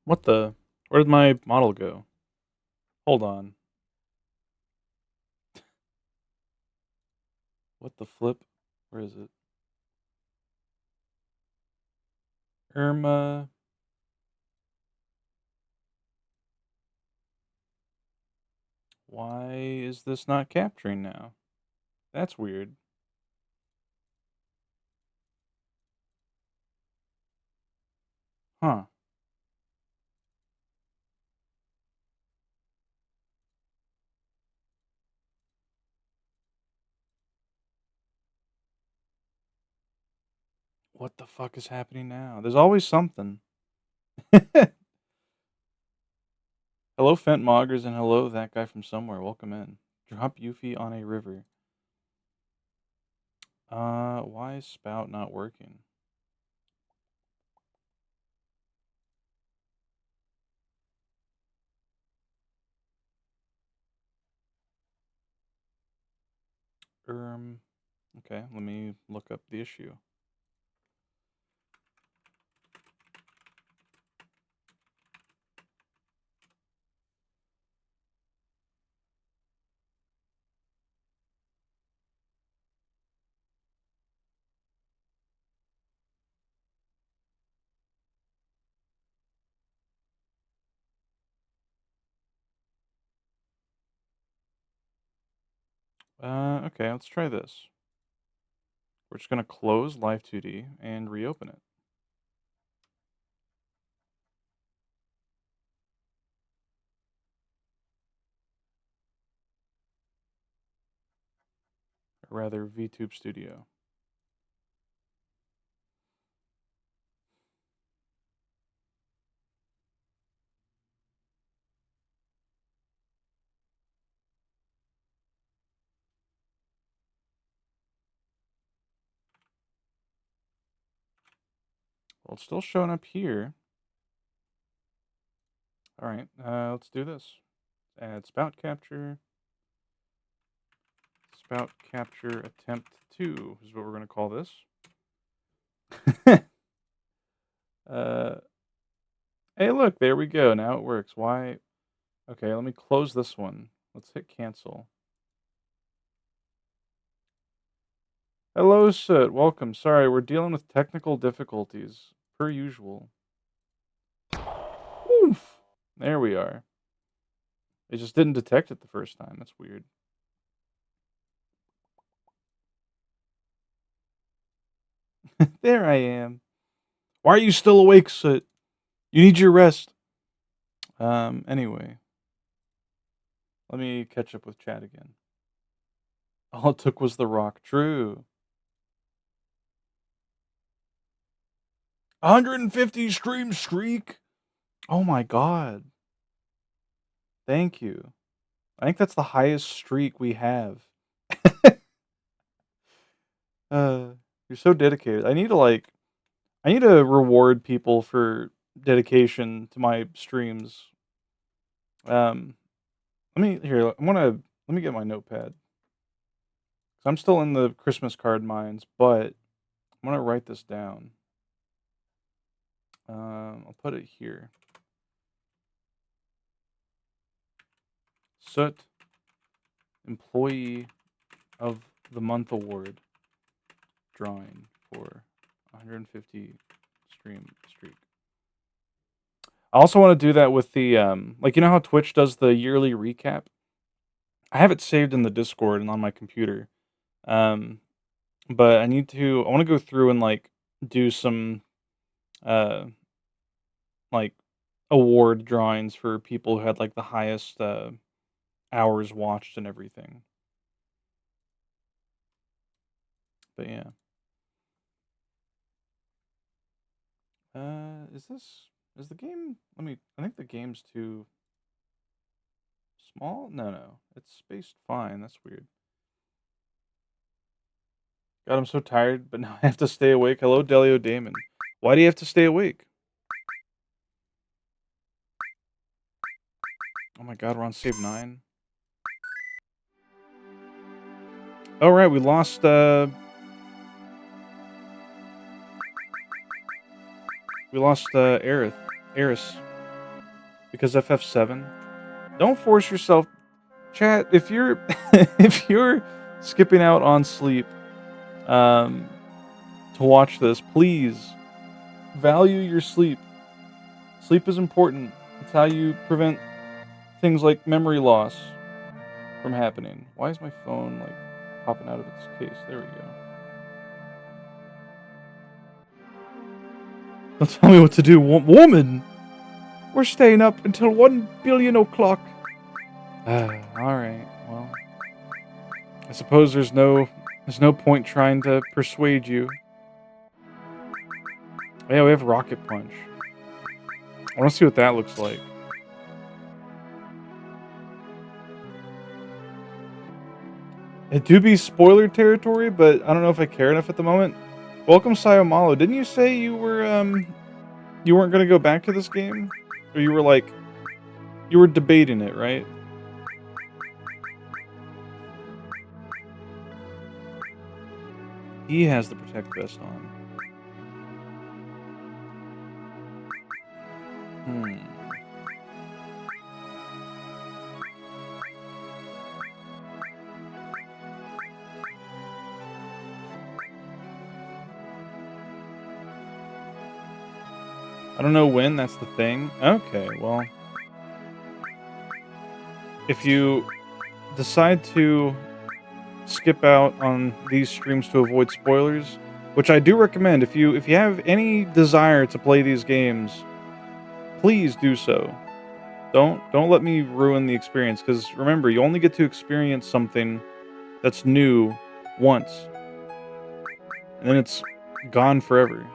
What the? Where did my model go? Hold on. What the flip? Where is it? Irma. Why is this not capturing now? That's weird. Huh. What the fuck is happening now? There's always something. Hello, Fent Moggers, and hello, that guy from somewhere. Welcome in. Drop Yuffie on a river. Why is Spout not working? Okay, let me look up the issue. Okay, let's try this. We're just gonna close Live 2D and reopen it. Or rather, VTube Studio. Well, it's still showing up here. All right, let's do this. Add spout capture. Spout capture attempt 2 is what we're going to call this. uh, hey, look, there we go. Now it works. Why? Okay, let me close this one. Let's hit cancel. Hello, Soot. Welcome. Sorry, we're dealing with technical difficulties, per usual. Oof. There we are. It just didn't detect it the first time. That's weird. There I am. Why are you still awake, Soot? You need your rest. Anyway. Let me catch up with chat again. All it took was the rock. True. 150 stream streak. Oh my god. Thank you. I think that's the highest streak we have. uh, you're so dedicated. I need to reward people for dedication to my streams. Um, let me get my notepad. 'Cause I'm still in the Christmas card mines, but I'm gonna write this down. I'll put it here. Soot Employee of the Month Award drawing for 150 stream streak. I also want to do that with the like, you know how Twitch does the yearly recap? I have it saved in the Discord and on my computer. Um, but I want to go through and like do some uh like award drawings for people who had like the highest hours watched and everything. But yeah. Is the game, I think the game's too small? No. It's spaced fine. That's weird. God, I'm so tired, but now I have to stay awake. Hello, Delio Damon. Why do you have to stay awake? Oh my god, we're on save 9. Oh right, we lost Aerith. Eris. because FF7. Don't force yourself. Chat, if you're if you're skipping out on sleep to watch this, please value your sleep. Sleep is important. It's how you prevent things like memory loss from happening. Why is my phone like popping out of its case? There we go. Don't tell me what to do, woman. We're staying up until 1 billion o'clock. Alright, well. I suppose there's no point trying to persuade you. Yeah, we have Rocket Punch. I want to see what that looks like. It do be spoiler territory, but I don't know if I care enough at the moment. Welcome, Sayomalo. Didn't you say you were, you weren't gonna go back to this game? Or you were like, you were debating it, right? He has the Protect vest on. I don't know when, that's the thing. Okay, well. If you decide to skip out on these streams to avoid spoilers, which I do recommend, if you have any desire to play these games, please do so. Don't let me ruin the experience, because remember, you only get to experience something that's new once. And then it's gone forever.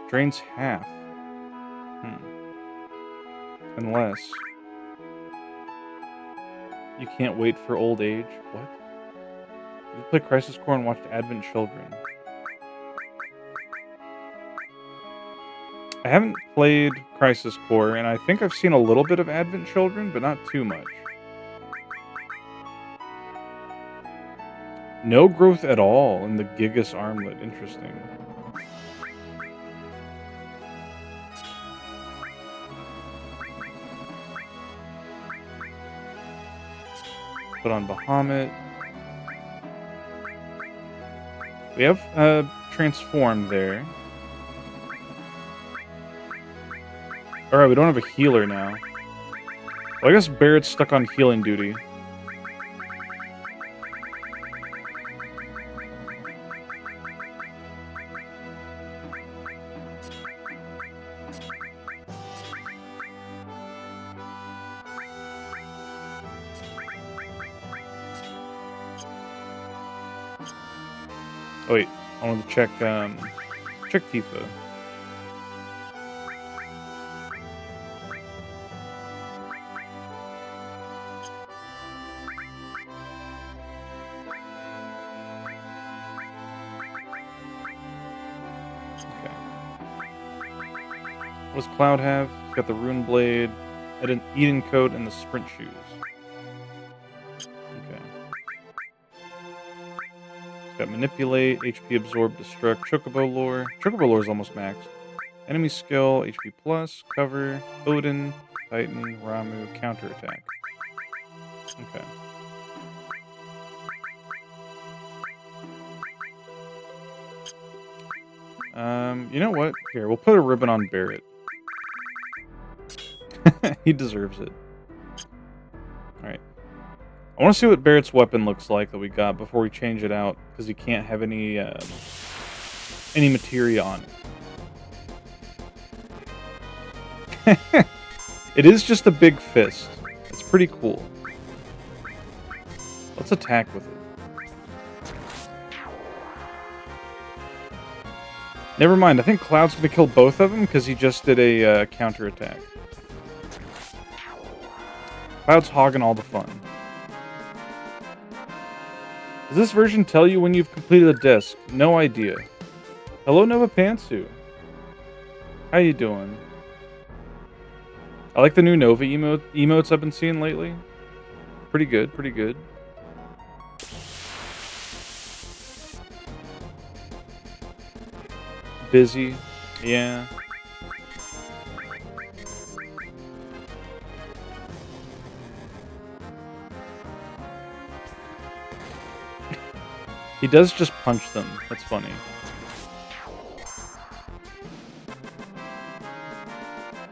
Drains half. Unless you can't wait for old age. What? You play Crisis Core and watched Advent Children. I haven't played Crisis Core, and I think I've seen a little bit of Advent Children, but not too much. No growth at all in the Gigas armlet. Interesting. Put on Bahamut. We have Transform there. Alright, we don't have a healer now. Well, I guess Barrett's stuck on healing duty. Oh wait, I wanted to check Tifa. Okay. What does Cloud have? He's got the Rune Blade, an Eden Coat, and the Sprint Shoes. Got Manipulate, HP Absorb, Destruct, Chocobo Lore. Chocobo Lore is almost maxed. Enemy Skill, HP Plus, Cover, Odin, Titan, Ramu, Counterattack. Okay. You know what? Here, we'll put a ribbon on Barrett. He deserves it. Alright. I want to see what Barrett's weapon looks like that we got before we change it out, because he can't have any materia on it. It is just a big fist. It's pretty cool. Let's attack with it. Never mind, I think Cloud's going to kill both of them because he just did a counterattack. Cloud's hogging all the fun. Does this version tell you when you've completed a disc? No idea. Hello, Nova Pantsu. How you doing? I like the new Nova emotes I've been seeing lately. Pretty good, pretty good. busy. Yeah. He does just punch them. That's funny.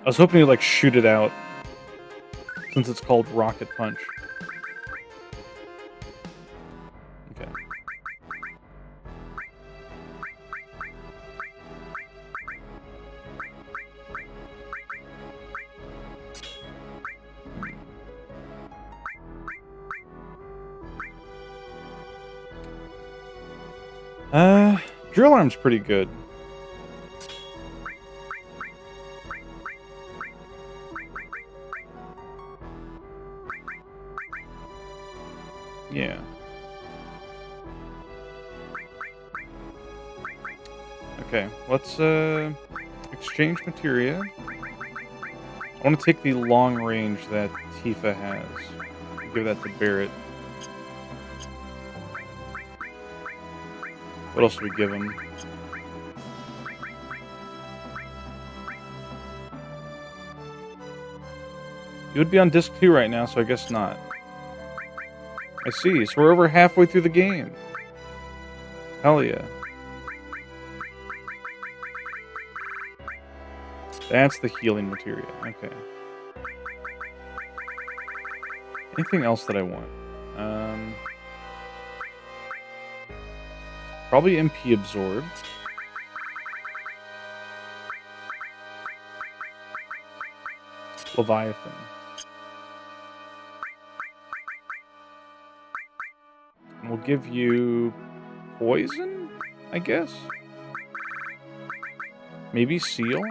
I was hoping he'd, like, shoot it out since it's called Rocket Punch. Okay. Drill Arm's pretty good. Yeah. Okay, let's exchange materia. I want to take the long range that Tifa has. Give that to Barrett. What else do we give him? You would be on disc 2 right now, so I guess not. I see, so we're over halfway through the game. Hell yeah. That's the healing materia. Okay. Anything else that I want? Probably MP absorb. Leviathan. And we'll give you poison, I guess? Maybe seal?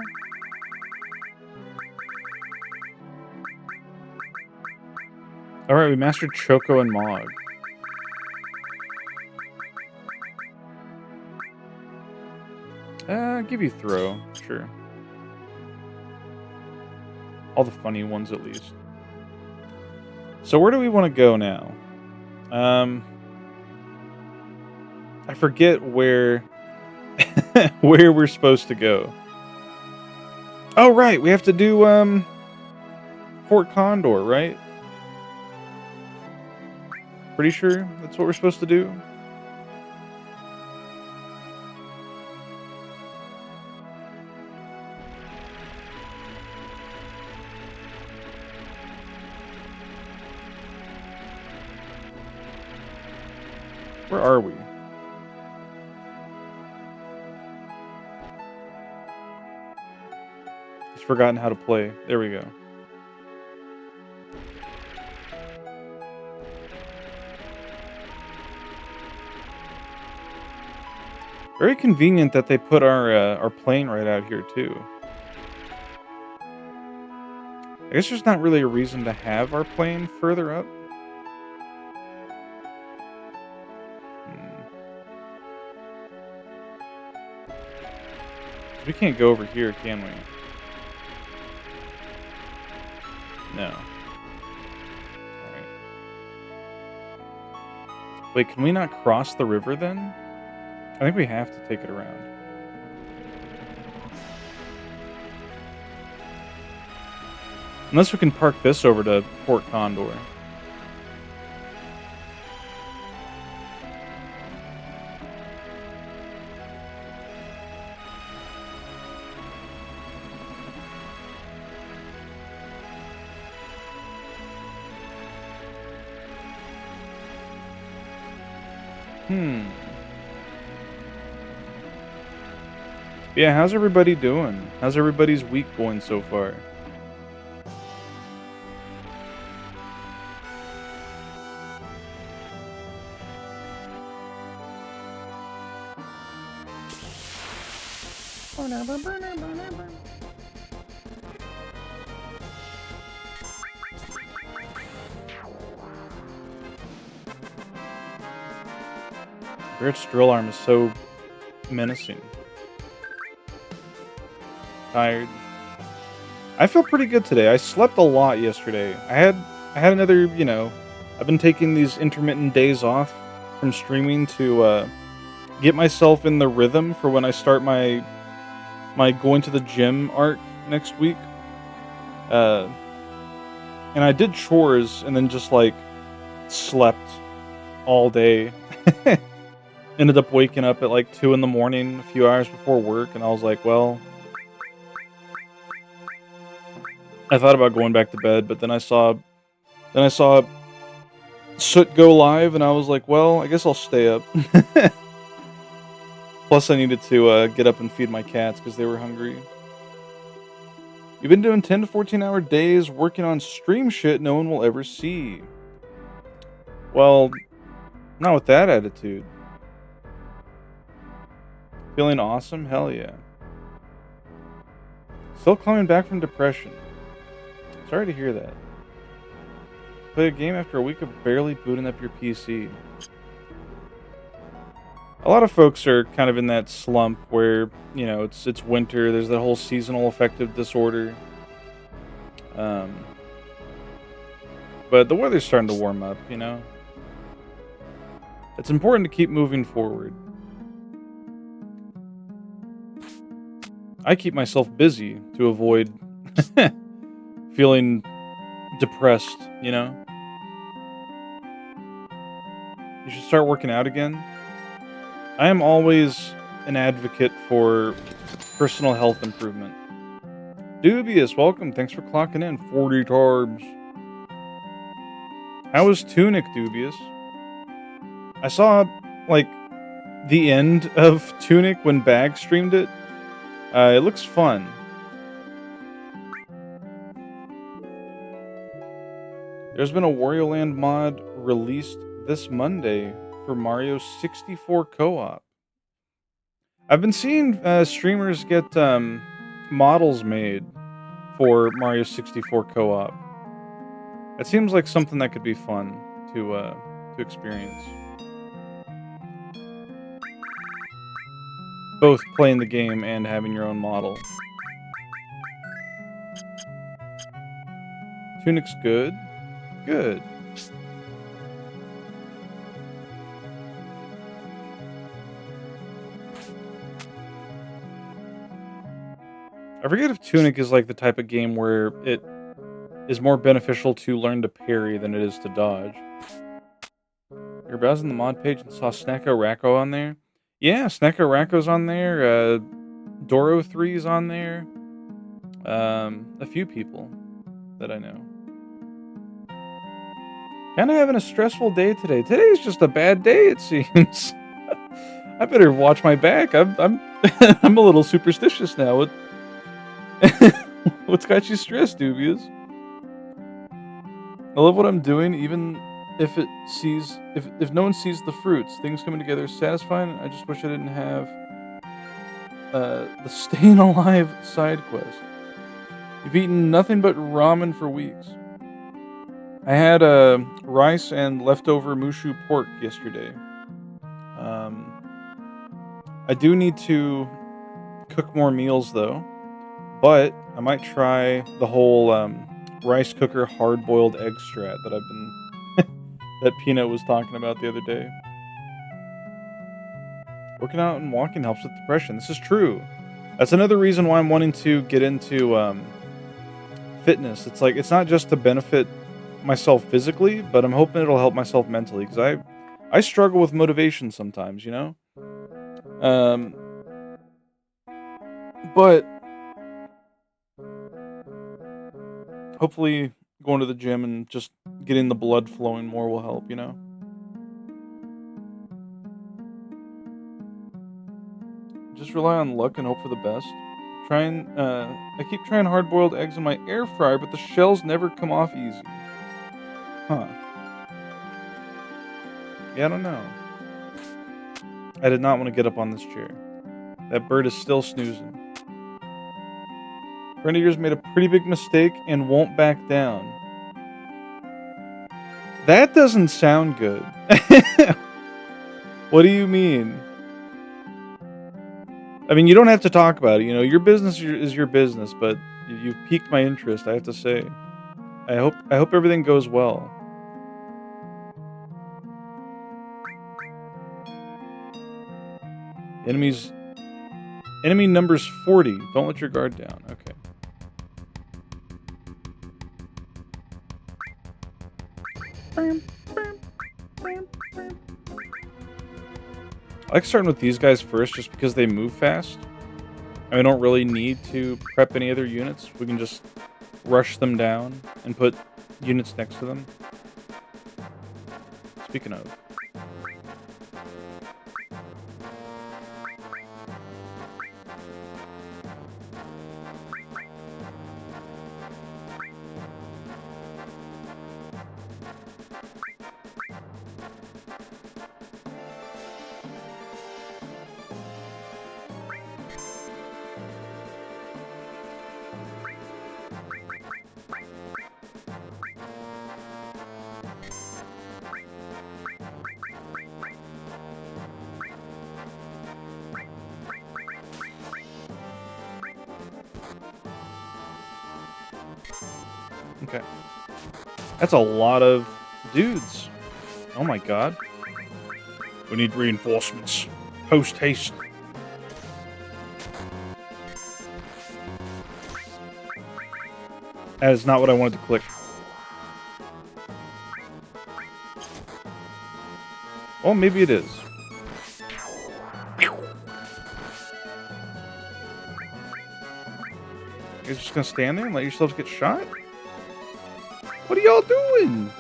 Alright, we mastered Choco and Mog. Give you throw, sure. All the funny ones, at least. So where do we want to go now? I forget where where we're supposed to go. Oh, right, we have to do Fort Condor, right? Pretty sure that's what we're supposed to do. Where are we? Just forgotten how to play. There we go. Very convenient that they put our plane right out here too. I guess there's not really a reason to have our plane further up. We can't go over here, can we? No. Alright. Wait, can we not cross the river then? I think we have to take it around. Unless we can park this over to Port Condor. Yeah, how's everybody doing? How's everybody's week going so far? Barrett's drill arm is so menacing. Tired. I feel pretty good today. I slept a lot yesterday. I had another, I've been taking these intermittent days off from streaming to get myself in the rhythm for when I start my my going to the gym arc next week. Uh, and I did chores and then just like slept all day. Ended up waking up at like 2 in the morning, a few hours before work, and I was like, well, I thought about going back to bed, but then I saw Soot go live, and I was like, well, I guess I'll stay up. Plus, I needed to get up and feed my cats because they were hungry. You've been doing 10 to 14-hour days working on stream shit no one will ever see. Well, not with that attitude. Feeling awesome? Hell yeah. Still coming back from depression. Sorry to hear that. Play a game after a week of barely booting up your PC. A lot of folks are kind of in that slump where, it's winter, there's that whole seasonal affective disorder. But the weather's starting to warm up, It's important to keep moving forward. I keep myself busy to avoid feeling depressed, You should start working out again. I am always an advocate for personal health improvement. Dubious, welcome. Thanks for clocking in. 40 tarbs. How was Tunic, Dubious? I saw, the end of Tunic when Bag streamed it. It looks fun. There's been a Wario Land mod released this Monday for Mario 64 co-op. I've been seeing streamers get models made for Mario 64 co-op. It seems like something that could be fun to experience. Both playing the game and having your own model. Tunic's good. Good. I forget if Tunic is like the type of game where it is more beneficial to learn to parry than it is to dodge. You're browsing the mod page and saw Snacko Racco on there? Yeah, Snacko Racco's on there. Doro 3's on there. A few people that I know. Kind of having a stressful day today. Today's just a bad day, it seems. I better watch my back. I'm I'm a little superstitious now. What's got you stressed, Dubious? I love what I'm doing, even if if no one sees the fruits. Things coming together is satisfying. I just wish I didn't have the staying alive side quest. You've eaten nothing but ramen for weeks. I had rice and leftover Mushu pork yesterday. I do need to cook more meals though, but I might try the whole rice cooker hard-boiled egg strat that I've been that Peanut was talking about the other day. Working out and walking helps with depression. This is true. That's another reason why I'm wanting to get into fitness. It's like it's not just to benefit myself physically, but I'm hoping it'll help myself mentally because I struggle with motivation sometimes, But hopefully going to the gym and just getting the blood flowing more will help, Just rely on luck and hope for the best. I keep trying hard-boiled eggs in my air fryer, but the shells never come off easy. Huh. Yeah, I don't know. I did not want to get up on this chair. That bird is still snoozing. A friend of yours made a pretty big mistake and won't back down. That doesn't sound good. What do you mean? I mean, you don't have to talk about it. Your business is your business, but you've piqued my interest, I have to say. I hope everything goes well. Enemies Enemy numbers 40. Don't let your guard down. Okay. I like starting with these guys first just because they move fast. And we don't really need to prep any other units. We can just rush them down and put units next to them. Speaking of. Okay. That's a lot of dudes. Oh my god. We need reinforcements. Post haste. That is not what I wanted to click. Well, maybe it is. You're just gonna stand there and let yourselves get shot? What are y'all doing?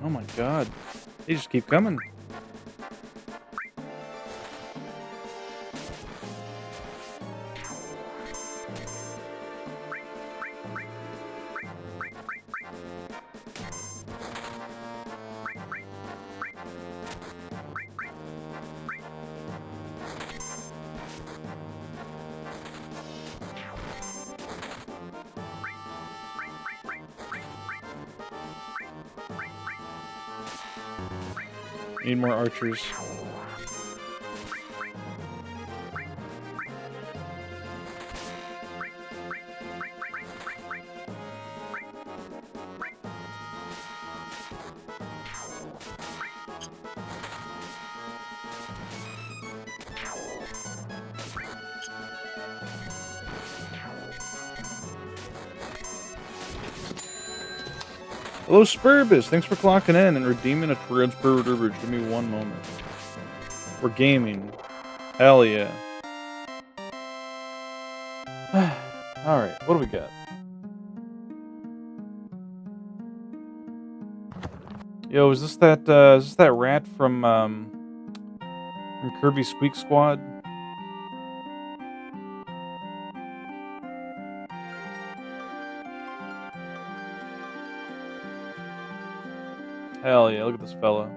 Oh my god. They just keep coming. Need more archers. Hello, Spurbus. Thanks for clocking in and redeeming a transfer privilege. Give me one moment. We're gaming. Hell yeah. Alright, what do we got? Yo, is this that rat from Kirby Squeak Squad? Hell yeah, look at this fella.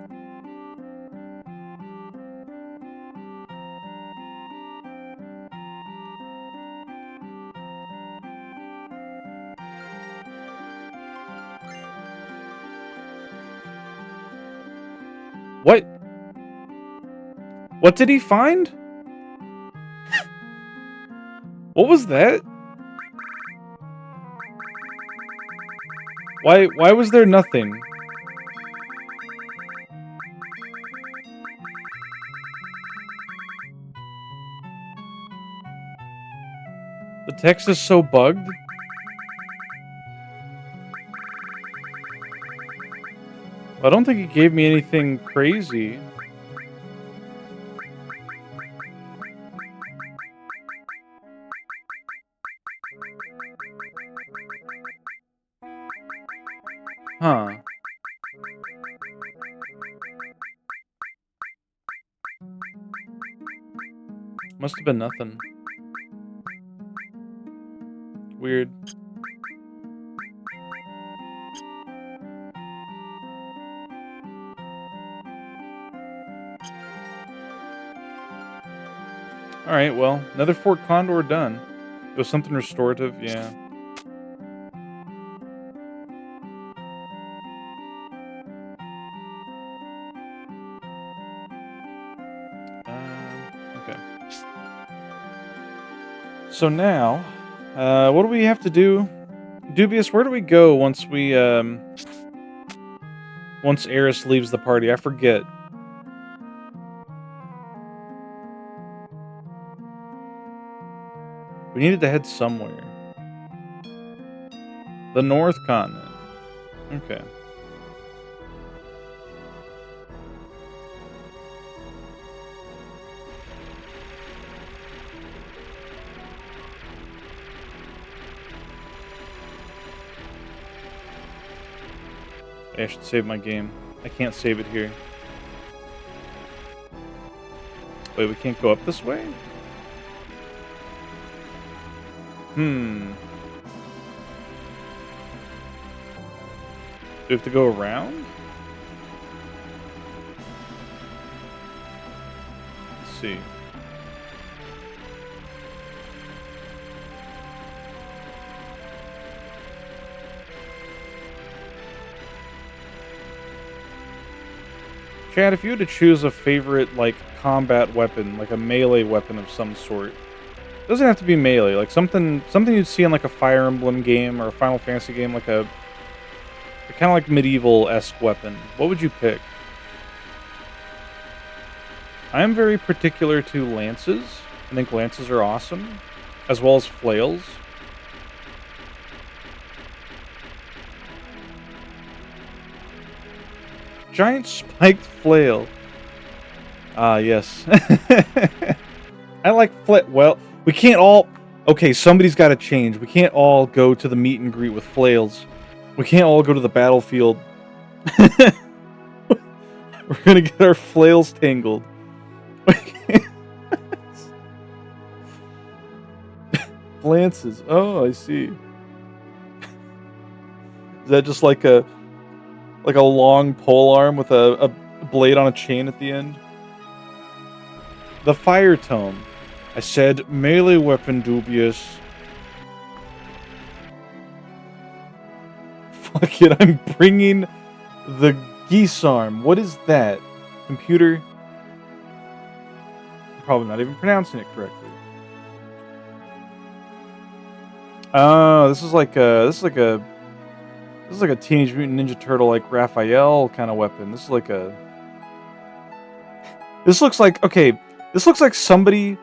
What? What did he find? What was that? Why was there nothing? The text is so bugged. I don't think it gave me anything crazy. Huh. Must have been nothing. Weird. Alright, well, another Fort Condor done. It was something restorative, yeah. Okay. So now, what do we have to do? Dubious, where do we go once we, once Eris leaves the party? I forget. We needed to head somewhere. The North Continent. Okay. I should save my game. I can't save it here. Wait, we can't go up this way? Do we have to go around? Let's see. Chad, if you had to choose a favorite, like, combat weapon, like a melee weapon of some sort, it doesn't have to be melee, like something you'd see in like a Fire Emblem game or a Final Fantasy game, like a kind of like medieval-esque weapon, what would you pick? I am very particular to lances. I think lances are awesome, as well as flails. Giant spiked flail. Ah, yes. I like well, we can't all... Okay, somebody's got to change. We can't all go to the meet and greet with flails. We can't all go to the battlefield. We're gonna get our flails tangled. Lances. Oh, I see. Is that just like a long pole arm with a blade on a chain at the end? The fire tome. I said melee weapon, Dubious. Fuck it, I'm bringing the geese arm. What is that? Computer? Probably not even pronouncing it correctly. Oh, this is like a Teenage Mutant Ninja Turtle like Raphael kind of weapon. This is like a... This looks like... Okay, this looks like somebody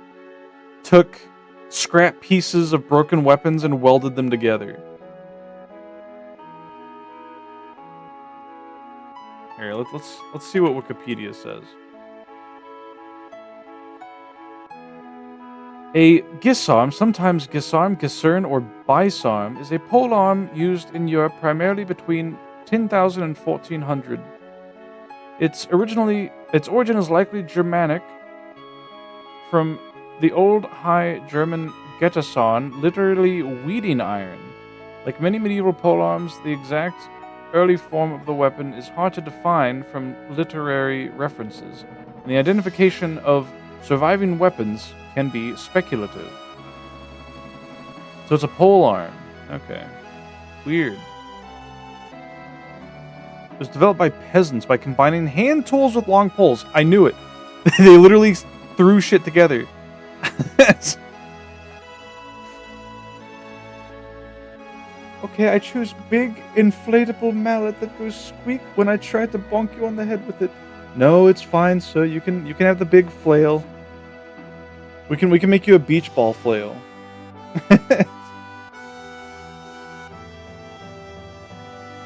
took scrap pieces of broken weapons and welded them together. Here, let's see what Wikipedia says. A gisarm, sometimes gisarm, gisern, or bisarm, is a polearm used in Europe primarily between 10,000 and 1400. Its origin is likely Germanic, from the Old High German Getterson, literally weeding iron. Like many medieval polearms, the exact early form of the weapon is hard to define from literary references, and the identification of surviving weapons can be speculative. So it's a polearm. Okay. Weird. It was developed by peasants by combining hand tools with long poles. I knew it. They literally threw shit together. Okay, I choose big inflatable mallet that goes squeak when I try to bonk you on the head with it. No, it's fine, sir. You can have the big flail. We can make you a beach ball flail.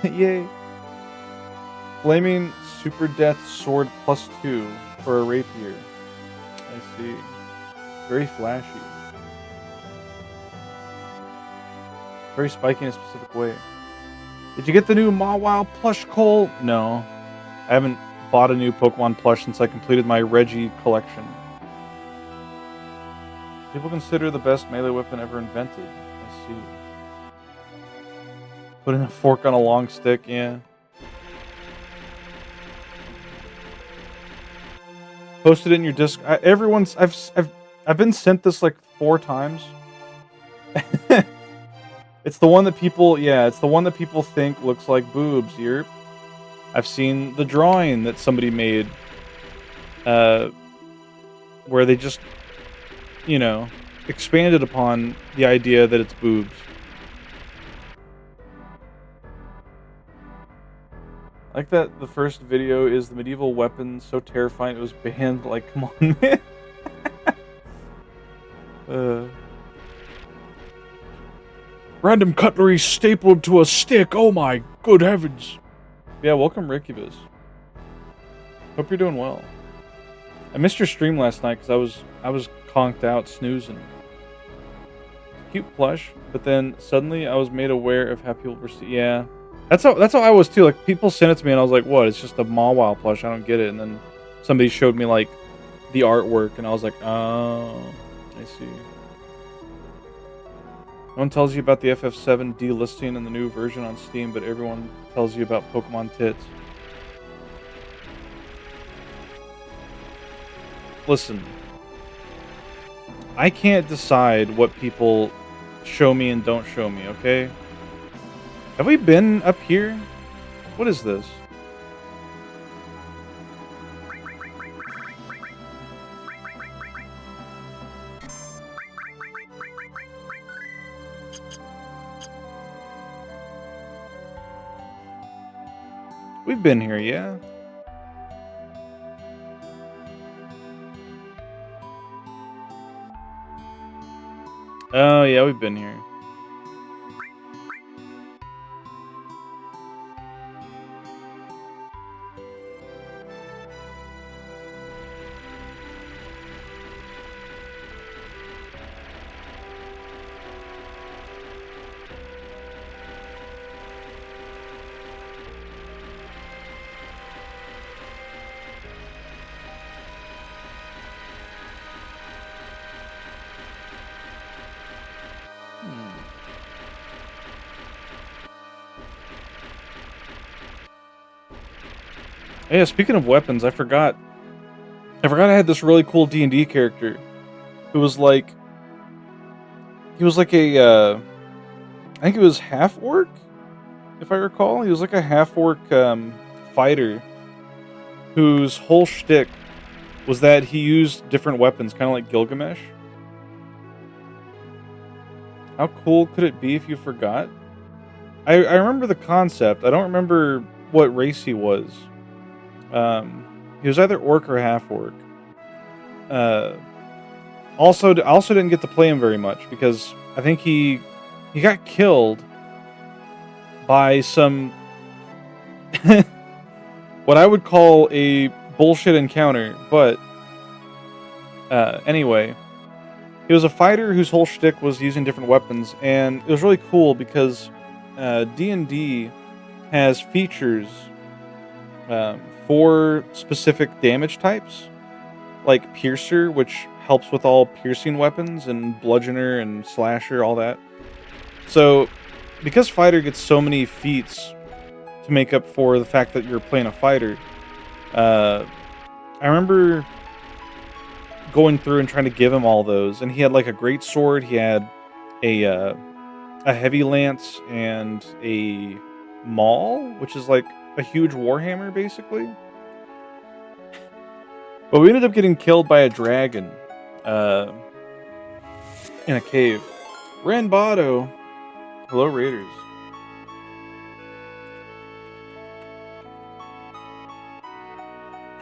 Yay. Flaming super death sword +2 for a rapier. I see. Very flashy. Very spiky in a specific way. Did you get the new Mawile plush, Cole? No. I haven't bought a new Pokemon plush since I completed my Reggie collection. People consider the best melee weapon ever invented. I see. Putting a fork on a long stick, yeah. Post it in your disc. I've been sent this like 4 times. It's the one that people, yeah, it's the one that people think looks like boobs. I've seen the drawing that somebody made, where they just, you know, expanded upon the idea that it's boobs. I like that the first video is the medieval weapon so terrifying it was banned. Like, come on, man. Random cutlery stapled to a stick. Oh my good heavens. Yeah, welcome Ricubus. Hope you're doing well. I missed your stream last night because I was conked out snoozing. Cute plush, but then suddenly I was made aware of how people perceive. Yeah, that's how I was too. Like, people sent it to me and I was like, "What? It's just a Mawile plush. I don't get it." And then somebody showed me like the artwork, and I was like, "Oh, I see." No one tells you about the FF7 delisting and the new version on Steam, but everyone tells you about Pokemon tits. Listen, I can't decide what people show me and don't show me, okay? Have we been up here? What is this? We've been here, yeah? Oh, yeah, we've been here. Yeah, speaking of weapons, I forgot I had this really cool D&D character who was like, he was like a, I think he was half orc, if I recall. He was like a half orc fighter whose whole shtick was that he used different weapons, kind of like Gilgamesh. How cool could it be if you forgot? I remember the concept. I don't remember what race he was. He was either orc or half orc. I also didn't get to play him very much because I think he got killed by some what I would call a bullshit encounter. But anyway, he was a fighter whose whole shtick was using different weapons, and it was really cool because D&D has features for specific damage types, like Piercer, which helps with all piercing weapons, and Bludgeoner and Slasher, all that. So, because Fighter gets so many feats to make up for the fact that you're playing a fighter, I remember going through and trying to give him all those, and he had like a great sword, he had a heavy lance, and a maul, which is like a huge warhammer, basically. But we ended up getting killed by a dragon in a cave. Ranbado. Hello, Raiders.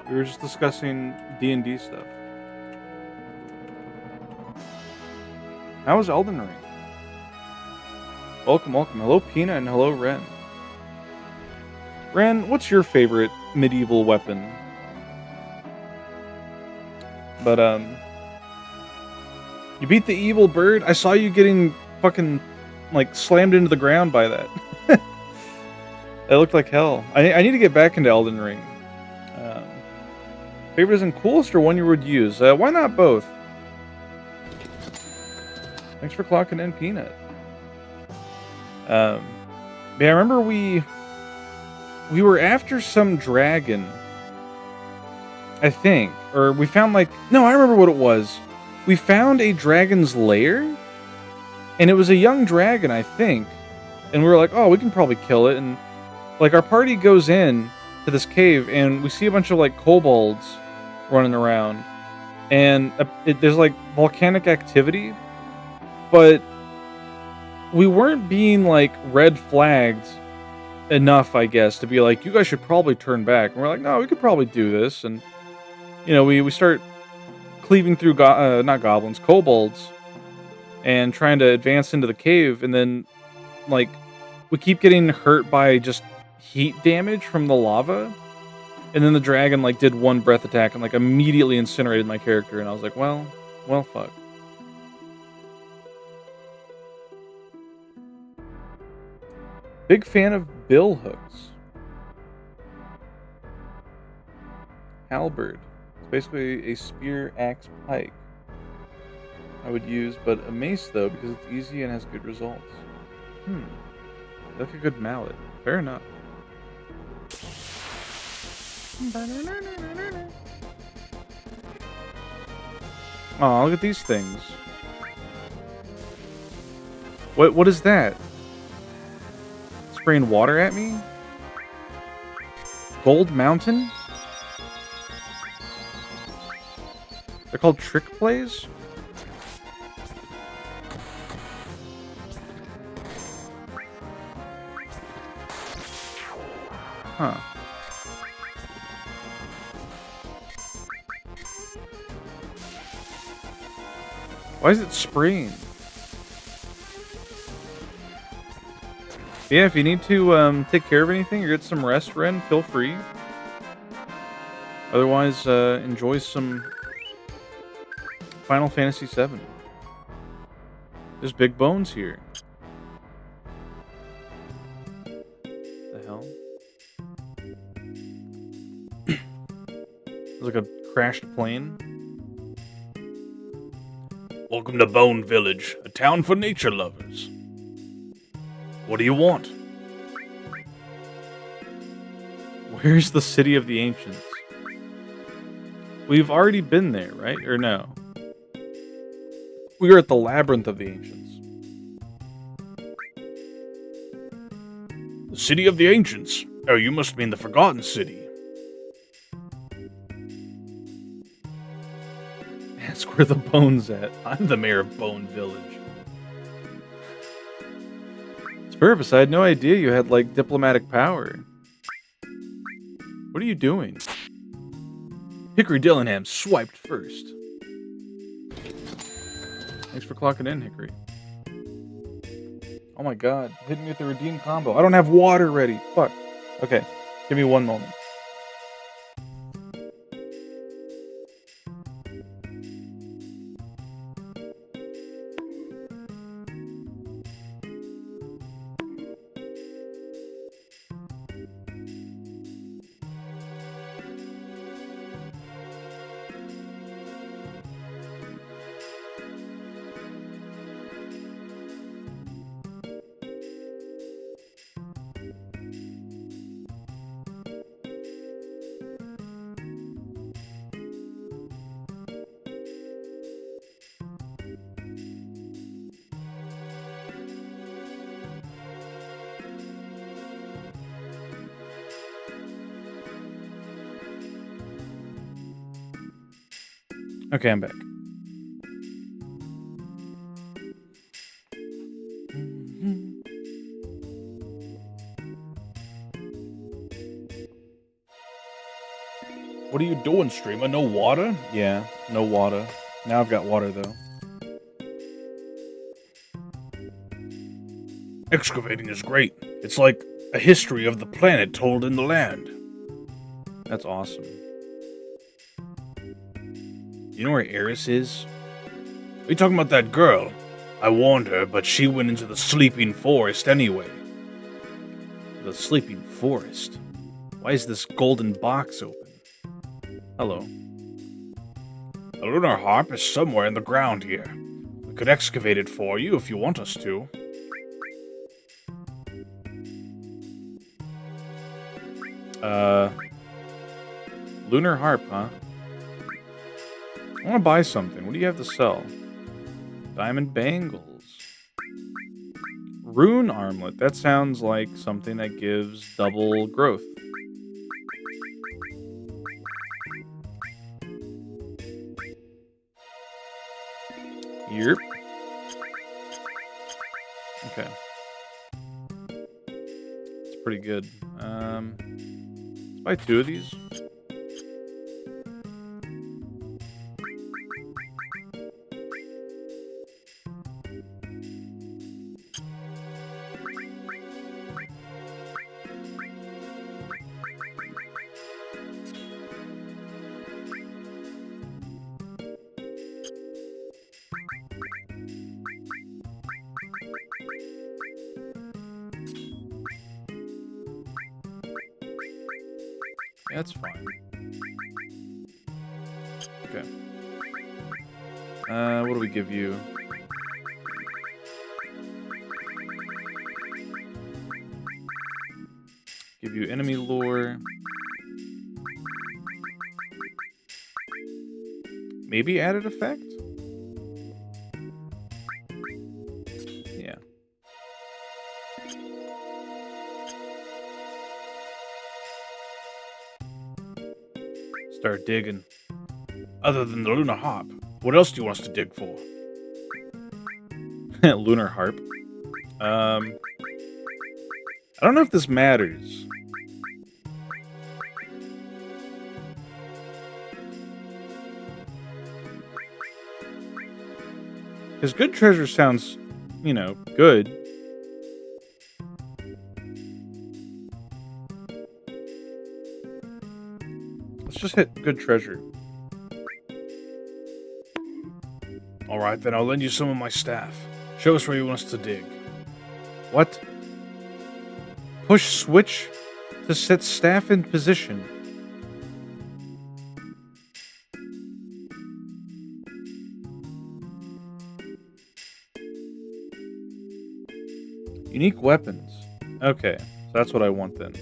We were just discussing D&D stuff. How was Elden Ring? Welcome, welcome. Hello, Pina, and hello, Ren. Ren, what's your favorite medieval weapon? But, you beat the evil bird? I saw you getting fucking, like, slammed into the ground by that. That looked like hell. I need to get back into Elden Ring. Favorite isn't coolest or one you would use? Why not both? Thanks for clocking in, Peanut. Yeah, I remember we were after some dragon, I think, or we found no, I remember what it was. We found a dragon's lair, and it was a young dragon, I think, and we were like, oh, we can probably kill it, and our party goes in to this cave, and we see a bunch of kobolds running around, and there's volcanic activity, but we weren't being red flagged enough, I guess, to be like, you guys should probably turn back. And we're like, no, we could probably do this. And we start cleaving through not goblins, kobolds, and trying to advance into the cave. And then we keep getting hurt by just heat damage from the lava. And then the dragon did one breath attack and immediately incinerated my character. And I was like, well, fuck. Big fan of bill hooks. Halberd. It's basically a spear, axe, pike. I would use, but a mace though, because it's easy and has good results. Like a good mallet. Fair enough. Oh, look at these things. What is that? Spraying water at me? Gold Mountain? They're called trick plays? Huh. Why is it spraying? Yeah, if you need to take care of anything or get some rest, Ren, feel free. Otherwise, enjoy some Final Fantasy VII. There's big bones here. The hell? It's like a crashed plane. Welcome to Bone Village, a town for nature lovers. What do you want? Where's the City of the Ancients? We've already been there, right? Or no? We were at the Labyrinth of the Ancients. The City of the Ancients? Oh, you must mean the Forgotten City. Ask where the bone's at. I'm the mayor of Bone Village. Purpose, I had no idea you had, diplomatic power. What are you doing? Hickory Dillingham swiped first. Thanks for clocking in, Hickory. Oh my god, hit me with the redeem combo. I don't have water ready. Fuck. Okay, give me one moment. Okay, I'm back. What are you doing, streamer? No water? Yeah, no water. Now I've got water, though. Excavating is great. It's like a history of the planet told in the land. That's awesome. You know where Eris is? Are you talking about that girl? I warned her, but she went into the sleeping forest anyway. The sleeping forest? Why is this golden box open? Hello. A lunar harp is somewhere in the ground here. We could excavate it for you if you want us to. Lunar harp, huh? I want to buy something. What do you have to sell? Diamond bangles. Rune armlet. That sounds like something that gives double growth. Yep. Okay. It's pretty good. Let's buy 2 of these. That's fine. Okay. What do we give you? Give you enemy lore. Maybe added effect? Yeah. Start digging. Other than the lunar harp, what else do you want us to dig for? Lunar harp. I don't know if this matters. Because good treasure sounds, you know, good. Let's just hit good treasure. Alright, then I'll lend you some of my staff. Show us where you want us to dig. What? Push switch to set staff in position. Unique weapons. Okay, so that's what I want then.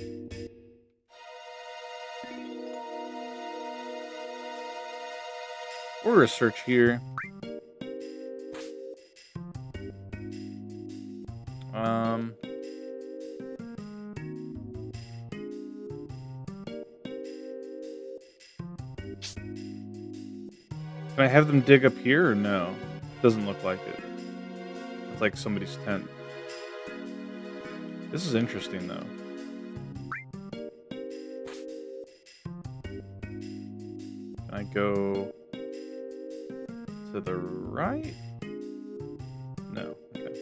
Or a search here. Can I have them dig up here or no? Doesn't look like it. It's like somebody's tent. This is interesting though. Can I go to the right? No. Okay.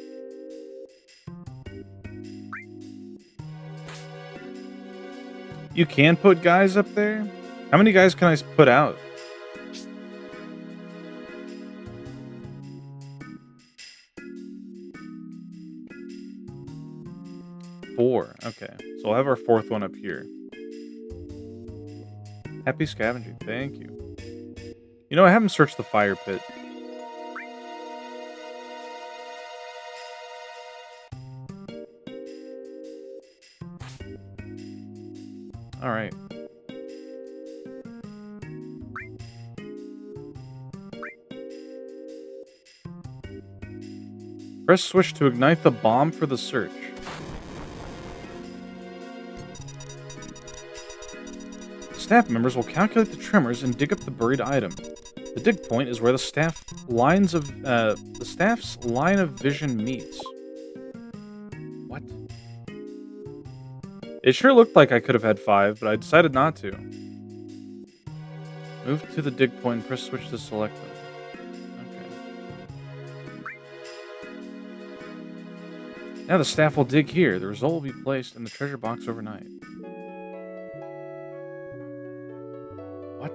You can put guys up there? How many guys can I put out? Four. Okay. So I'll have our 4th one up here. Happy scavenging. Thank you. You know, I haven't searched the fire pit. Alright. Press switch to ignite the bomb for the search. Staff members will calculate the tremors and dig up the buried item. The dig point is where the staff's line of vision meets. What? It sure looked like I could have had 5, but I decided not to. Move to the dig point and press switch to select them. Okay. Now the staff will dig here. The result will be placed in the treasure box overnight. What?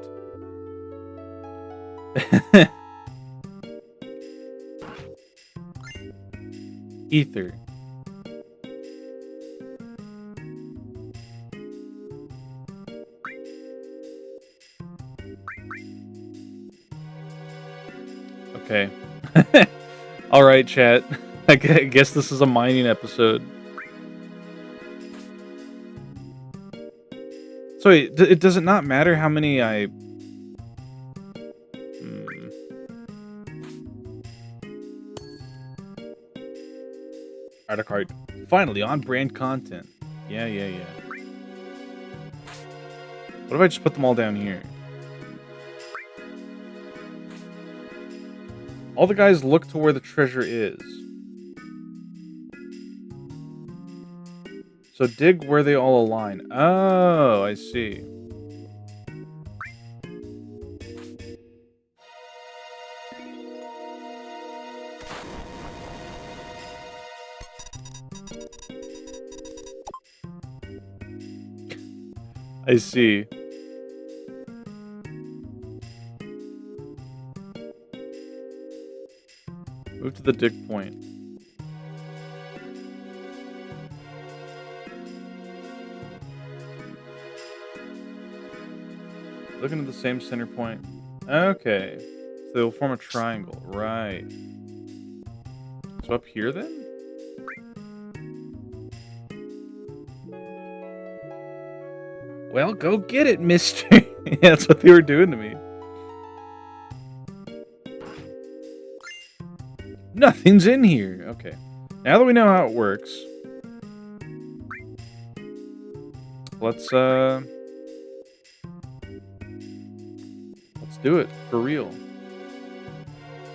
Ether. Okay. All right, chat. I guess this is a mining episode. So wait, does it not matter how many I... Articart. Finally, on-brand content. Yeah. What if I just put them all down here? All the guys look to where the treasure is. So dig where they all align. Oh, I see. I see. Move to the dig point. Looking at the same center point. Okay. So they'll form a triangle. Right. So up here then? Well, go get it, mister. Yeah, that's what they were doing to me. Nothing's in here. Okay. Now that we know how it works, let's do it for real.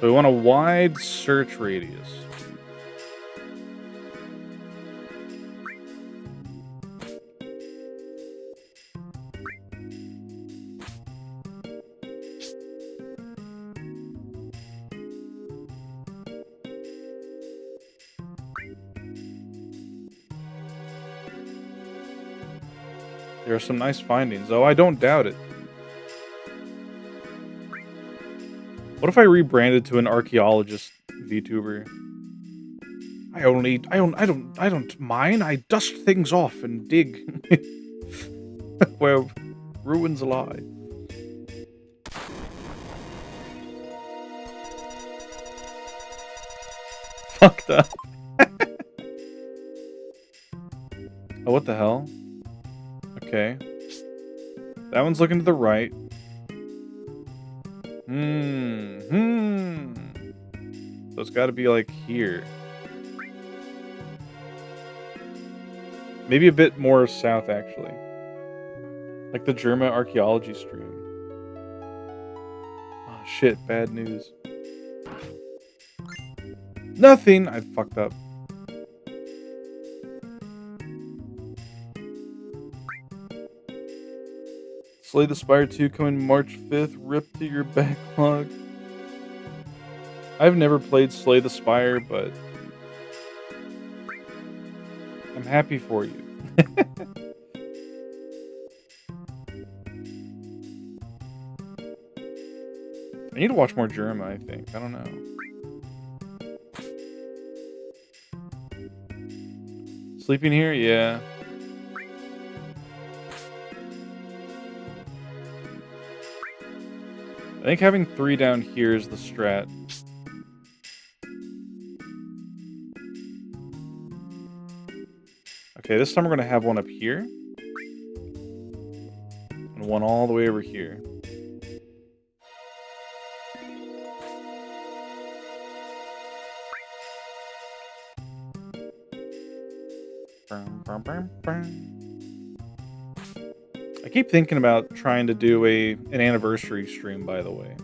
So we want a wide search radius. There are some nice findings, though I don't doubt it. What if I rebranded to an archaeologist VTuber? I don't mine. I dust things off and dig where ruins lie. Fucked up. Oh, what the hell? Okay. That one's looking to the right. So it's got to be like here. Maybe a bit more south, actually. Like the German archaeology stream. Oh, shit. Bad news. Nothing! I fucked up. Slay the Spire 2 coming March 5th. Rip to your backlog. I've never played Slay the Spire, but I'm happy for you. I need to watch more Germa, I think. I don't know. Sleeping here? Yeah. I think having 3 down here is the strat. Okay, this time we're going to have one up here. And one all the way over here. I keep thinking about trying to do an anniversary stream, by the way.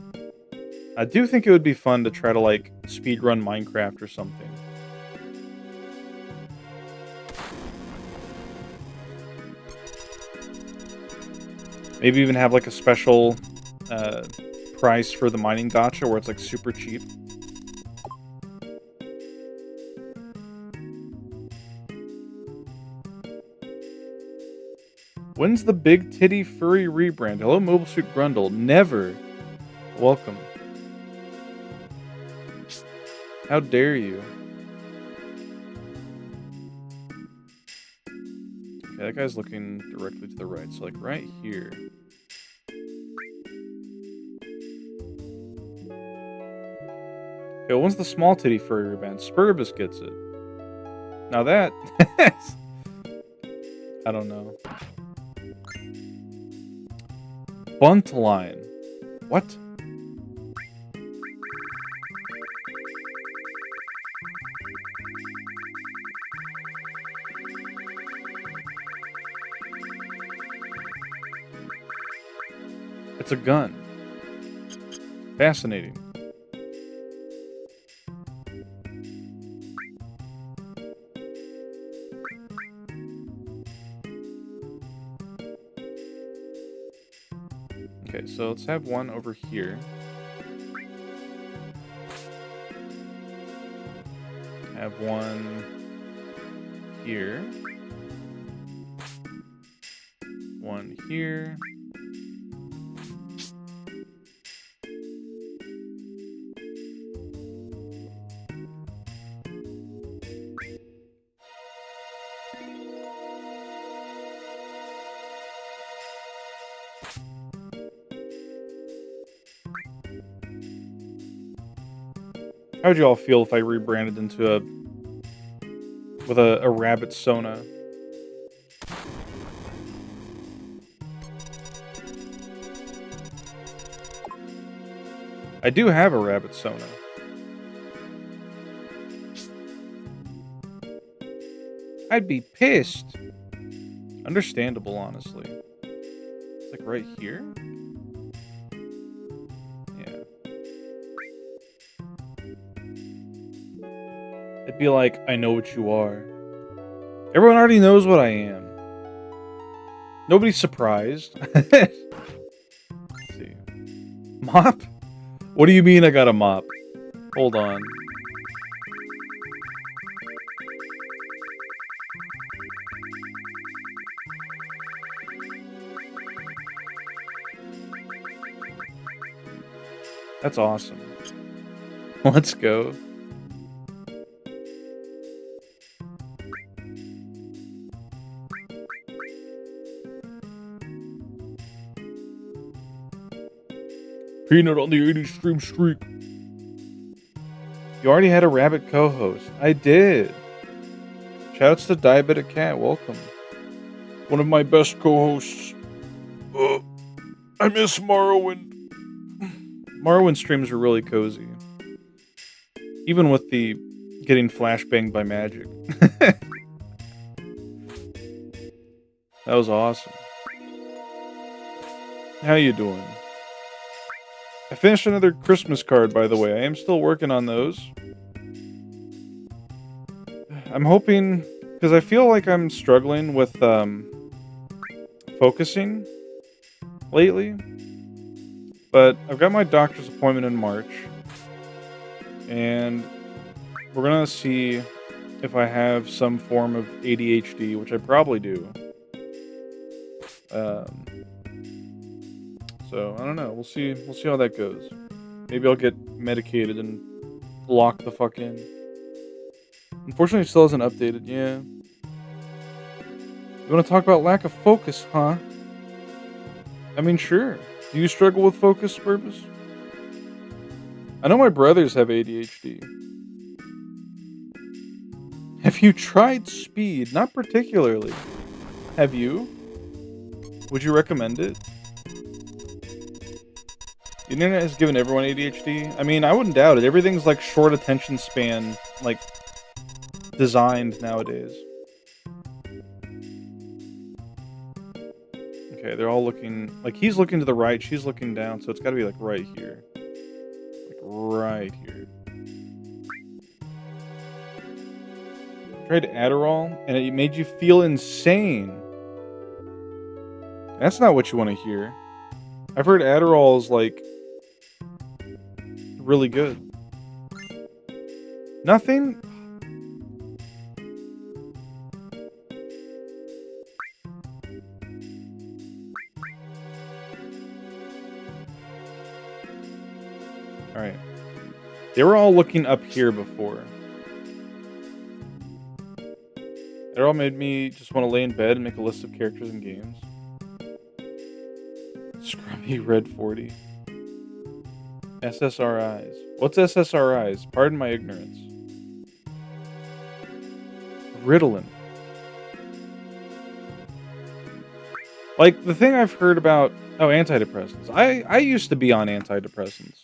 I do think it would be fun to try to, like, speedrun Minecraft or something. Maybe even have, like, a special price for the mining gacha where it's, like, super cheap. When's the big titty furry rebrand? Hello, Mobile Suit Grundle. Never. Welcome. How dare you? Okay, that guy's looking directly to the right. So, like, right here. Okay, when's the small titty furry revenge? Spurbus gets it. Now that... I don't know. Buntline. What? It's a gun. Fascinating. Okay, so let's have one over here. Have one here. One here. How would you all feel if I rebranded into a rabbit Sona? I do have a rabbit Sona. I'd be pissed. Understandable, honestly. It's like right here? Yeah. It'd be like, I know what you are. Everyone already knows what I am. Nobody's surprised. Let's see. Mop? What do you mean I got a mop? Hold on. That's awesome. Let's go. Peanut on the 80 stream streak. You already had a rabbit co-host. I did. Shoutouts to Diabetic Cat. Welcome. One of my best co-hosts. I miss Morrowind. Morrowind streams are really cozy. Even with the getting flashbanged by magic. That was awesome. How you doing? I finished another Christmas card, by the way. I am still working on those. I'm hoping... Because I feel like I'm struggling with focusing lately. But I've got my doctor's appointment in March. And we're going to see if I have some form of ADHD, which I probably do. So, I don't know. We'll see how that goes. Maybe I'll get medicated and lock the fuck in. Unfortunately, it still hasn't updated. Yeah. You want to talk about lack of focus, huh? I mean, sure. Do you struggle with focus, Purpose? I know my brothers have ADHD. Have you tried speed? Not particularly. Have you? Would you recommend it? The internet has given everyone ADHD. I mean, I wouldn't doubt it. Everything's like short attention span, like, designed nowadays. Okay, they're all looking... Like, he's looking to the right, she's looking down, so it's gotta be, like, right here. Like, right here. Tried Adderall, and it made you feel insane. That's not what you want to hear. I've heard Adderall is, like, really good. Nothing? Alright. They were all looking up here before. It all made me just want to lay in bed and make a list of characters and games. Scrubby Red 40. SSRIs. What's SSRIs? Pardon my ignorance. Ritalin. Like, the thing I've heard about... Oh, antidepressants. I used to be on antidepressants.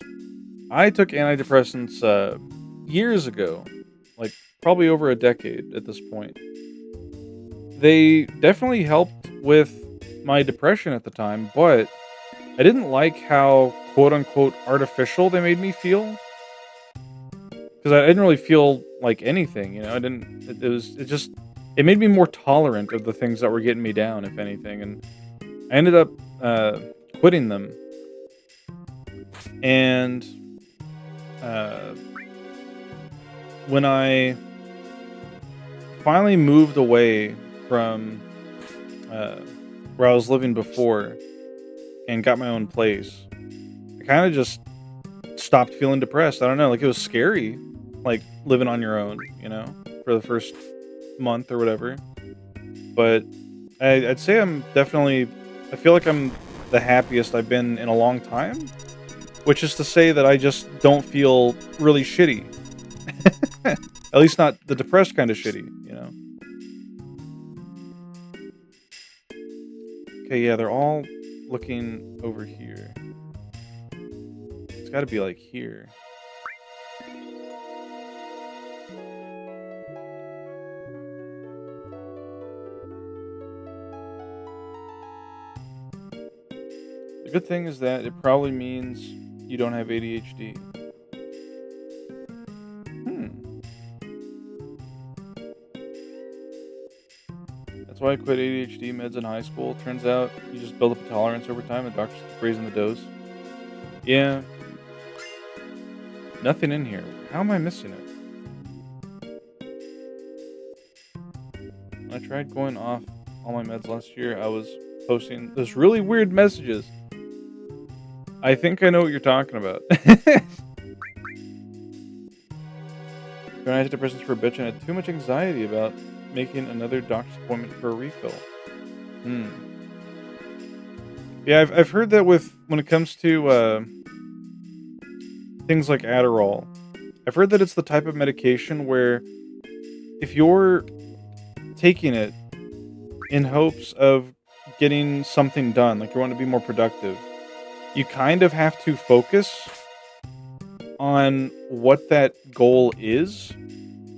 I took antidepressants, years ago. Like, probably over a decade at this point. They definitely helped with my depression at the time, but I didn't like how, quote unquote, artificial they made me feel. Because I didn't really feel like anything, you know. I didn't. It just. It made me more tolerant of the things that were getting me down, if anything. And I ended up quitting them. And uh, when I finally moved away from uh, where I was living before and got my own place, I kind of just stopped feeling depressed. I don't know, like it was scary, like living on your own, you know, for the first month or whatever. But I'd say I'm definitely, I feel like I'm the happiest I've been in a long time, which is to say that I just don't feel really shitty. At least not the depressed kind of shitty, you know? Okay, yeah, they're all looking over here. It's gotta be like here. The good thing is that it probably means you don't have ADHD. Hmm. That's why I quit ADHD meds in high school. Turns out you just build up a tolerance over time and doctors keep raising the dose. Yeah, nothing in here. How am I missing it? When I tried going off all my meds last year, I was posting those really weird messages. I think I know what you're talking about. Going antidepressants for a bitch and had too much anxiety about making another doctor's appointment for a refill. Hmm. Yeah, I've heard that with when it comes to things like Adderall, I've heard that it's the type of medication where if you're taking it in hopes of getting something done, like you want to be more productive, you kind of have to focus on what that goal is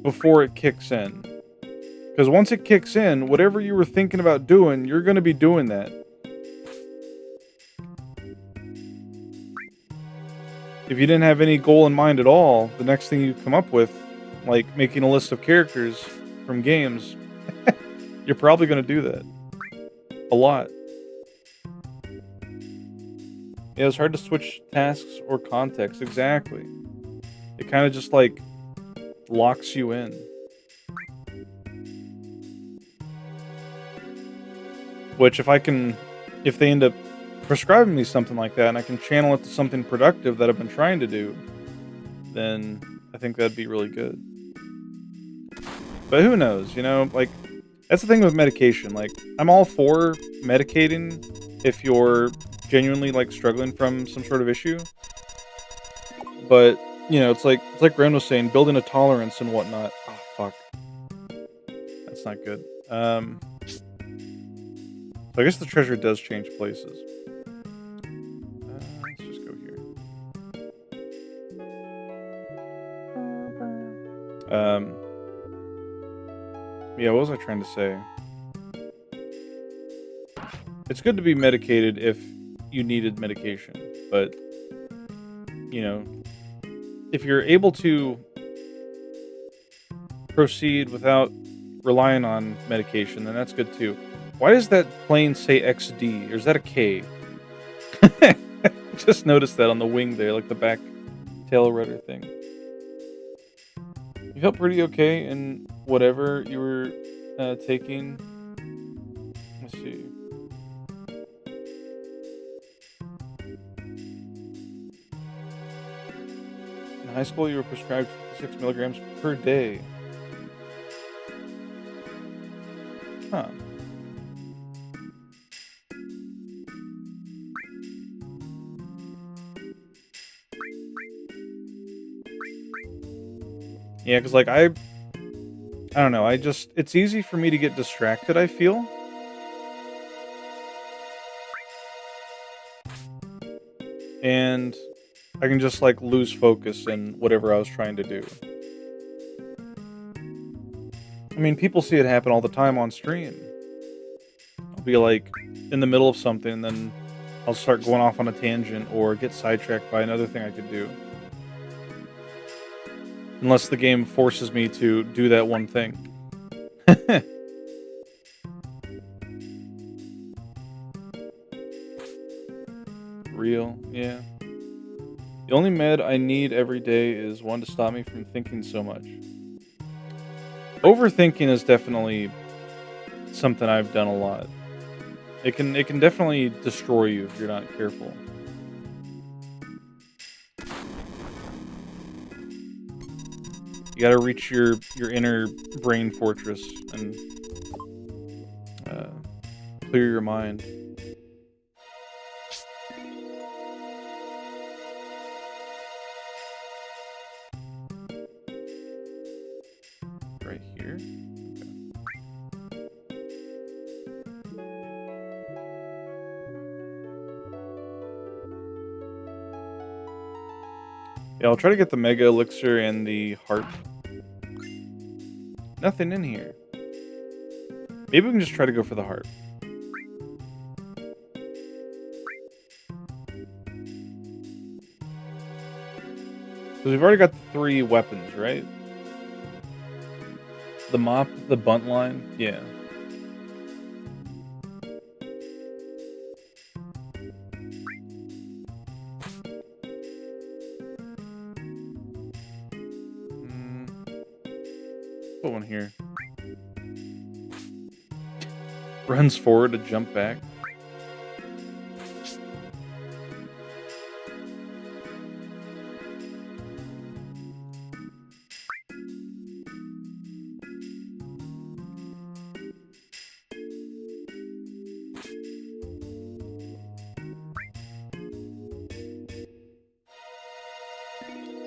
before it kicks in. Because once it kicks in, whatever you were thinking about doing, you're going to be doing that. If you didn't have any goal in mind at all, the next thing you come up with, like making a list of characters from games, you're probably going to do that. A lot. Yeah, it's hard to switch tasks or context. Exactly. It kind of just like locks you in. Which if they end up prescribing me something like that and I can channel it to something productive that I've been trying to do, then I think that'd be really good. But who knows, you know, like that's the thing with medication. Like I'm all for medicating if you're genuinely like struggling from some sort of issue. But, you know, it's like Gren was saying, building a tolerance and whatnot. Oh fuck. That's not good. So I guess the treasure does change places. Let's just go here. Yeah, what was I trying to say? It's good to be medicated if you needed medication, but you know, if you're able to proceed without relying on medication, then that's good too. Why does that plane say XD? Or is that a K? Just noticed that on the wing there, like the back tail rudder thing. You felt pretty okay in whatever you were taking. Let's see. In high school, you were prescribed 56 milligrams per day. Huh. Yeah, because like I don't know. It's easy for me to get distracted. I feel, and I can just like lose focus in whatever I was trying to do. I mean, people see it happen all the time on stream. I'll be like in the middle of something, and then I'll start going off on a tangent or get sidetracked by another thing I could do. Unless the game forces me to do that one thing. Real, yeah. The only med I need every day is one to stop me from thinking so much. Overthinking is definitely something I've done a lot. It can definitely destroy you if you're not careful. You gotta reach your inner brain fortress and uh, clear your mind. Right here. Yeah, I'll try to get the Mega Elixir and the Heart. Nothing in here. Maybe we can just try to go for the Heart. Because we've already got the 3 weapons, right? The mop, the bunt line, yeah. Put one here. Runs forward to jump back.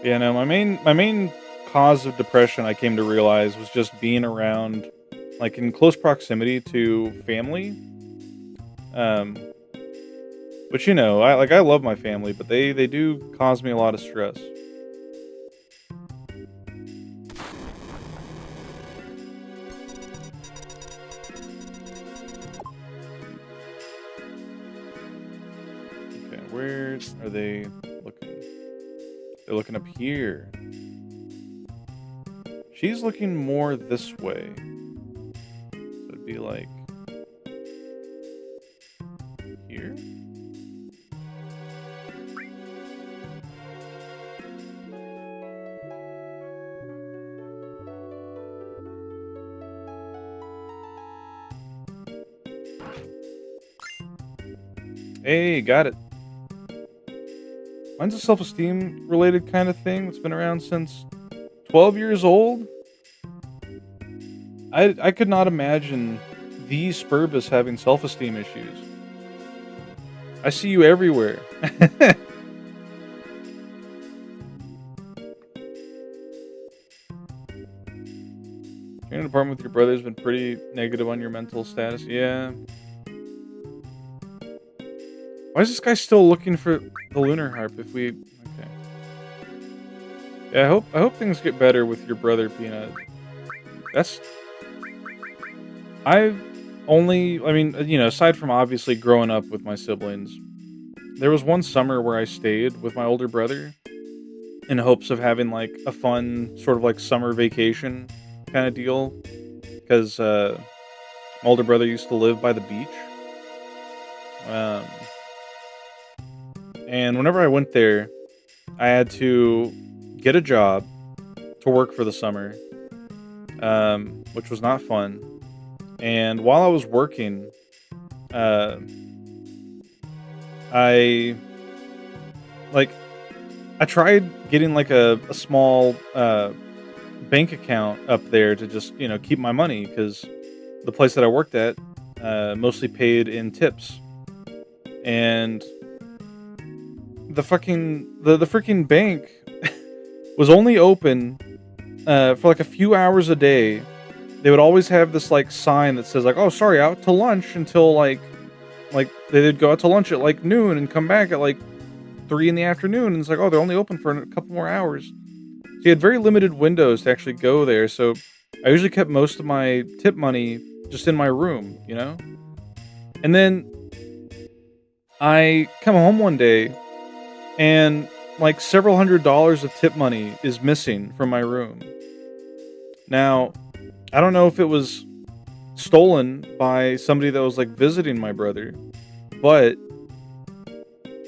Yeah, no, my main cause of depression I came to realize was just being around, like in close proximity to family. Um, which I love my family, but they do cause me a lot of stress. Okay, where are they looking? They're looking up here. She's looking more this way. So it'd be like here. Hey, got it. Mine's a self-esteem related kind of thing that's been around since 12 years old. I could not imagine the Spurbus having self-esteem issues. I see you everywhere. You're in an apartment with your brother's been pretty negative on your mental status. Yeah. Why is this guy still looking for the lunar harp if we okay. Yeah, I hope things get better with your brother, Peanut. That's I've only I mean, aside from obviously growing up with my siblings, there was one summer where I stayed with my older brother in hopes of having like a fun sort of like summer vacation kind of deal because my older brother used to live by the beach. Um, and whenever I went there, I had to get a job to work for the summer, which was not fun. And while I was working, uh, I like I tried getting like a small bank account up there to just keep my money because the place that I worked at mostly paid in tips, and the freaking bank was only open for like a few hours a day, they would always have this like sign that says like, "Oh, sorry, out to lunch until like they'd go out to lunch at like noon and come back at like 3 in the afternoon." And it's like, "Oh, they're only open for a couple more hours." So you had very limited windows to actually go there. So I usually kept most of my tip money just in my room, you know? And then I come home one day and like several $100s of tip money is missing from my room. Now, I don't know if it was stolen by somebody that was like visiting my brother, but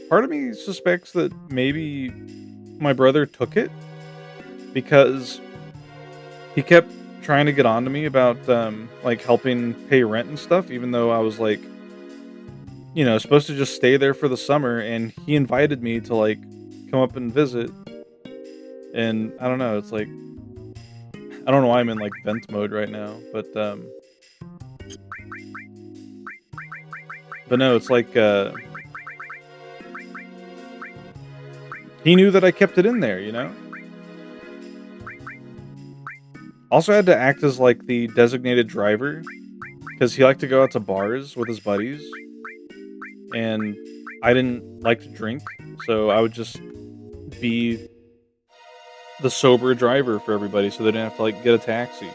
part of me suspects that maybe my brother took it because he kept trying to get on to me about like helping pay rent and stuff, even though I was like, supposed to just stay there for the summer, and he invited me to like come up and visit. And I don't know, it's like I don't know why I'm in like vent mode right now, but no, it's like he knew that I kept it in there, you know? Also had to act as like the designated driver because he liked to go out to bars with his buddies, and I didn't like to drink, so I would just be the sober driver for everybody so they didn't have to like get a taxi.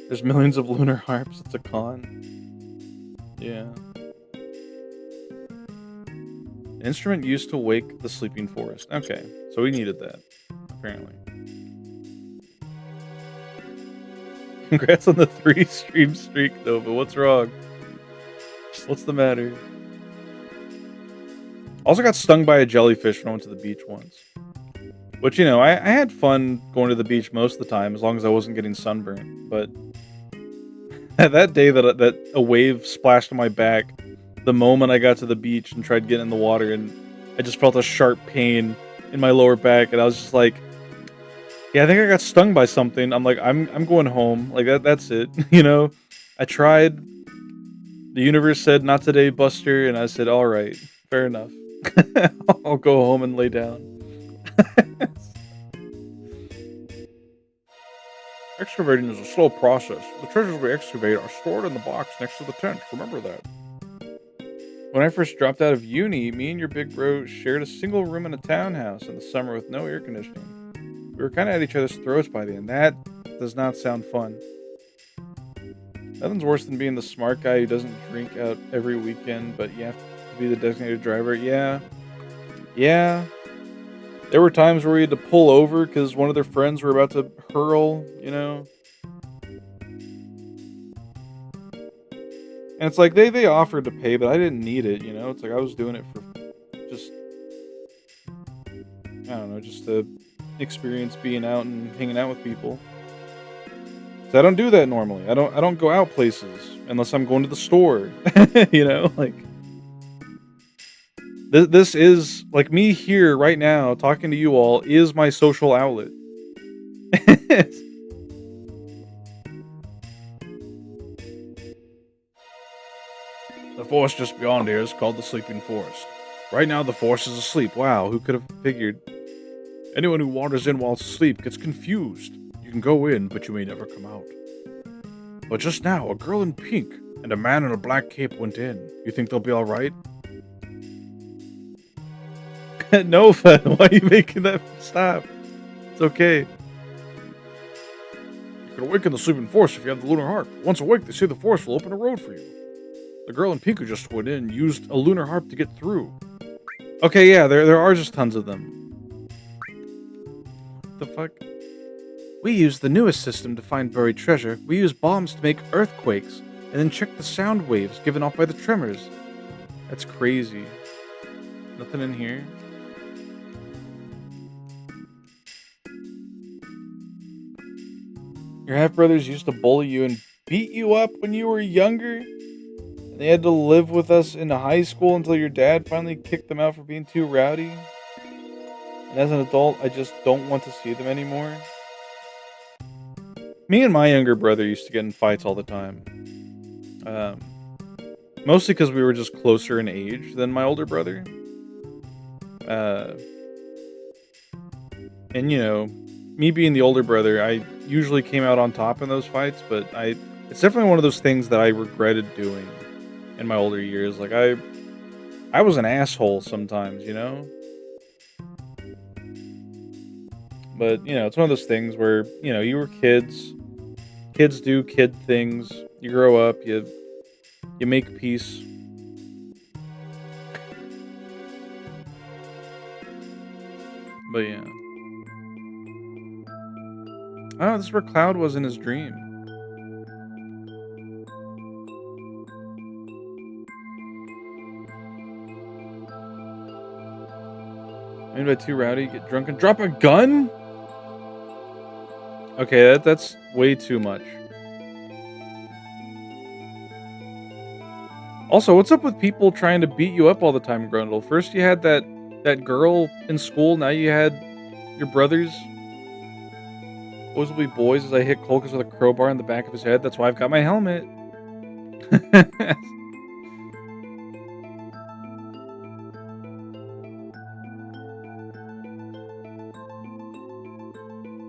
There's millions of lunar harps. It's a con. Yeah. An instrument used to wake the sleeping forest. Okay, so we needed that, apparently. Congrats on the 3 stream streak, though, but what's wrong? What's the matter? Also got stung by a jellyfish when I went to the beach once. Which, I had fun going to the beach most of the time, as long as I wasn't getting sunburned. But that day that a wave splashed on my back, the moment I got to the beach and tried getting in the water, and I just felt a sharp pain in my lower back, and I was just like, yeah, I think I got stung by something. I'm like, I'm going home. Like that's it. I tried. The universe said, "Not today, Buster," and I said, "All right, fair enough. I'll go home and lay down." Excavating is a slow process. The treasures we excavate are stored in the box next to the tent. Remember that. When I first dropped out of uni, me and your big bro shared a single room in a townhouse in the summer with no air conditioning. We were kind of at each other's throats by the end. That does not sound fun. Nothing's worse than being the smart guy who doesn't drink out every weekend, but you have to be the designated driver. Yeah. Yeah. There were times where we had to pull over because one of their friends were about to hurl, And it's like they offered to pay, but I didn't need it, It's like I was doing it for just I don't know, just to experience being out and hanging out with people. So I don't do that normally. I don't go out places unless I'm going to the store. Like this is like me here right now talking to you all is my social outlet. The forest just beyond here is called the Sleeping Forest. Right now, the forest is asleep. Wow, who could have figured? Anyone who wanders in while asleep gets confused. You can go in, but you may never come out. But just now, a girl in pink and a man in a black cape went in. You think they'll be alright? No, Fed, why are you making that stop? It's okay. You can awaken the sleeping forest if you have the lunar harp. Once awake, they say the forest will open a road for you. The girl in pink who just went in used a lunar harp to get through. Okay, yeah, there are just tons of them. The fuck? We use the newest system to find buried treasure. We use bombs to make earthquakes, and then check the sound waves given off by the tremors. That's crazy. Nothing in here. Your half-brothers used to bully you and beat you up when you were younger? And they had to live with us in high school until your dad finally kicked them out for being too rowdy? And as an adult, I just don't want to see them anymore? Me and my younger brother used to get in fights all the time. Mostly because we were just closer in age than my older brother. And, me being the older brother, I usually came out on top in those fights, but it's definitely one of those things that I regretted doing in my older years. Like, I was an asshole sometimes, But, it's one of those things where, you were kids. Kids do kid things. You grow up, you make peace. But yeah. Oh, this is where Cloud was in his dream. Maybe too rowdy, get drunk and drop a gun? Okay, that's way too much. Also, what's up with people trying to beat you up all the time, Grundle? First you had that girl in school, now you had your brothers. Boys will be boys as I hit Colchis with a crowbar in the back of his head. That's why I've got my helmet.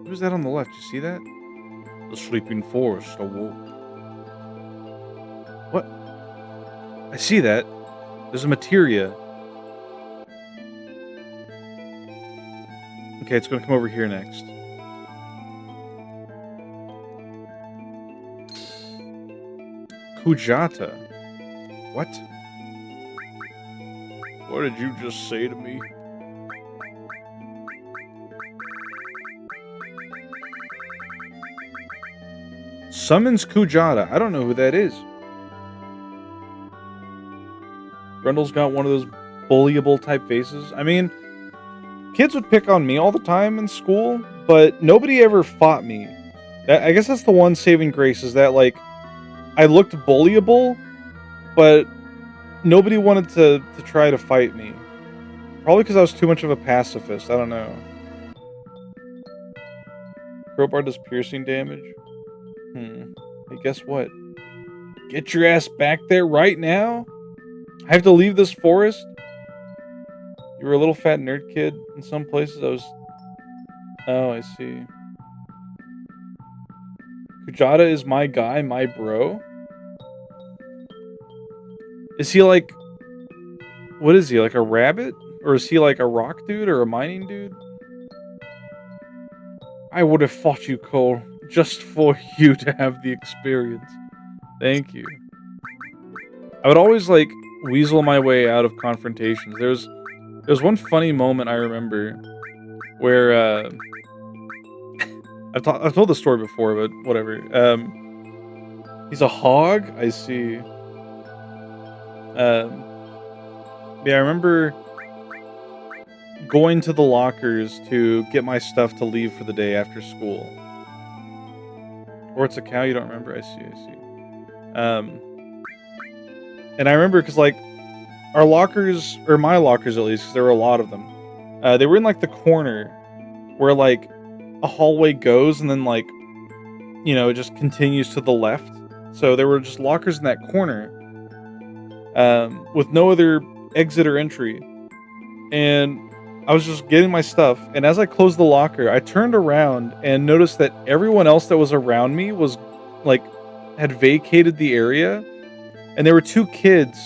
Who's that on the left? You see that? The sleeping forest awoke. What? I see that. There's a materia. Okay, it's gonna come over here next. Kujata. What? What did you just say to me? Summons Kujata. I don't know who that is. Grundle's got one of those bullyable type faces. I mean, kids would pick on me all the time in school, but nobody ever fought me. I guess that's the one saving grace, is that, like, I looked bullyable, but nobody wanted to try to fight me. Probably because I was too much of a pacifist. I don't know. Crowbar does piercing damage. Hey, guess what? Get your ass back there right now? I have to leave this forest? You were a little fat nerd kid in some places. Oh, I see. Kujata is my guy, my bro? Is he like... What is he, like a rabbit? Or is he like a rock dude or a mining dude? I would have fought you, Cole, just for you to have the experience. Thank you. I would always, like, weasel my way out of confrontations. There's one funny moment I remember where, I've told the story before, but whatever. He's a hog? I see. Yeah, I remember going to the lockers to get my stuff to leave for the day after school. Or it's a cow, you don't remember? I see. And I remember because, like, our lockers, or my lockers at least, because there were a lot of them, they were in, like, the corner where, like, a hallway goes and then, like, it just continues to the left. So there were just lockers in that corner with no other exit or entry. And I was just getting my stuff, and as I closed the locker, I turned around and noticed that everyone else that was around me was, like, had vacated the area, and there were two kids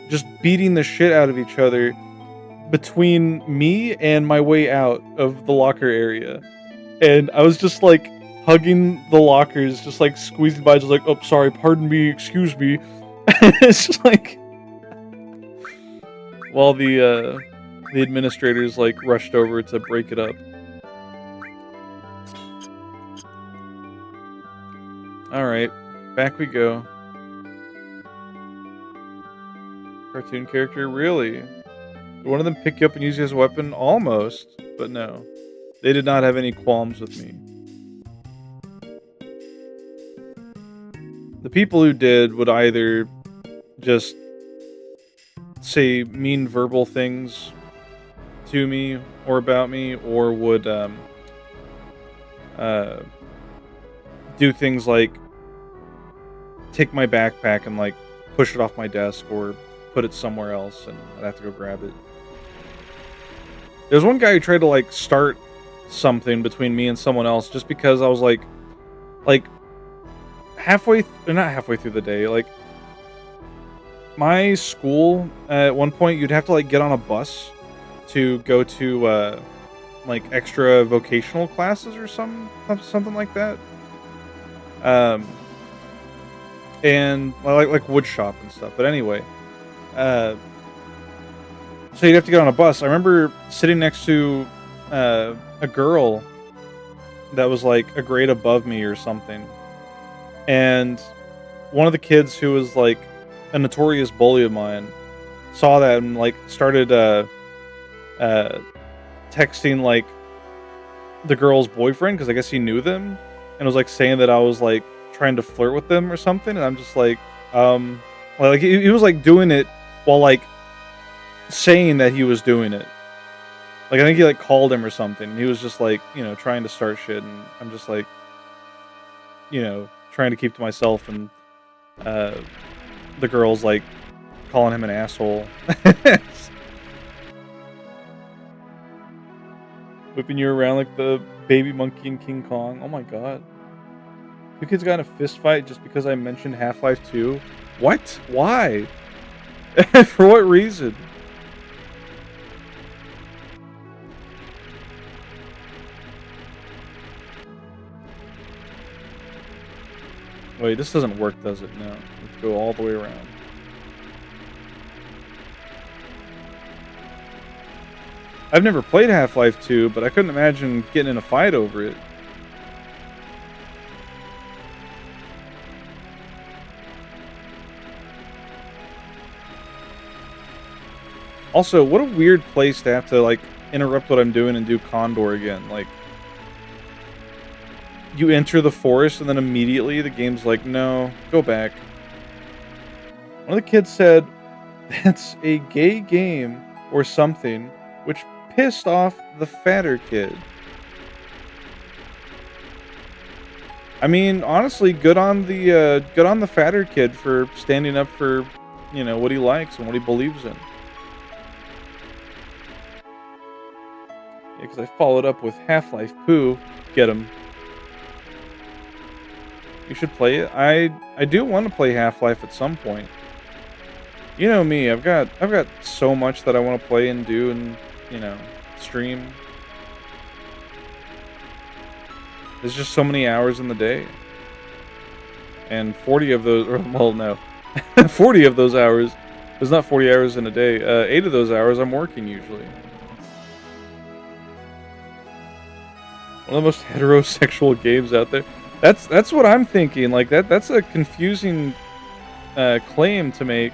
just beating the shit out of each other between me and my way out of the locker area. And I was just, like, hugging the lockers, just, like, squeezing by, just like, oh, sorry, pardon me, excuse me. It's just like... While the administrators, like, rushed over to break it up. Alright, back we go. Cartoon character? Really? Did one of them pick you up and use you as a weapon? Almost, but no. They did not have any qualms with me. The people who did would either just say mean verbal things to me or about me, or would do things like take my backpack and, like, push it off my desk or put it somewhere else, and I'd have to go grab it. There's one guy who tried to, like, start something between me and someone else just because I was like halfway, or not halfway through the day, like my school at one point you'd have to like get on a bus to go to like extra vocational classes or something like that. Um, and like wood shop and stuff. But anyway, uh, so you'd have to get on a bus. I remember sitting next to a girl that was like a grade above me or something, and one of the kids who was like a notorious bully of mine saw that and like started uh, texting like the girl's boyfriend because I guess he knew them, and was like saying that I was like trying to flirt with them or something. And I'm just like, like he was like doing it while like saying that he was doing it. Like I think he like called him or something. And he was just like, trying to start shit, and I'm just like, trying to keep to myself, and the girl's like calling him an asshole. Whipping you around like the baby monkey in King Kong. Oh my god. Two kids got in a fist fight just because I mentioned Half-Life 2? What? Why? For what reason? Wait, this doesn't work, does it? No. Let's go all the way around. I've never played Half-Life 2, but I couldn't imagine getting in a fight over it. Also, what a weird place to have to, like, interrupt what I'm doing and do Condor again. Like, you enter the forest and then immediately the game's like, no, go back. One of the kids said, that's a gay game or something, which pissed off the fatter kid. I mean, honestly, good on the fatter kid for standing up for, what he likes and what he believes in. Yeah, because I followed up with Half-Life Poo. Get him. You should play it. I do want to play Half-Life at some point. You know me, I've got so much that I want to play and do and, stream. There's just so many hours in the day. And 40 of those, or, well, no. 40 of those hours, there's not 40 hours in a day. 8 of those hours I'm working usually. One of the most heterosexual games out there. That's what I'm thinking. Like that's a confusing claim to make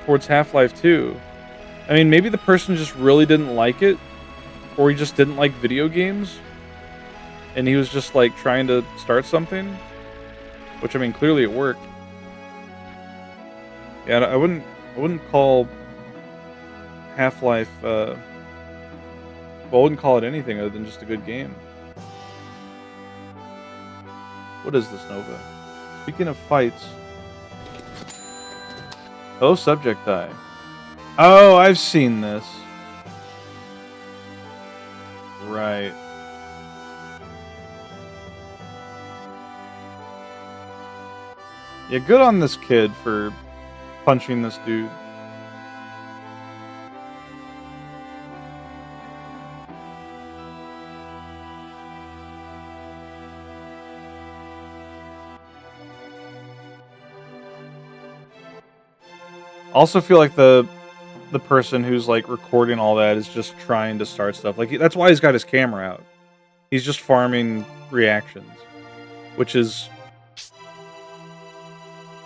towards Half-Life 2. I mean, maybe the person just really didn't like it, or he just didn't like video games, and he was just like trying to start something. Which, I mean, clearly it worked. Yeah, I wouldn't call Half-Life. Well, I wouldn't call it anything other than just a good game. What is this, Nova? Speaking of fights. Oh, subject die. Oh, I've seen this. Right. Yeah, good on this kid for punching this dude. I also feel like the person who's like recording all that is just trying to start stuff. Like that's why he's got his camera out. He's just farming reactions, which is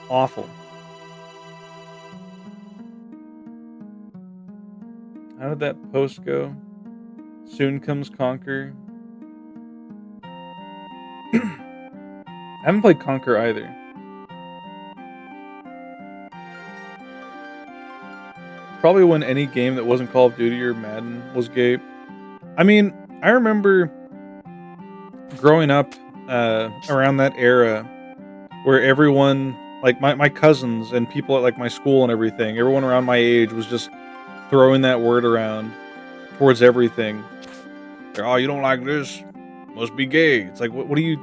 awful. How did that post go? Soon comes Conquer. I haven't played Conquer either. Probably when any game that wasn't Call of Duty or Madden was gay. I mean, I remember growing up around that era where everyone, like my cousins and people at like my school and everything, everyone around my age was just throwing that word around towards everything. Oh, you don't like this? Must be gay. It's like, what are you,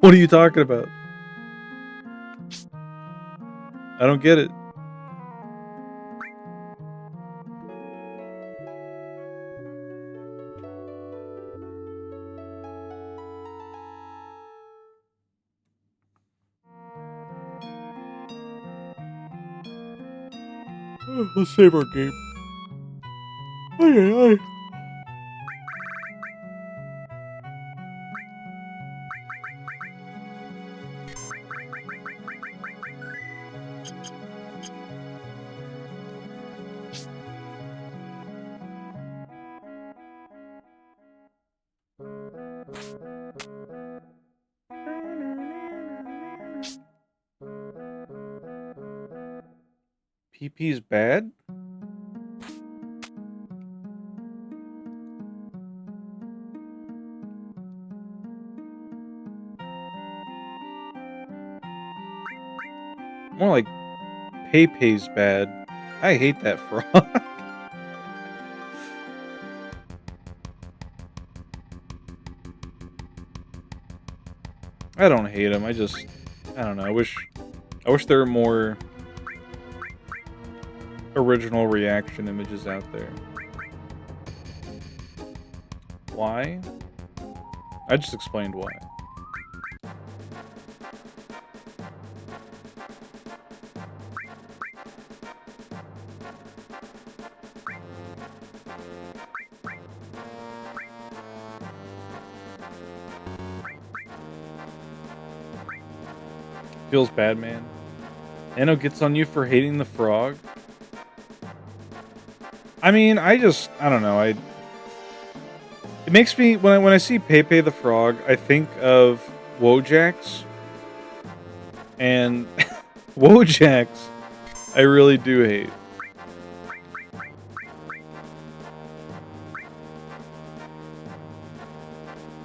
what are you talking about? I don't get it. Let's save our game. Ay, ay. PP's bad? More like Pepe's bad. I hate that frog. I don't hate him. I don't know. I wish there were more original reaction images out there. Why? I just explained why. Feels bad, man. Anno gets on you for hating the frog. I mean, I don't know. It makes me when I see Pepe the frog, I think of Wojaks, and Wojaks, I really do hate.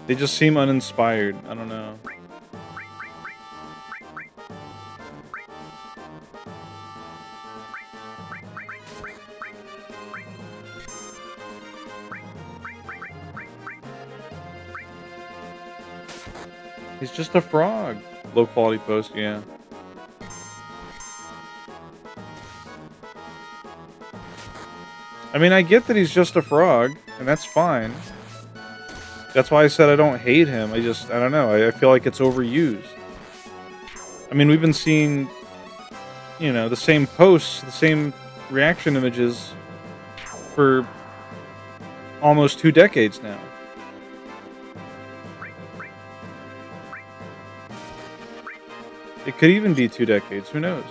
They just seem uninspired. I don't know. He's just a frog. Low quality post, yeah. I mean, I get that he's just a frog, and that's fine. That's why I said I don't hate him. I don't know. I feel like it's overused. I mean, we've been seeing, the same posts, the same reaction images for almost 2 decades now. It could even be 2 decades. Who knows?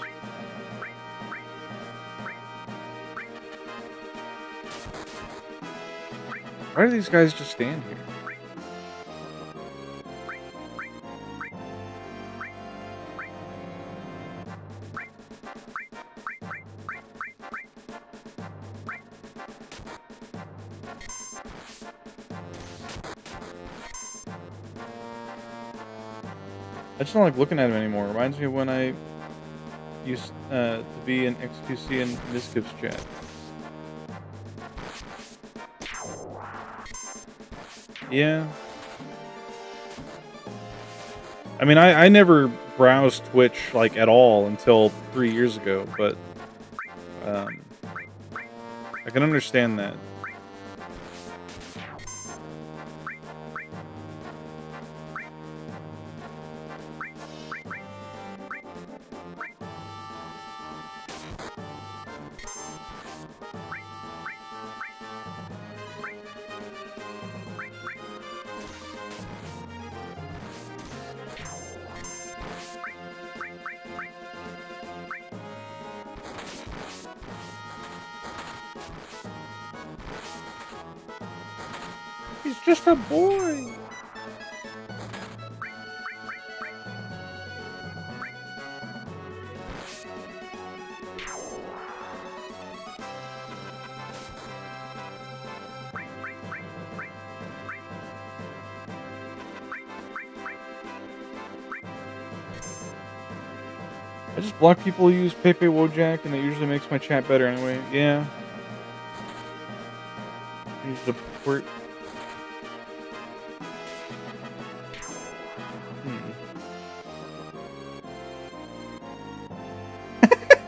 Why do these guys just stand here? I just don't like looking at him anymore. Reminds me of when I used to be in XQC and Miskip's chat. Yeah. I mean, I never browsed Twitch, like, at all until 3 years ago, but I can understand that. He's just a boy. I just block people who use Pepe Wojak, and it usually makes my chat better anyway. Yeah. I use the port.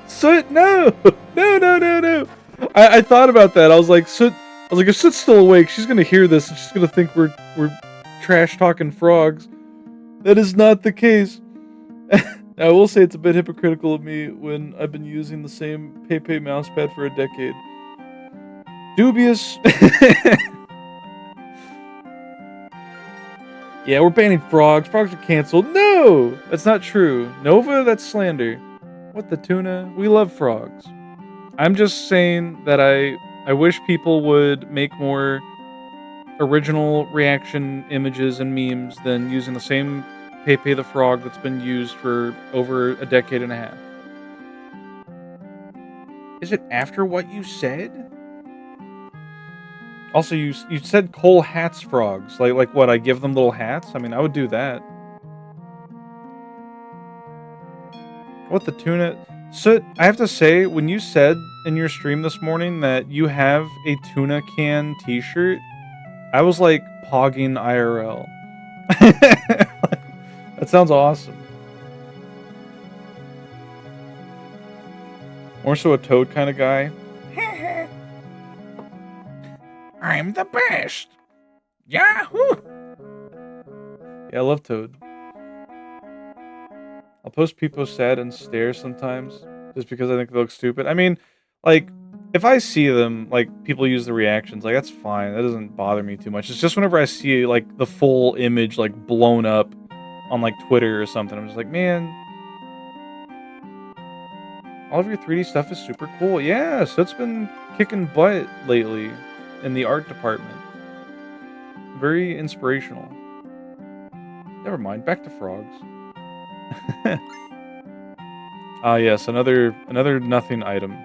Soot, no! No, no, no, no! I thought about that. I was like, Soot, if Soot's still awake, she's gonna hear this and she's gonna think we're trash talking frogs. That is not the case. I will say it's a bit hypocritical of me when I've been using the same PayPay mousepad for a decade. Dubious. Yeah, we're banning frogs. Frogs are canceled. No! That's not true. Nova, that's slander. What the tuna? We love frogs. I'm just saying that I wish people would make more original reaction images and memes than using the same Pepe the Frog that's been used for over a decade and a half. Is it after what you said? Also, you said Cole hats frogs. Like what, I give them little hats? I mean, I would do that. What the tuna? So, I have to say, when you said in your stream this morning that you have a tuna can t-shirt, I was like pogging IRL. That sounds awesome. More so a Toad kind of guy. I'm the best. Yahoo! Yeah, I love Toad. I'll post people sad and stare sometimes, just because I think they look stupid. I mean, like, if I see them, like, people use the reactions, like, that's fine. That doesn't bother me too much. It's just whenever I see, like, the full image, like, blown up on, like, Twitter or something, I'm just like, man, all of your 3D stuff is super cool. Yeah, so it's been kicking butt lately in the art department. Very inspirational. Never mind, back to frogs. Ah, yes, another nothing item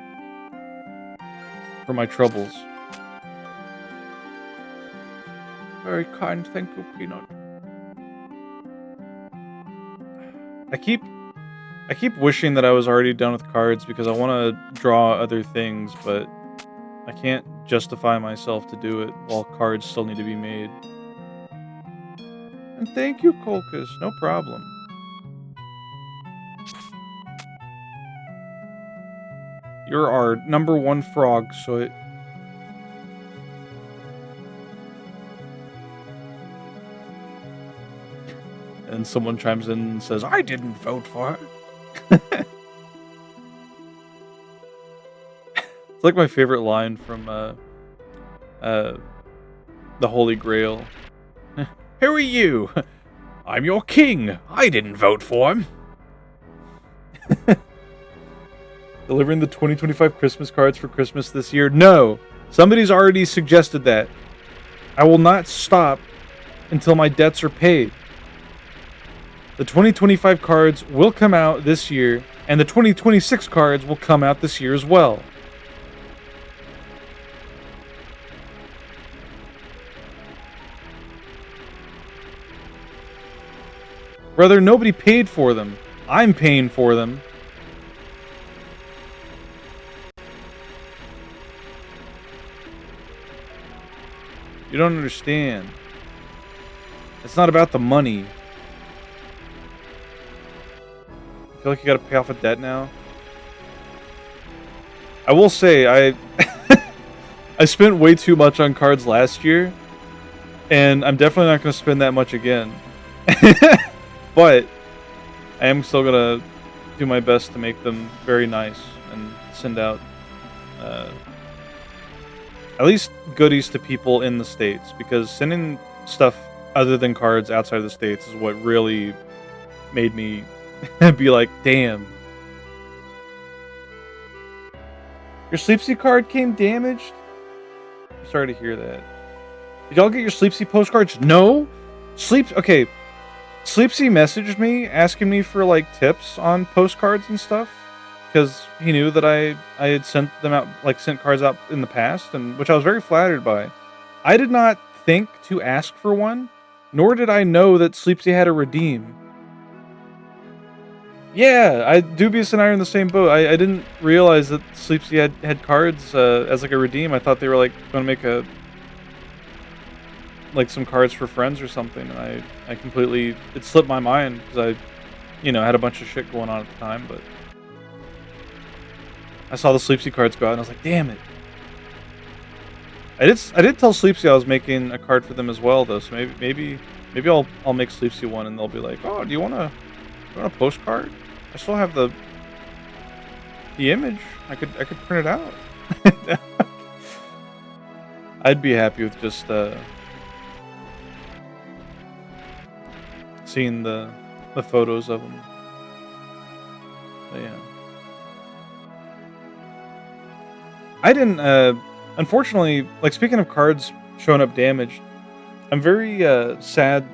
for my troubles. Very kind, thank you, Peanut. I keep wishing that I was already done with cards because I want to draw other things, but I can't justify myself to do it while cards still need to be made. And thank you, Colcus, no problem. You're our #1 frog, so it... And someone chimes in and says, I didn't vote for it. It's like my favorite line from The Holy Grail. Who are you? I'm your king. I didn't vote for him. Delivering the 2025 Christmas cards for Christmas this year? No. Somebody's already suggested that. I will not stop until my debts are paid. The 2025 cards will come out this year, and the 2026 cards will come out this year as well. Brother, nobody paid for them. I'm paying for them. You don't understand. It's not about the money. I feel like you gotta pay off a debt now. I will say, I spent way too much on cards last year, and I'm definitely not gonna spend that much again. But I am still gonna do my best to make them very nice and send out at least goodies to people in the States, because sending stuff other than cards outside of the States is what really made me be like, damn. Your Sleepsy card came damaged? I'm sorry to hear that. Did y'all get your Sleepsy postcards? No? Okay. Sleepsy messaged me asking me for like tips on postcards and stuff, because he knew that I had sent them out, like sent cards out in the past, and which I was very flattered by. I did not think to ask for one, nor did I know that Sleepsy had a redeem. Yeah, Dubious and I are in the same boat. I didn't realize that Sleepsy had cards as like a redeem. I thought they were like going to make a... like some cards for friends or something, and I completely it slipped my mind because I had a bunch of shit going on at the time, but I saw the Sleepsy cards go out, and I was like, damn it. I did tell Sleepsy I was making a card for them as well, though. So maybe I'll make Sleepsy one, and they'll be like, oh, do you want a postcard? I still have the image. I could print it out. I'd be happy with just seeing the photos of them. But yeah, I didn't. Unfortunately, like speaking of cards showing up damaged, I'm very sad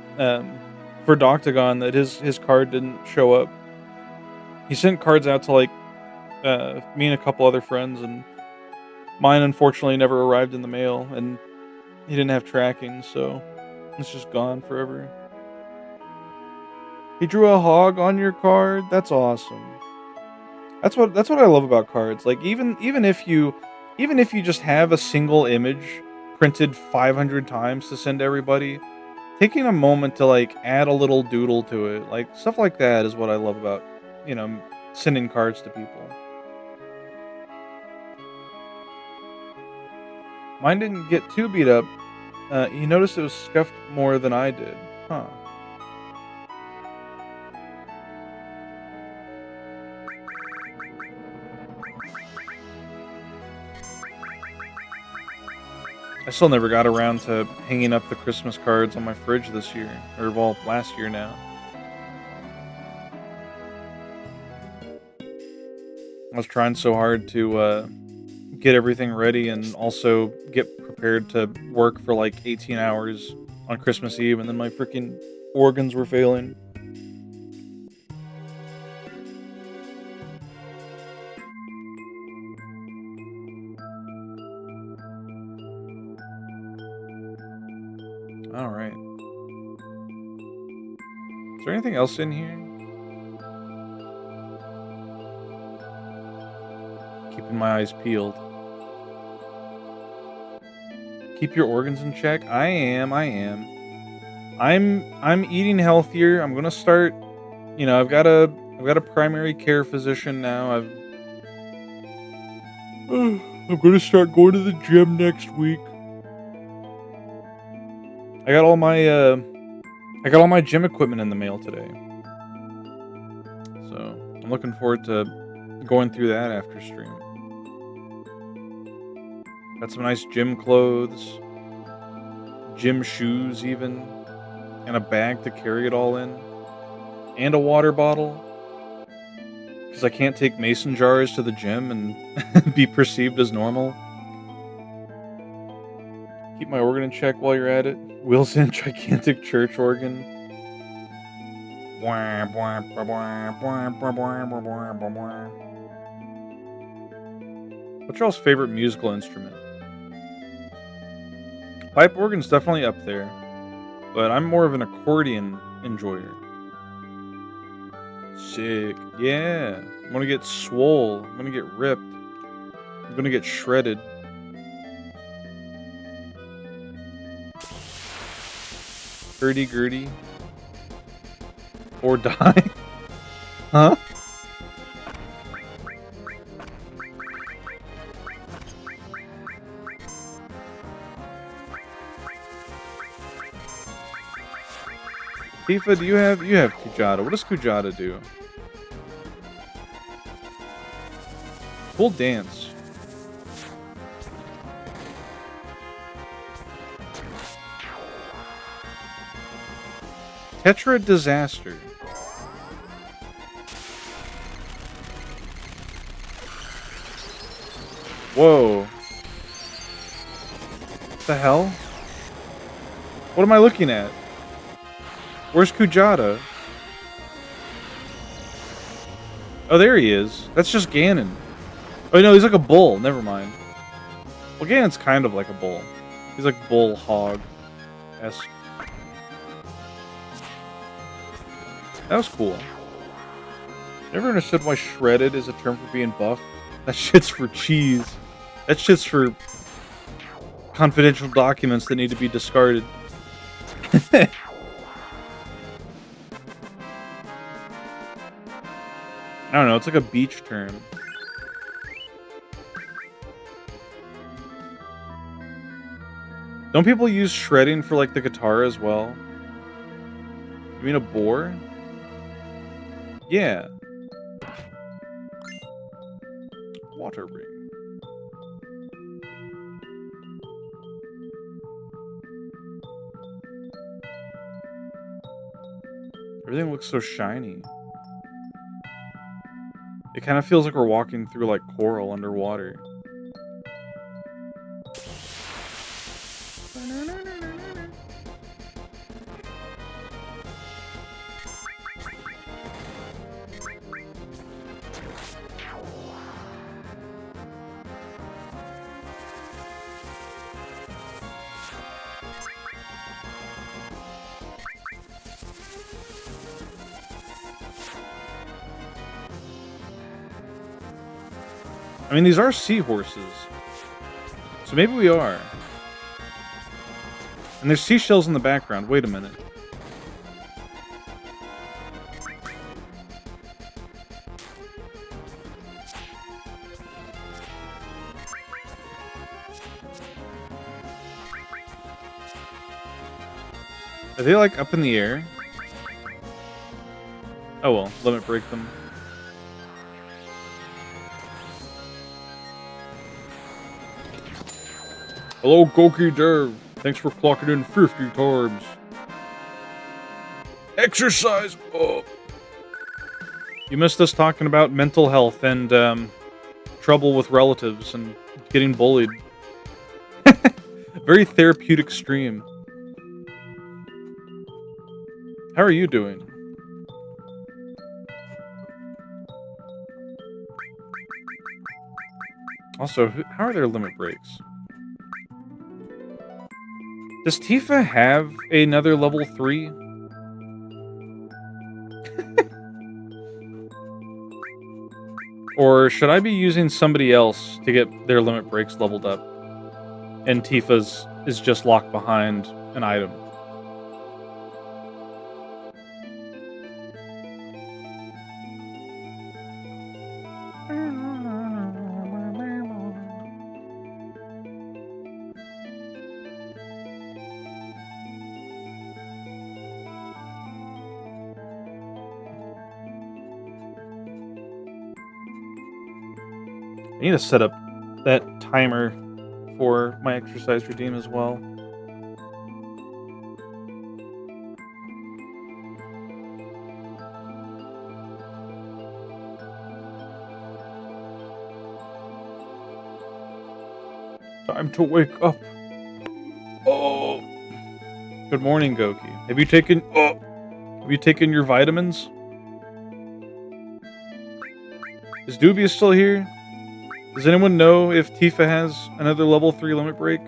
for Doctagon that his card didn't show up. He sent cards out to like me and a couple other friends, and mine unfortunately never arrived in the mail, and he didn't have tracking, so it's just gone forever. He drew a hog on your card. That's awesome. That's what I love about cards. Like even if you just have a single image printed 500 times to send to everybody, taking a moment to like add a little doodle to it, like stuff like that is what I love about, sending cards to people. Mine didn't get too beat up. He noticed it was scuffed more than I did. Huh. I still never got around to hanging up the Christmas cards on my fridge this year. Or, well, last year now. I was trying so hard to get everything ready and also get prepared to work for like 18 hours on Christmas Eve, and then my freaking organs were failing. Alright. Is there anything else in here? Keeping my eyes peeled. Keep your organs in check. I am. I'm eating healthier. I'm gonna start. I've got a primary care physician now. I'm gonna start going to the gym next week. I got all my gym equipment in the mail today. So I'm looking forward to going through that after stream. Got some nice gym clothes, gym shoes even, and a bag to carry it all in, and a water bottle, because I can't take mason jars to the gym and be perceived as normal. Keep my organ in check while you're at it. Wilson, gigantic church organ. What's y'all's favorite musical instrument? Pipe organ's definitely up there, but I'm more of an accordion enjoyer. Sick. Yeah. I'm gonna get swole. I'm gonna get ripped. I'm gonna get shredded. Hurdy-gurdy. Or die. Huh? Tifa, do you have Kujata? What does Kujata do? Cool dance. Tetra Disaster. Whoa. What the hell? What am I looking at? Where's Kujata? Oh, there he is. That's just Ganon. Oh, no, he's like a bull. Never mind. Well, Ganon's kind of like a bull. He's like bull hog-esque. That was cool. Never understood why shredded is a term for being buff. That shit's for cheese. That shit's for confidential documents that need to be discarded. I don't know. It's like a beach term. Don't people use shredding for like the guitar as well? You mean a bore? Yeah. Water ring. Everything looks so shiny. It kind of feels like we're walking through like coral underwater. I mean, these are seahorses. So maybe we are. And there's seashells in the background. Wait a minute. Are they like up in the air? Oh well, limit break them. Hello, Goki Derv. Thanks for clocking in 50 times. Exercise up. You missed us talking about mental health and trouble with relatives and getting bullied. Very therapeutic stream. How are you doing? Also, how are their limit breaks? Does Tifa have another level 3? Or should I be using somebody else to get their limit breaks leveled up? And Tifa's is just locked behind an item. I need to set up that timer for my exercise routine as well. Time to wake up. Oh. Good morning, Goki. Have you taken your vitamins? Is Dubious still here? Does anyone know if Tifa has another level 3 limit break?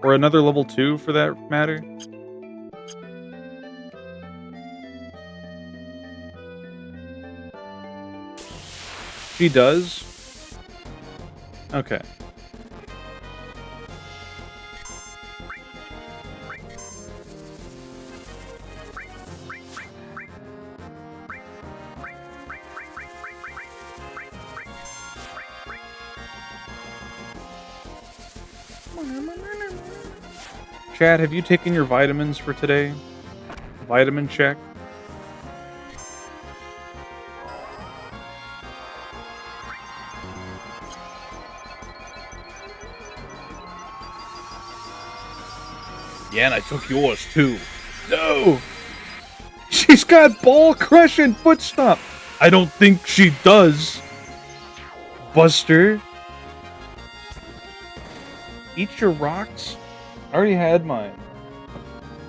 Or another level 2 for that matter? She does? Okay. Chad, have you taken your vitamins for today? Vitamin check. Yeah, and I took yours too. No! She's got ball crushing foot stomp. I don't think she does. Buster. Eat your rocks? I already had mine.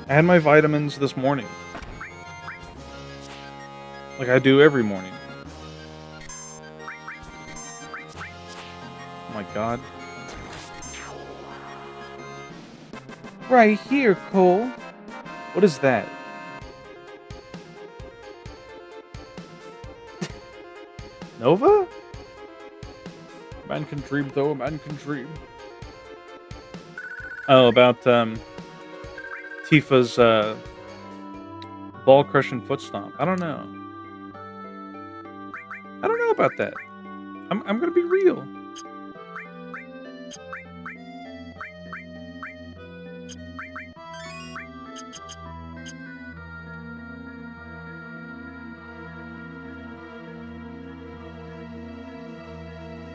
I had my vitamins this morning. Like I do every morning. Oh my god. Right here, Cole. What is that? Nova? Man can dream though, man can dream. Oh, about Tifa's Ball crushing foot stomp. I don't know. I don't know about that. I'm gonna be real.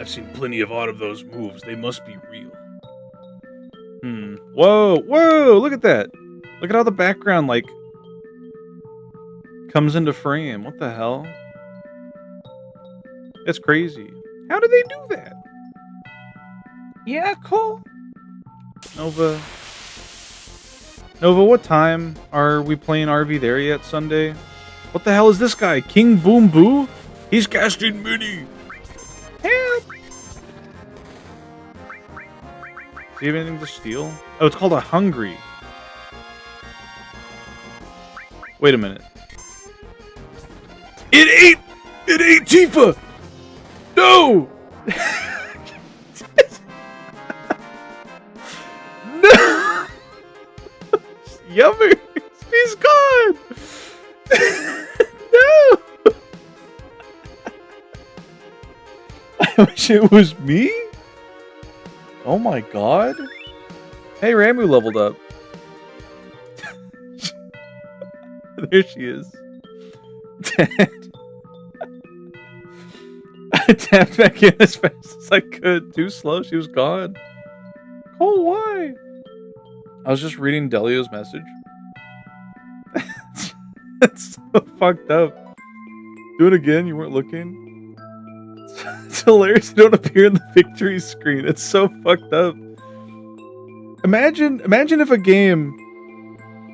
I've seen plenty of those moves. They must be real. Whoa, whoa! Look at that. Look at how the background like comes into frame. What the hell? That's crazy. How do they do that? Yeah, cool. Nova. Nova, what time are we playing RV there yet Sunday? What the hell is this guy? King Boom Boo? He's casting mini. Help! Do you have anything to steal? Oh, it's called a hungry. Wait a minute. It ate Tifa! No! No! Yummy! She's gone! No! I wish it was me? Oh my god. Hey, Ramu leveled up. There she is. Dead. I tapped back in as fast as I could. Too slow, she was gone. Oh, why? I was just reading Delio's message. That's so fucked up. Do it again, you weren't looking. It's hilarious you don't appear in the victory screen. It's so fucked up. Imagine if a game...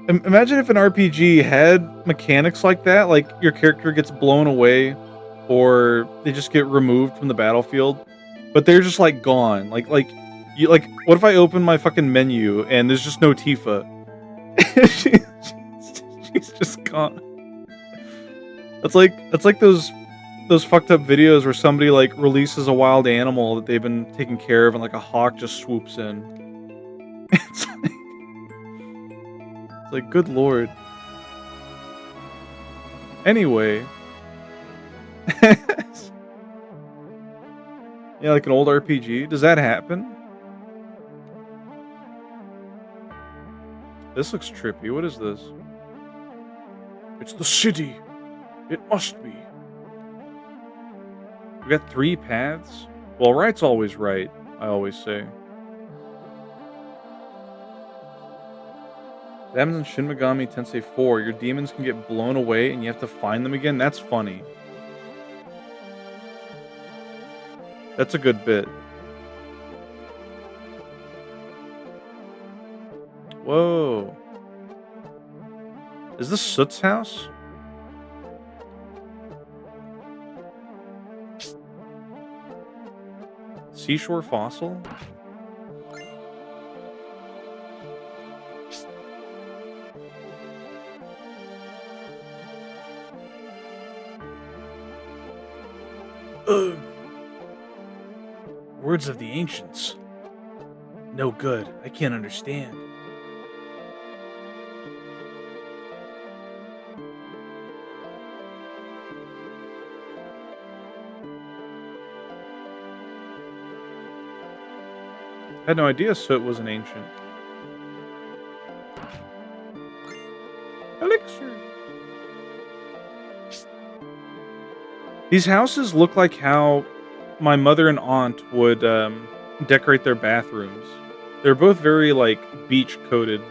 Imagine if an RPG had mechanics like that, like your character gets blown away or they just get removed from the battlefield, but they're just like gone. Like what if I open my fucking menu and there's just no Tifa? She's just gone. That's like those fucked up videos where somebody like releases a wild animal that they've been taking care of and like a hawk just swoops in. It's like, good lord. Anyway. Yeah, like an old RPG. Does that happen? This looks trippy. What is this? It's the city. It must be. We got 3 paths? Well, right's always right, I always say. That happens in Shin Megami Tensei 4. Your demons can get blown away and you have to find them again. That's funny. That's a good bit. Whoa. Is this Soot's house? Seashore fossil? Ugh. Words of the ancients. No good. I can't understand. I had no idea Soot was an ancient. Elixir. These houses look like how my mother and aunt would decorate their bathrooms. They're both very like beach coated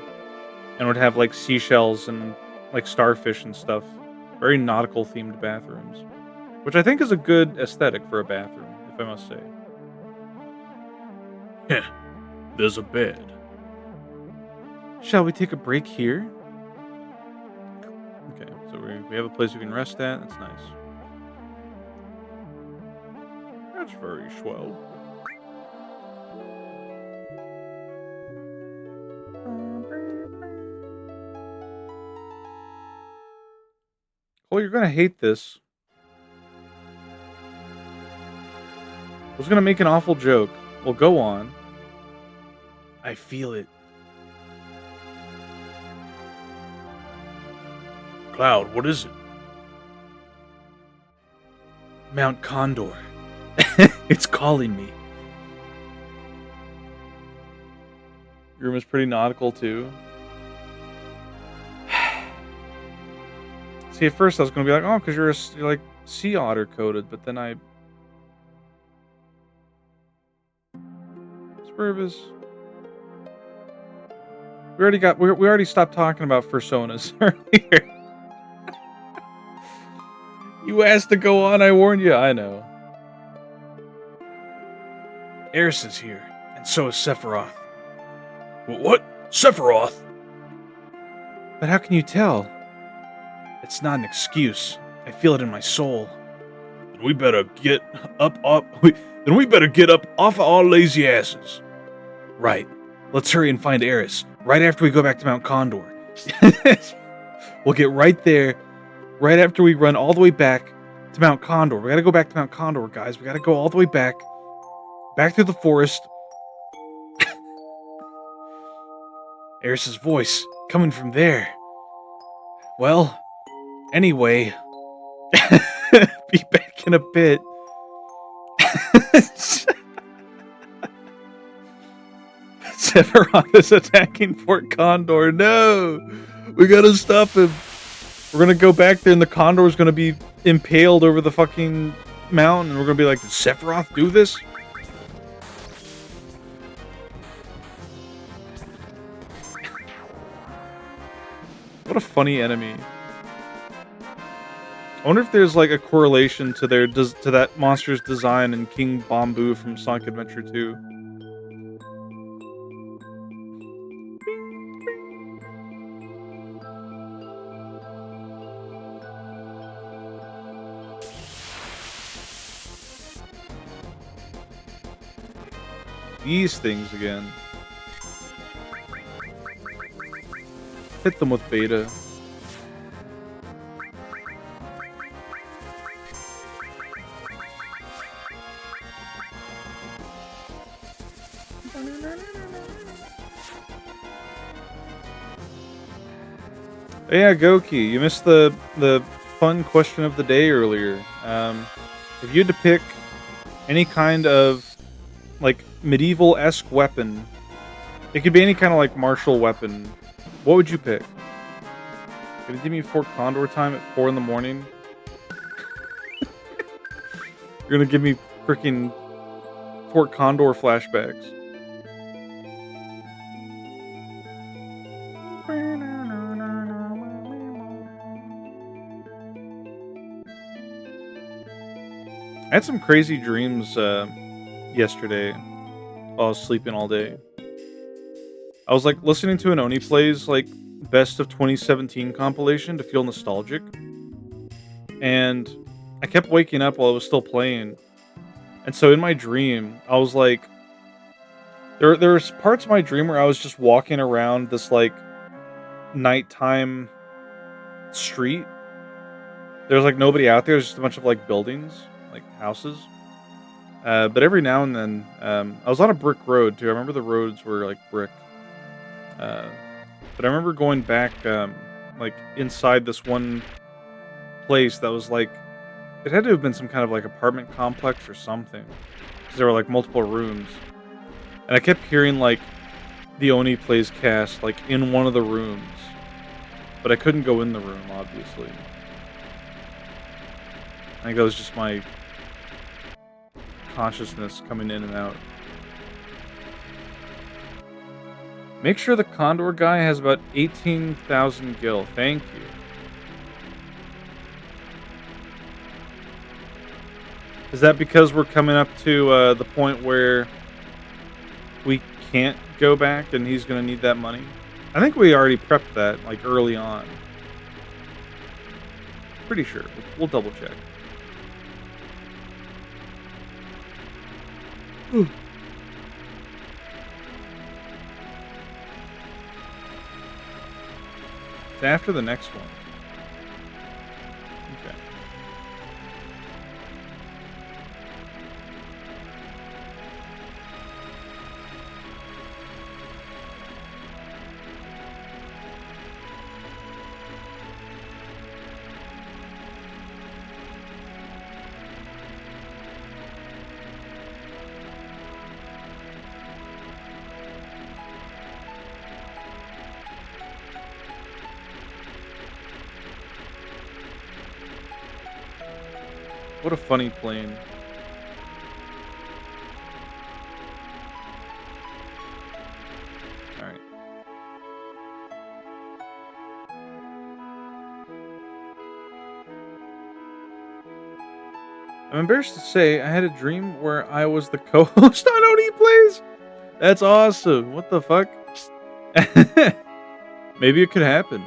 and would have like seashells and like starfish and stuff. Very nautical themed bathrooms, which I think is a good aesthetic for a bathroom, if I must say. Yeah, there's a bed. Shall we take a break here? Okay, so we have a place we can rest at. That's nice. That's very swell. Oh, you're gonna hate this. I was gonna make an awful joke. Well, go on. I feel it. Cloud, what is it? Mount Condor. It's calling me. Your room is pretty nautical, too. See, at first I was going to be like, oh, because you're like sea otter coated, but then I... Spurvis. We already stopped talking about personas earlier. You asked to go on, I warned you. I know. Eris is here, and so is Sephiroth. What? Sephiroth? But how can you tell? It's not an excuse. I feel it in my soul. Then we better get up off of our lazy asses. Right. Let's hurry and find Eris, right after we go back to Mount Condor. We'll get right there, right after we run all the way back to Mount Condor. We gotta go back to Mount Condor, guys. We gotta go all the way back through the forest. Eris's voice, coming from there. Well, anyway, be back in a bit. Sephiroth is attacking Fort Condor. No! We gotta stop him. We're gonna go back there and the Condor is gonna be impaled over the fucking mountain and we're gonna be like, did Sephiroth do this? What a funny enemy. I wonder if there's like a correlation to that monster's design in King Bamboo from Sonic Adventure 2. These things again. Hit them with beta. Yeah, Goki, you missed the fun question of the day earlier. If you had to pick any kind of like medieval-esque weapon, it could be any kind of like martial weapon, what would you pick? Gonna give me Fort Condor time at 4 in the morning? You're gonna give me freaking Fort Condor flashbacks. I had some crazy dreams yesterday while I was sleeping all day. I was like listening to an Oni Plays like best of 2017 compilation to feel nostalgic. And I kept waking up while it was still playing. And so in my dream, I was like, there's parts of my dream where I was just walking around this like nighttime street. There's like nobody out there, there's just a bunch of like buildings, like houses. But every now and then, I was on a brick road too. I remember the roads were like brick. But I remember going back, like inside this one place that was like, it had to have been some kind of like apartment complex or something, because there were like multiple rooms, and I kept hearing like the Oni Plays cast like in one of the rooms, but I couldn't go in the room, obviously. I think that was just my consciousness coming in and out. Make sure the Condor guy has about 18,000 gil. Thank you. Is that because we're coming up to the point where we can't go back and he's going to need that money? I think we already prepped that, like, early on. Pretty sure. We'll double check. It's after the next one. Okay. What a funny plane. All right. I'm embarrassed to say I had a dream where I was the co-host on OD Plays. That's awesome. What the fuck? Maybe it could happen.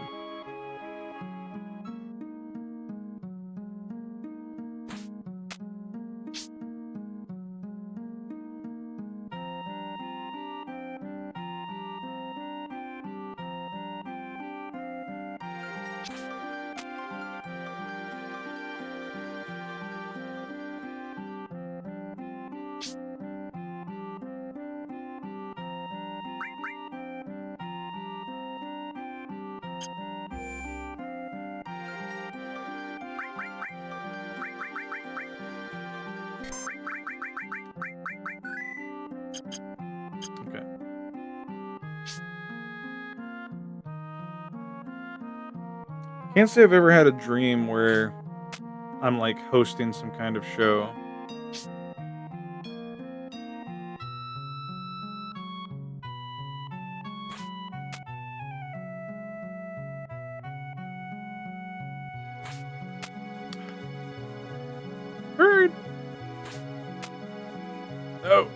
Okay. Can't say I've ever had a dream where I'm like hosting some kind of show. Bird. Oh.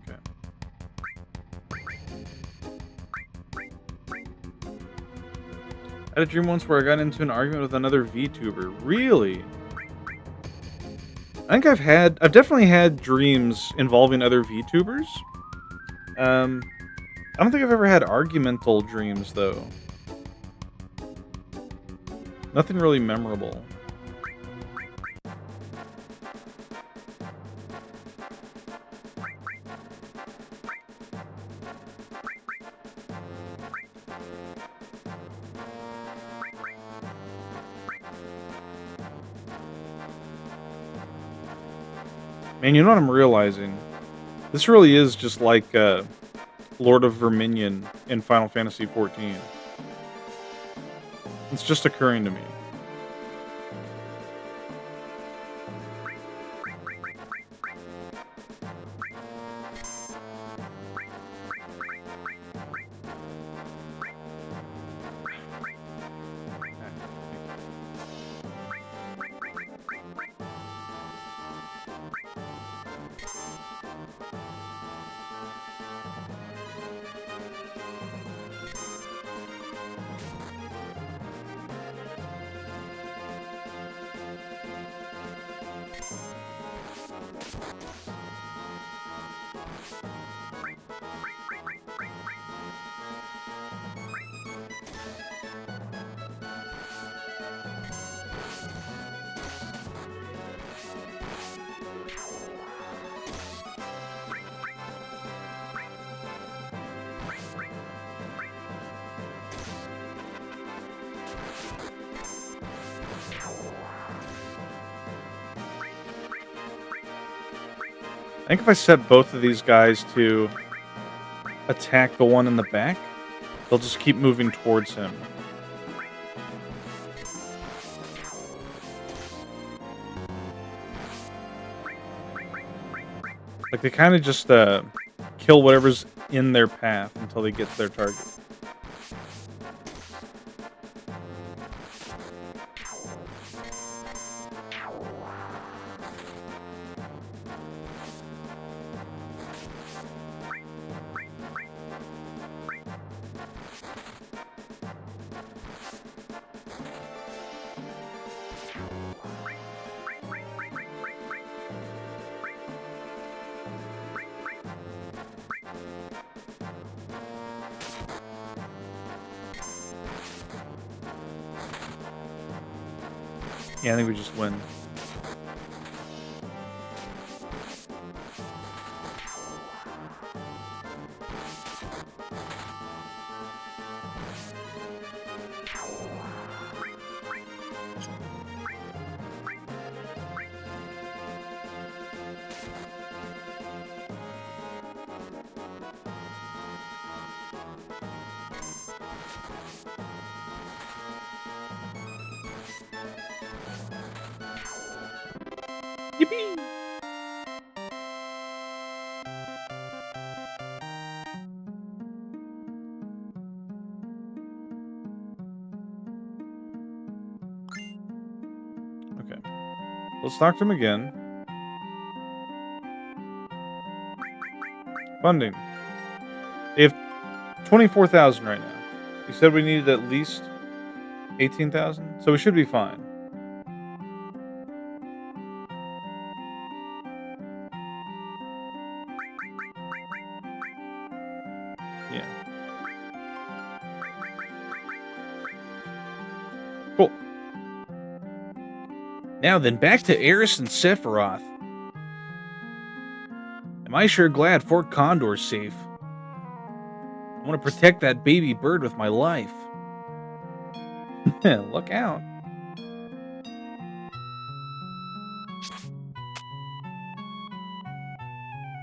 Okay. I had a dream once where I got into an argument with another VTuber. Really? I think I've definitely had dreams involving other VTubers. I don't think I've ever had argumental dreams though. Nothing really memorable. Man, you know what I'm realizing? This really is just like Lord of Verminion in Final Fantasy XIV. It's just occurring to me. I think if I set both of these guys to attack the one in the back, they'll just keep moving towards him. Like they kind of just kill whatever's in their path until they get to their target. Yeah, I think we just win. Yippee! Okay. Let's talk to him again. Funding. They have 24,000 right now. You said we needed at least 18,000, so we should be fine. Yeah. Cool. Now then, back to Eris and Sephiroth. Am I sure glad Fort Condor's safe? I want to protect that baby bird with my life. Look out.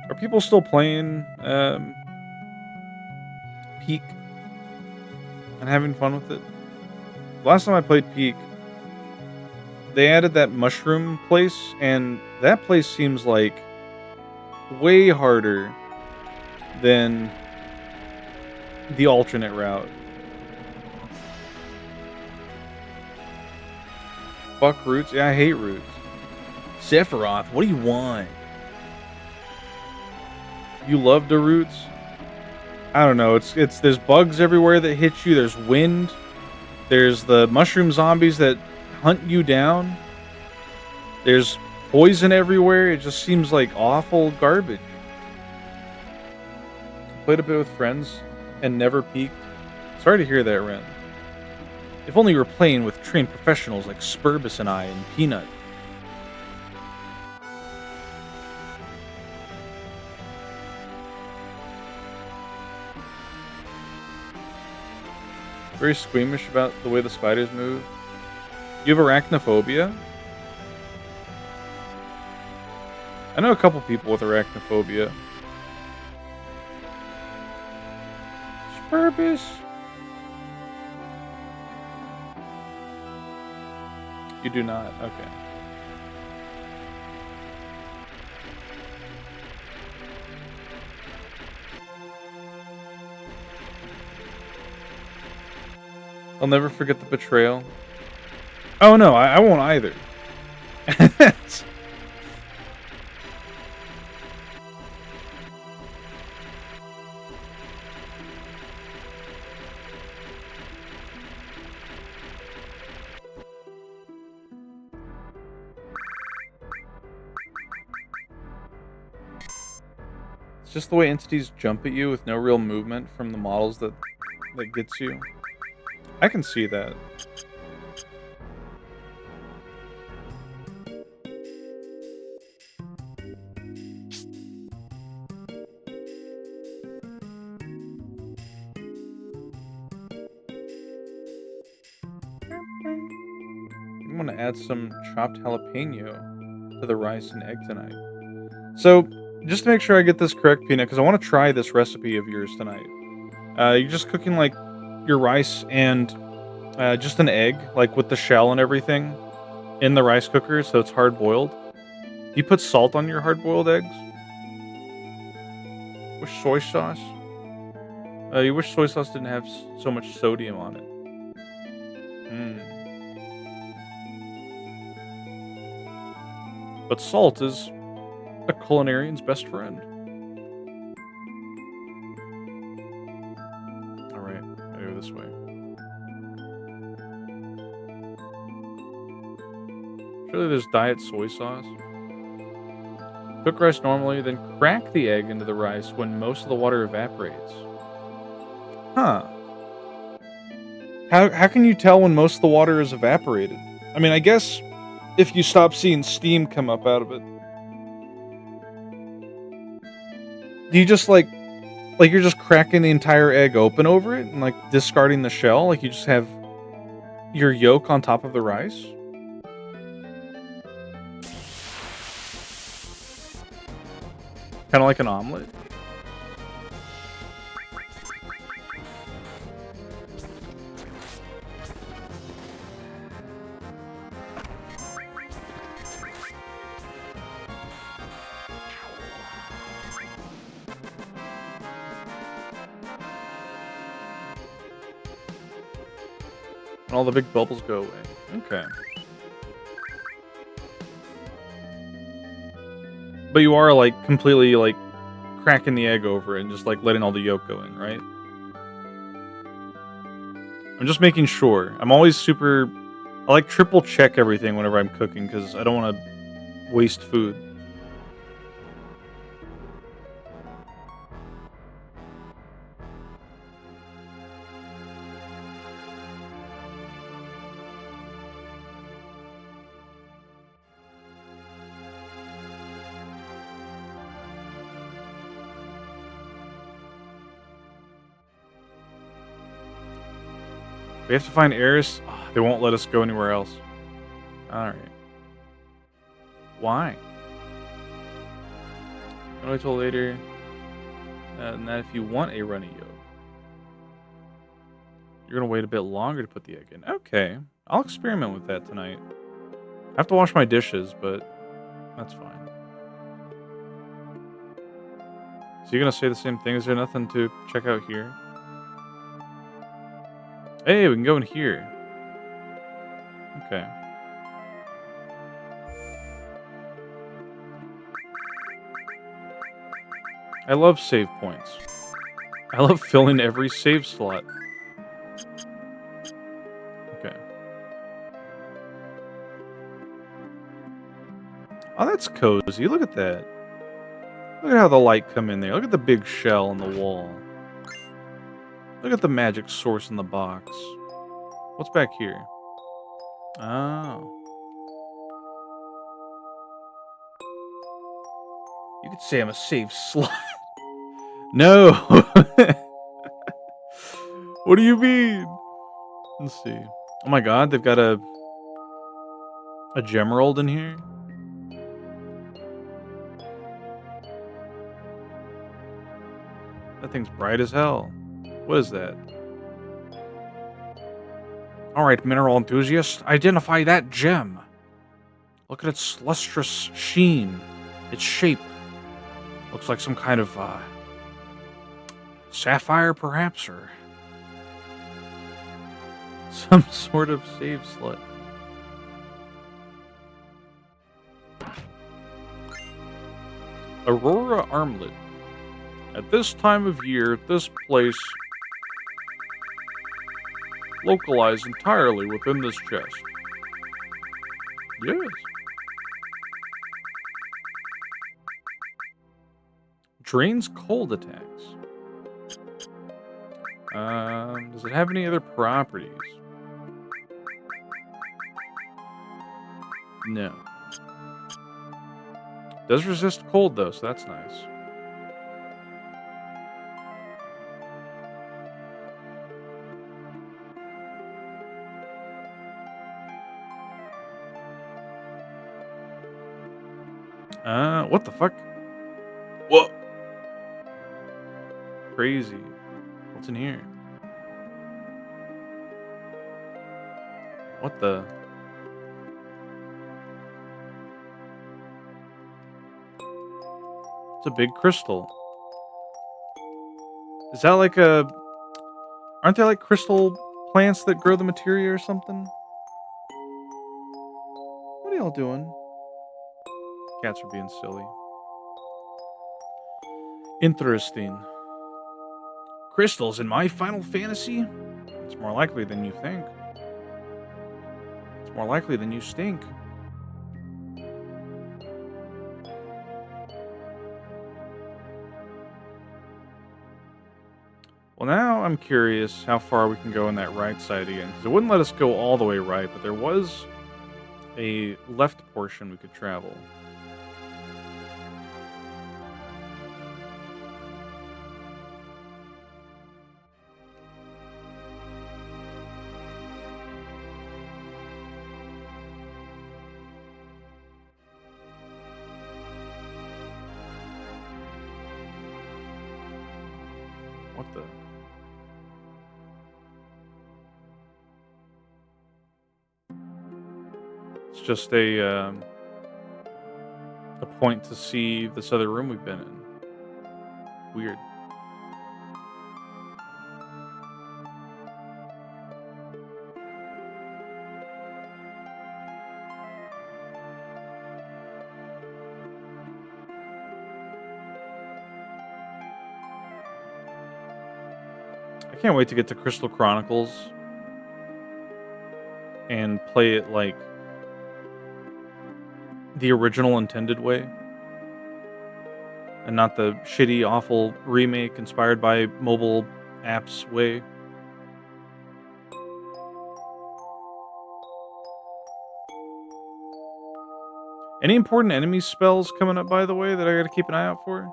Are people still playing Peak and having fun with it? Last time I played Peak, they added that mushroom place, and that place seems like way harder than the alternate route. Fuck roots? Yeah, I hate roots. Sephiroth, what do you want? You love the roots? I don't know. It's there's bugs everywhere that hit you. There's wind. There's the mushroom zombies that hunt you down. There's poison everywhere. It just seems like awful garbage. Played a bit with friends and never peaked. Sorry to hear that, Ren. If only you were playing with trained professionals like Spurbus and I and Peanut. Very squeamish about the way the spiders move. You have arachnophobia? I know a couple people with arachnophobia. Spurbus. You do not? Okay. I'll never forget the betrayal. Oh no, I won't either. It's just the way entities jump at you with no real movement from the models that gets you. I can see that. I'm gonna add some chopped jalapeno to the rice and egg tonight. So, just to make sure I get this correct, Peanut, because I want to try this recipe of yours tonight. You're just cooking like your rice and just an egg, like with the shell and everything, in the rice cooker, so it's hard boiled. You put salt on your hard boiled eggs? With soy sauce? You wish soy sauce didn't have so much sodium on it. But salt is a culinarian's best friend. Alright, I go this way. Surely there's diet soy sauce. Cook rice normally, then crack the egg into the rice when most of the water evaporates. Huh. How can you tell when most of the water is evaporated? I mean, I guess if you stop seeing steam come up out of it. Do you just like you're just cracking the entire egg open over it and like discarding the shell? Like you just have your yolk on top of the rice? Kind of like an omelet? all the big bubbles go away. Okay. But you are, like, completely, like, cracking the egg over it and just, like, letting all the yolk go in, right? I'm just making sure. I'm always super... I like triple check everything whenever I'm cooking because I don't want to waste food. We have to find Eris. Oh, they won't let us go anywhere else. Alright. Why? What do I told later? And that if you want a runny yolk, you're gonna wait a bit longer to put the egg in. Okay. I'll experiment with that tonight. I have to wash my dishes, but that's fine. So you're gonna say the same thing? Is there nothing to check out here? Hey, we can go in here. Okay. I love save points. I love filling every save slot. Okay. Oh, that's cozy. Look at that. Look at how the light come in there. Look at the big shell on the wall. Look at the magic source in the box. What's back here? Oh. You could say I'm a save slot. No! What do you mean? Let's see. Oh my god, they've got a gemerald in here? That thing's bright as hell. What is that? Alright, mineral enthusiast, identify that gem. Look at its lustrous sheen. Its shape. Looks like some kind of, sapphire, perhaps? Or some sort of save slut. Aurora Armlet. At this time of year, this place localized entirely within this chest. Yes. Drains cold attacks. Does it have any other properties? No. Does resist cold though, so that's nice. What the fuck? Whoa! Crazy. What's in here? What the? It's a big crystal. Is that like a... Aren't there like crystal plants that grow the materia or something? What are y'all doing? Cats are being silly. Interesting. Crystals in my Final Fantasy? It's more likely than you think. It's more likely than you stink. Well, now I'm curious how far we can go on that right side again, because it wouldn't let us go all the way right, but there was a left portion we could travel. What the? It's just a point to see this other room we've been in. Weird. I can't wait to get to Crystal Chronicles and play it like the original intended way. And not the shitty, awful remake inspired by mobile apps way. Any important enemy spells coming up, by the way, that I gotta keep an eye out for?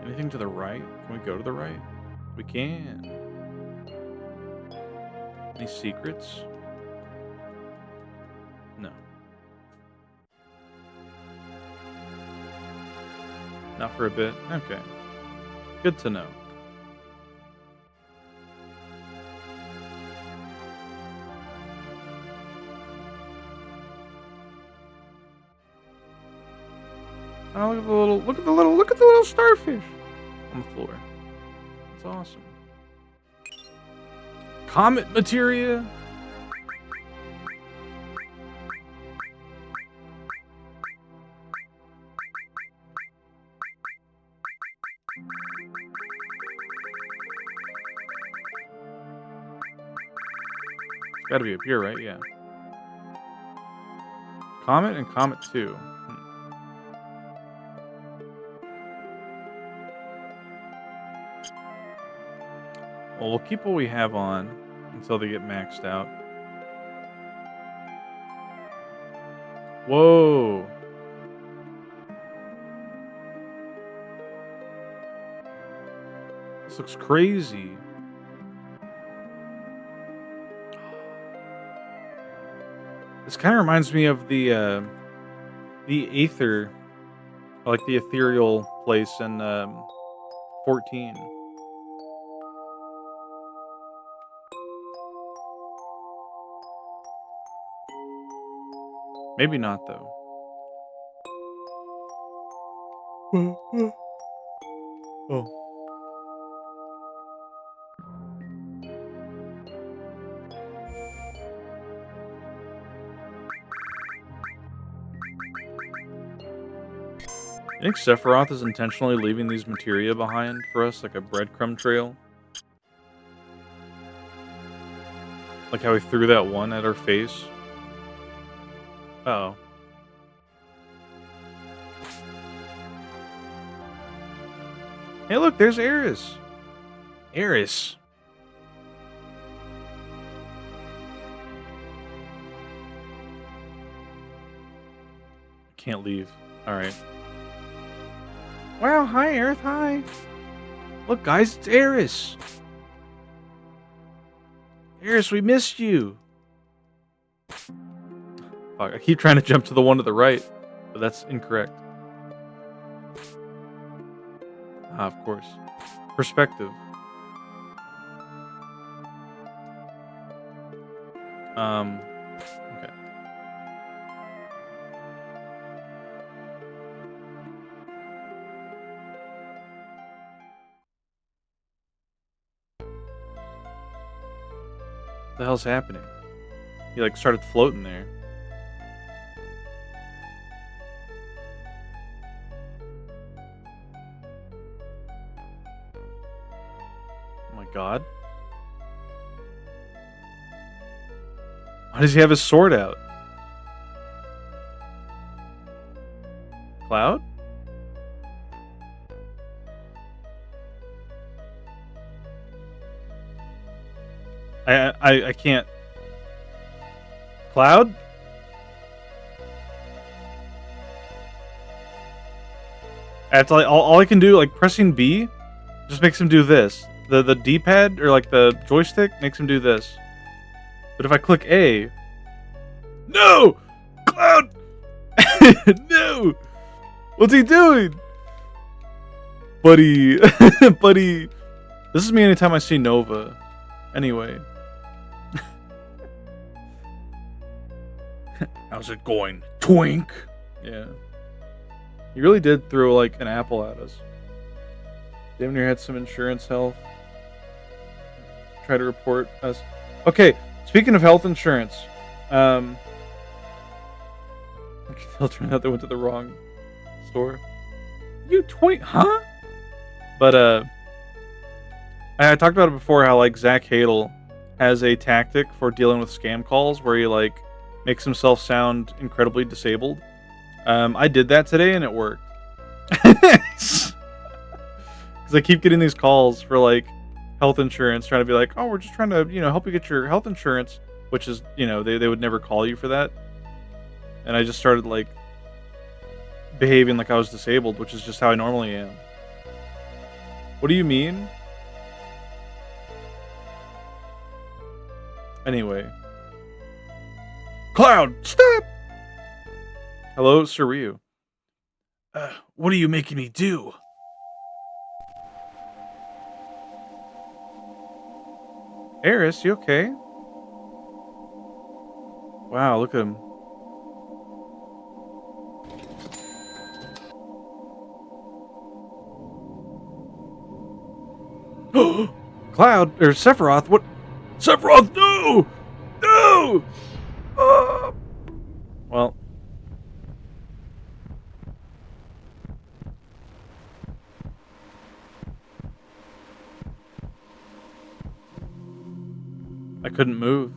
Anything to the right? Can we go to the right? We can. Any secrets? No. Not for a bit? Okay. Good to know. Oh, look at the little starfish on the floor. That's awesome. Comet materia. It's gotta be up here, right? Yeah. Comet and Comet 2. Well, we'll keep what we have on until they get maxed out. Whoa. This looks crazy. This kind of reminds me of the Aether, like the ethereal place in 14. Maybe not, though. Oh. I think Sephiroth is intentionally leaving these materia behind for us, like a breadcrumb trail. Like how he threw that one at our face. Uh-oh. Hey, look, there's Eris. Eris. Can't leave. All right. Wow, hi, Earth, hi. Look, guys, it's Eris. Eris, we missed you. Fuck, I keep trying to jump to the one to the right, but that's incorrect. Ah, of course. Perspective. Okay. What the hell's happening? He like started floating there. Oh my god. Why does he have his sword out? Cloud? I can't. Cloud? That's like all I can do, like pressing B just makes him do this. The D-pad or like the joystick makes him do this. But if I click A, no! Cloud! No! What's he doing? Buddy. Buddy. This is me anytime I see Nova. Anyway. How's it going, twink? Yeah. You really did throw like an apple at us. Damn near had some insurance health. try to report us. Okay, speaking of health insurance, they'll turn out they went to the wrong store. You twink, huh? But I talked about it before. How like Zach Hadel has a tactic for dealing with scam calls where he like makes himself sound incredibly disabled. I did that today and it worked. Because I keep getting these calls for like health insurance, trying to be like, oh, we're just trying to, help you get your health insurance, which is, they would never call you for that. And I just started like behaving like I was disabled, which is just how I normally am. What do you mean? Anyway. Cloud, stop! Hello, Sir Ryu. What are you making me do? Eris, you okay? Wow, look at him. Cloud, or Sephiroth, what? Sephiroth, no! No! Well. I couldn't move.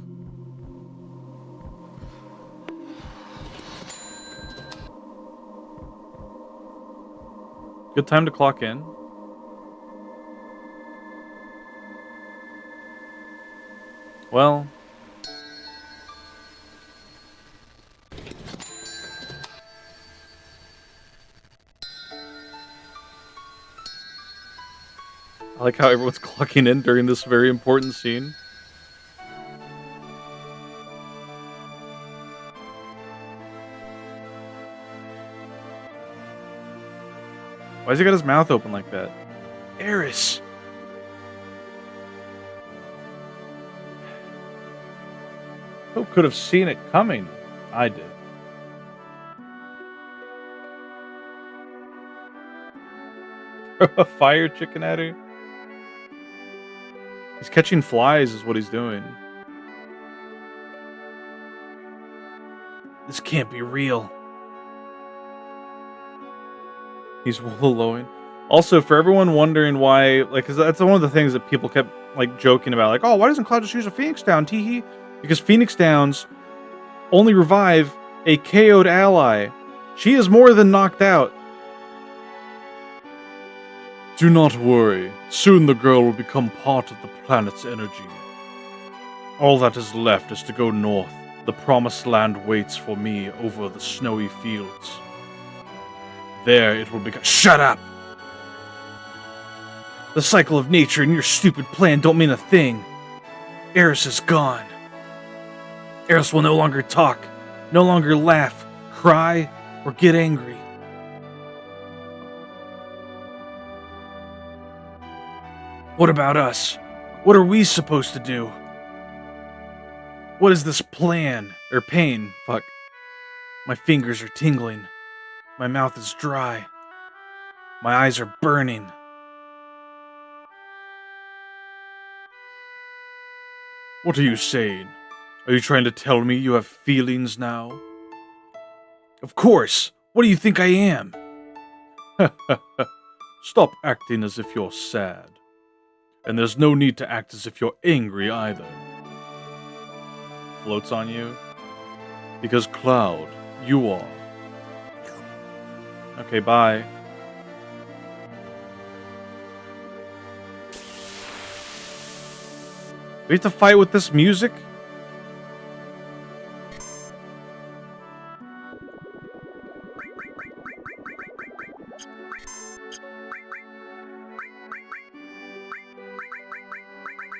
Good time to clock in. Well. I like how everyone's clocking in during this very important scene. Why's he got his mouth open like that? Eris! Who could have seen it coming? I did. A fire chicken at her? He's catching flies is what he's doing. This can't be real. He's wallowing. Also, for everyone wondering why, like, cause that's one of the things that people kept, like, joking about. Like, oh, why doesn't Cloud just use a Phoenix Down, teehee? Because Phoenix Downs only revive a KO'd ally. She is more than knocked out. Do not worry. Soon the girl will become part of the planet's energy. All that is left is to go north. The promised land waits for me over the snowy fields. There it will become— Shut up! The cycle of nature and your stupid plan don't mean a thing. Eris is gone. Eris will no longer talk, no longer laugh, cry, or get angry. What about us? What are we supposed to do? What is this plan? Or pain? Fuck. My fingers are tingling. My mouth is dry. My eyes are burning. What are you saying? Are you trying to tell me you have feelings now? Of course! What do you think I am? Stop acting as if you're sad. And there's no need to act as if you're angry either. Floats on you? Because Cloud, you are. Okay, bye. We have to fight with this music?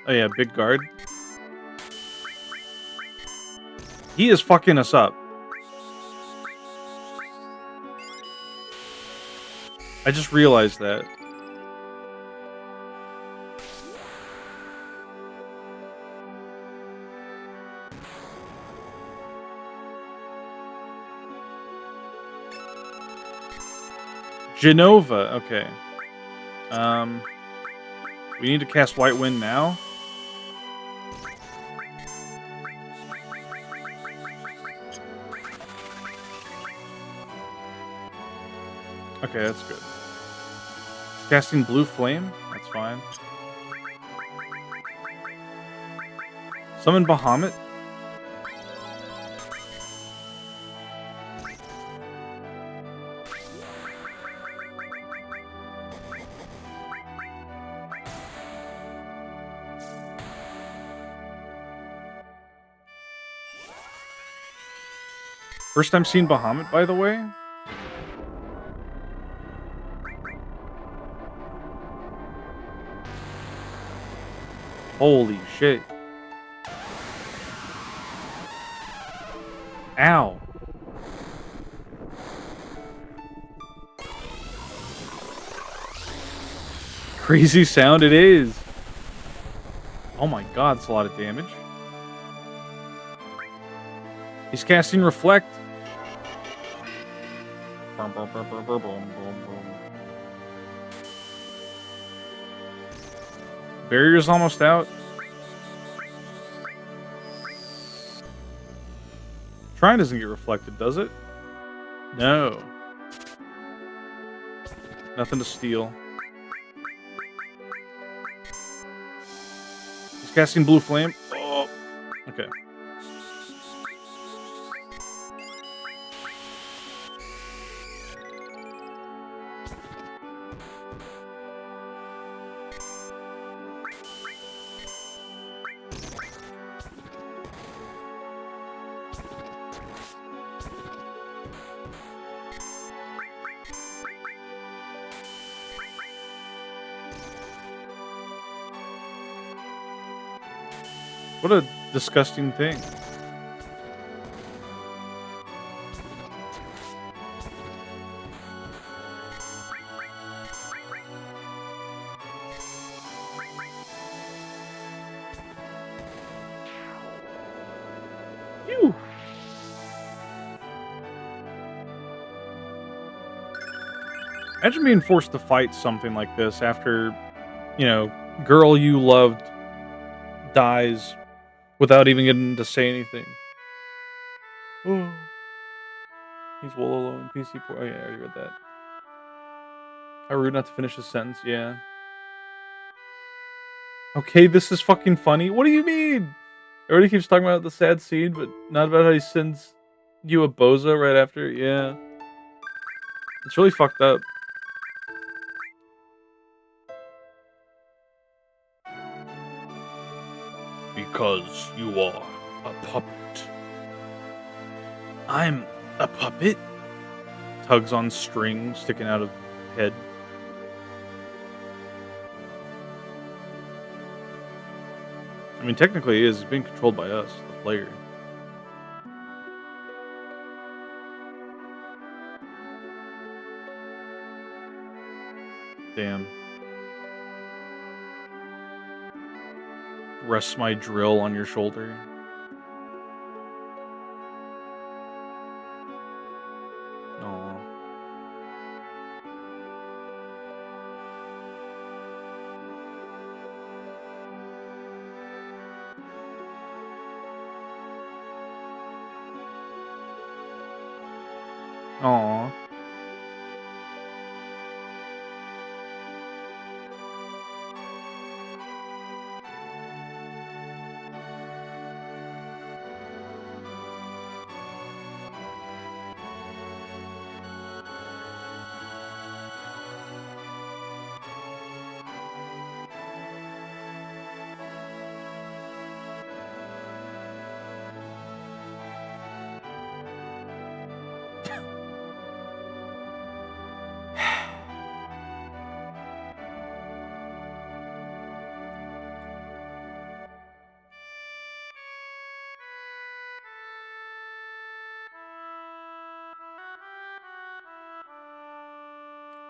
Oh yeah, big guard. He is fucking us up. I just realized that. Genova, okay. We need to cast White Wind now. Okay, that's good. Casting blue flame? That's fine. Summon Bahamut? First time seeing Bahamut, by the way? Holy shit. Ow. Crazy sound it is. Oh my god, that's a lot of damage. He's casting Reflect. Barrier's almost out. Shrine doesn't get reflected, does it? No. Nothing to steal. He's casting Blue Flame. Oh. Okay. What a disgusting thing. Phew. Imagine being forced to fight something like this after, you know, girl you loved dies without even getting to say anything. Oh. He's Wololo in PC Port. Oh yeah, I already read that. How rude not to finish his sentence, yeah. Okay, this is fucking funny. What do you mean? Everybody keeps talking about the sad scene, but not about how he sends you a boza right after. Yeah. It's really fucked up. Because you are a puppet. I'm a puppet? Tugs on string sticking out of head. I mean, technically he is. He's being controlled by us, the player. Damn. Rest my drill on your shoulder. Aw. Aw.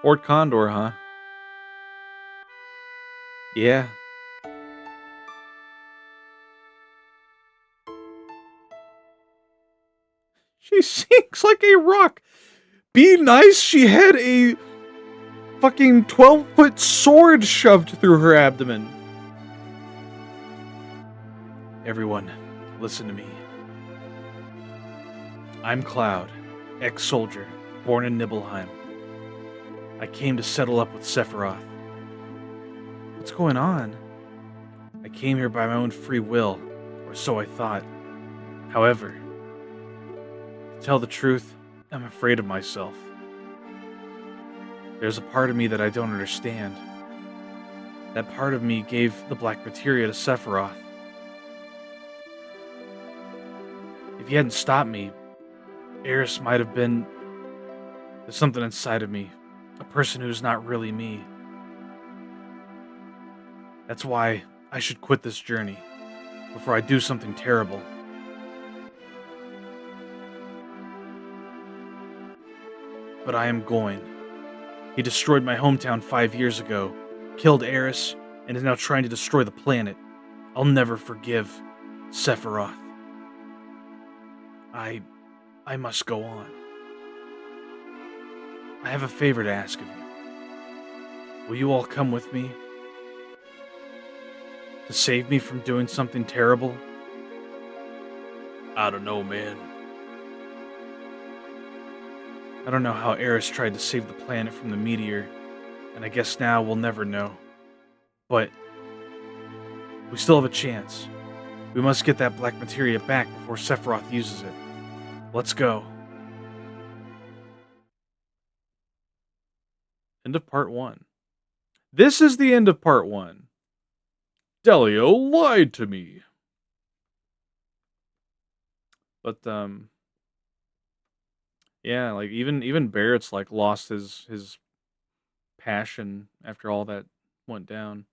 Fort Condor, huh? Yeah. She sinks like a rock. Be nice, she had a fucking 12-foot sword shoved through her abdomen. Everyone, listen to me. I'm Cloud, ex-soldier, born in Nibelheim. I came to settle up with Sephiroth. What's going on? I came here by my own free will, or so I thought. However, to tell the truth, I'm afraid of myself. There's a part of me that I don't understand. That part of me gave the black materia to Sephiroth. If he hadn't stopped me, Eris might have been... There's something inside of me. A person who's not really me. That's why I should quit this journey before I do something terrible. But I am going. He destroyed my hometown 5 years ago, killed Eris, and is now trying to destroy the planet. I'll never forgive Sephiroth. I must go on. I have a favor to ask of you. Will you all come with me? To save me from doing something terrible? I don't know, man. I don't know how Eris tried to save the planet from the meteor, and I guess now we'll never know. But we still have a chance. We must get that black materia back before Sephiroth uses it. Let's go. End of part 1. This is the end of part 1. Delio lied to me. But yeah, like even Barrett's like lost his passion after all that went down.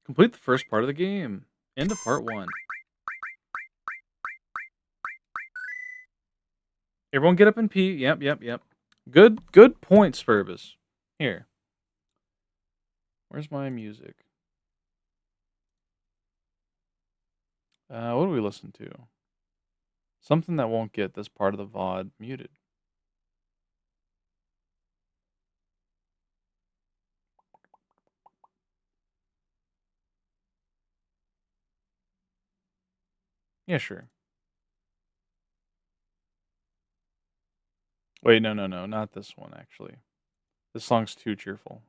Complete the first part of the game. End of part 1. Everyone get up and pee. Yep. Good point, Spurbus. Here. Where's my music? What do we listen to? Something that won't get this part of the VOD muted. Yeah, sure. Wait, no, not this one, actually. This song's too cheerful.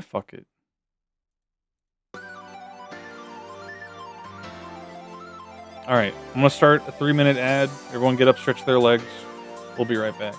Fuck it. Alright, I'm gonna start a 3-minute ad. Everyone get up, stretch their legs. We'll be right back.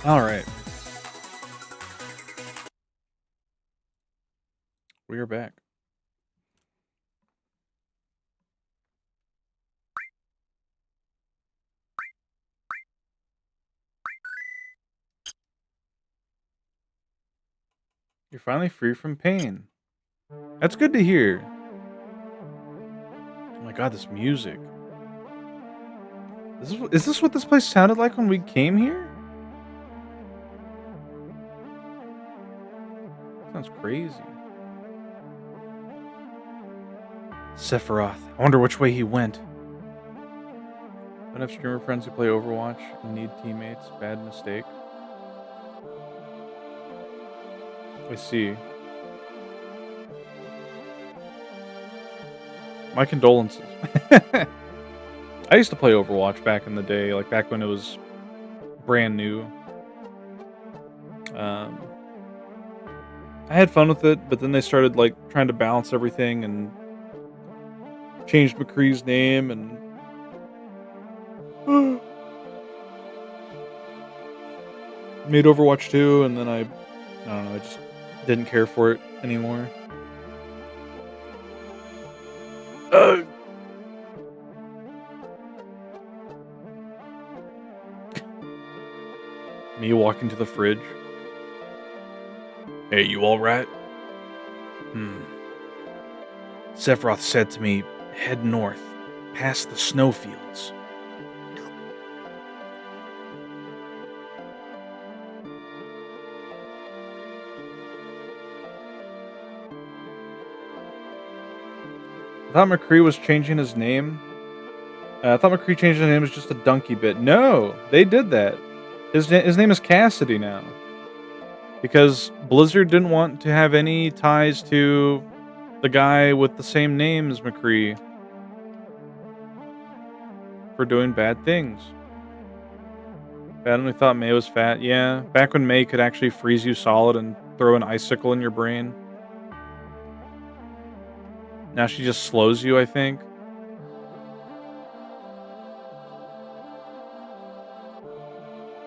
All right. We are back. You're finally free from pain. That's good to hear. Oh my god, this music. Is this what this place sounded like when we came here? Sounds crazy. Sephiroth. I wonder which way he went. Don't have streamer friends who play Overwatch and need teammates. Bad mistake. I see. My condolences. I used to play Overwatch back in the day, like back when it was brand new. I had fun with it, but then they started like trying to balance everything and changed McCree's name and made Overwatch 2, and then I don't know, I just didn't care for it anymore. Me walking to the fridge. Hey, you alright? Sephiroth said to me, head north, past the snowfields. I thought McCree was changing his name. I thought McCree changed his name was just a donkey bit. No, they did that. His name is Cassidy now. Because Blizzard didn't want to have any ties to the guy with the same name as McCree for doing bad things. Bad only thought May was fat. Yeah, back when May could actually freeze you solid and throw an icicle in your brain. Now she just slows you, I think.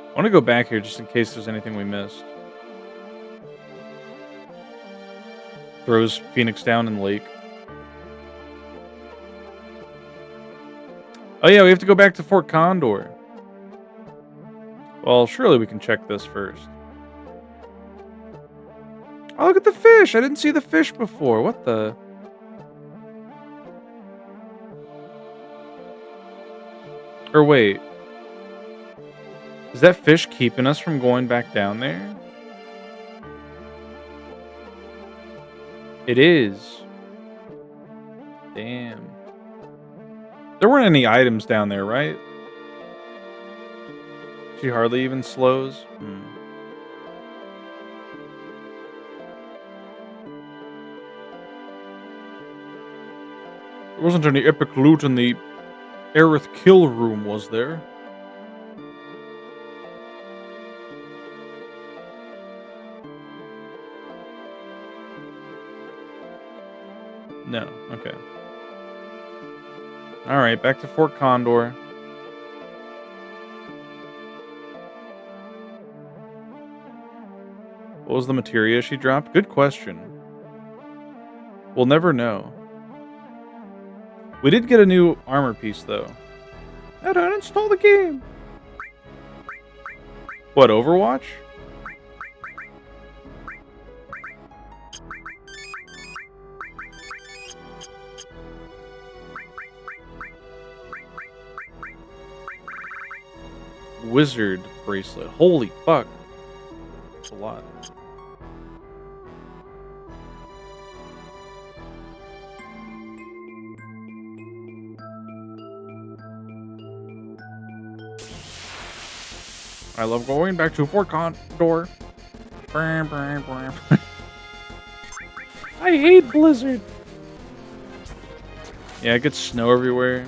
I want to go back here just in case there's anything we missed. Throws Phoenix down in the lake. Oh yeah, we have to go back to Fort Condor. Well, surely we can check this first. Oh, look at the fish! I didn't see the fish before. What the... Or wait. Is that fish keeping us from going back down there? It is. Damn. There weren't any items down there, right? She hardly even slows. There wasn't any epic loot in the Aerith kill room, was there? No. Okay. Alright, back to Fort Condor. What was the materia she dropped? Good question. We'll never know. We did get a new armor piece, though. How to uninstall the game? What, Overwatch? Wizard bracelet. Holy fuck. That's a lot. I love going back to Fort Condor. I hate Blizzard. Yeah, it gets snow everywhere.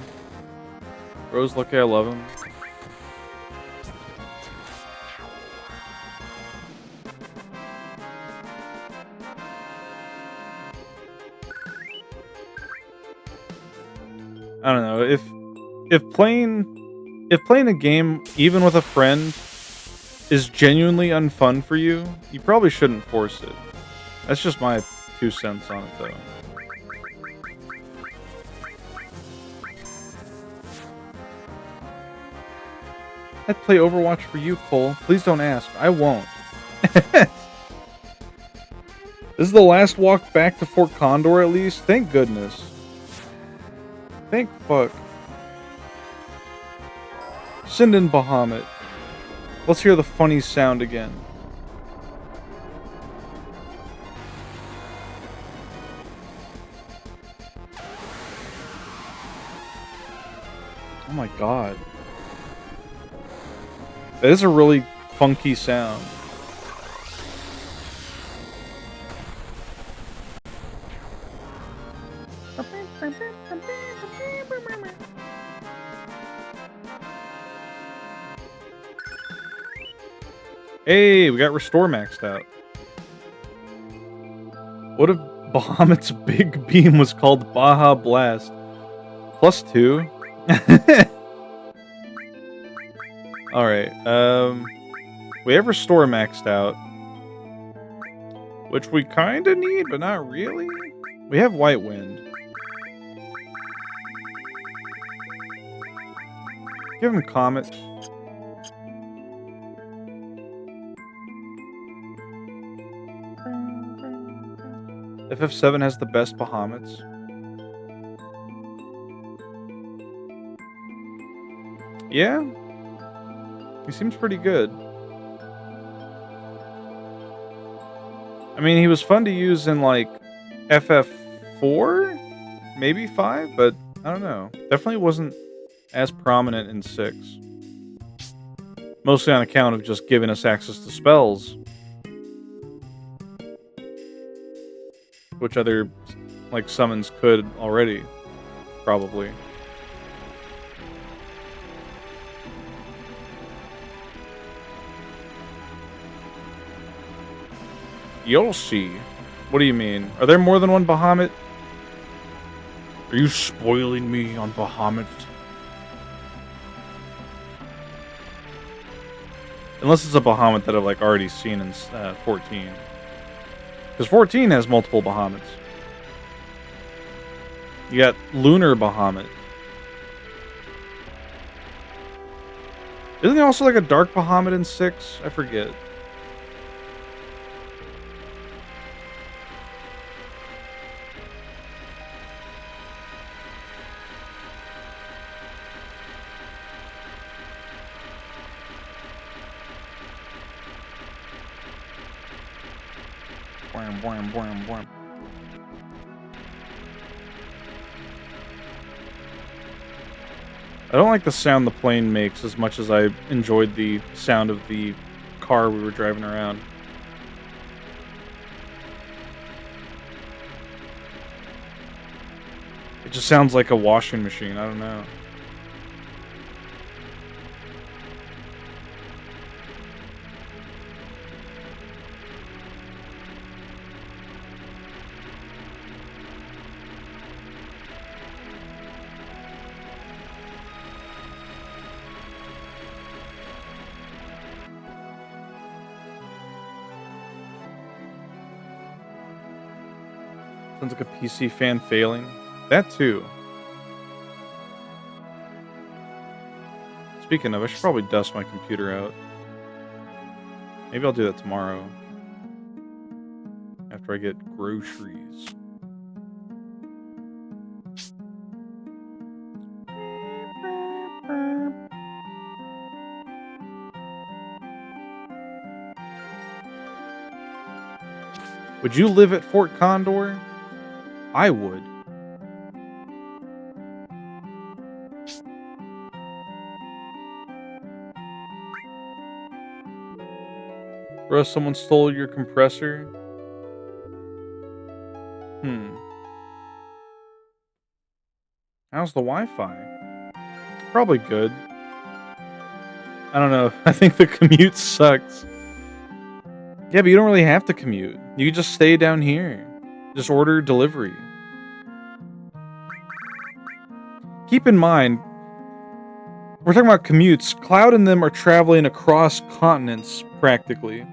Rose, lucky I love him. I don't know, if playing a game even with a friend is genuinely unfun for you, you probably shouldn't force it. That's just my 2 cents on it, though. I'd play Overwatch for you, Cole. Please don't ask. I won't. This is the last walk back to Fort Condor, at least. Thank goodness. Thank fuck. Send in Bahamut. Let's hear the funny sound again. Oh my god. That is a really funky sound. Hey, we got Restore maxed out. What if Bahamut's big beam was called Baja Blast? +2? Alright, we have Restore maxed out. Which we kinda need, but not really. We have White Wind. Give him Comet. FF7 has the best Bahamuts. Yeah? He seems pretty good. I mean, he was fun to use in, like, FF4? Maybe 5? But, I don't know. Definitely wasn't as prominent in 6. Mostly on account of just giving us access to spells. Which other, like, summons could already. Probably. You'll see. What do you mean? Are there more than one Bahamut? Are you spoiling me on Bahamut? Unless it's a Bahamut that I've, like, already seen in 14. Because 14 has multiple Bahamuts. You got Lunar Bahamut. Isn't there also like a Dark Bahamut in 6? I forget. Boing, boing, boing, boing. I don't like the sound the plane makes as much as I enjoyed the sound of the car we were driving around. It just sounds like a washing machine, I don't know. Sounds like a PC fan failing. That too. Speaking of, I should probably dust my computer out. Maybe I'll do that tomorrow. After I get groceries. Would you live at Fort Condor? I would. Bro, someone stole your compressor? How's the Wi-Fi? Probably good. I don't know. I think the commute sucks. Yeah, but you don't really have to commute. You can just stay down here. Just order delivery. Keep in mind, We're talking about commutes. Cloud and them are traveling across continents, practically.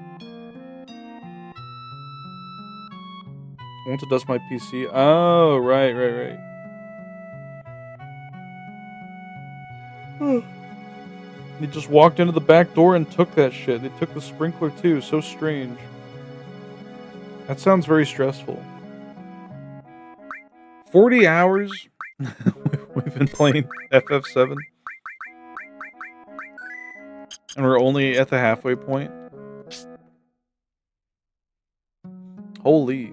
Won't dust my PC? Oh, right. He just walked into the back door and took that shit. They took the sprinkler too. So strange. That sounds very stressful. 40 hours? We've been playing FF7. And we're only at the halfway point. Holy.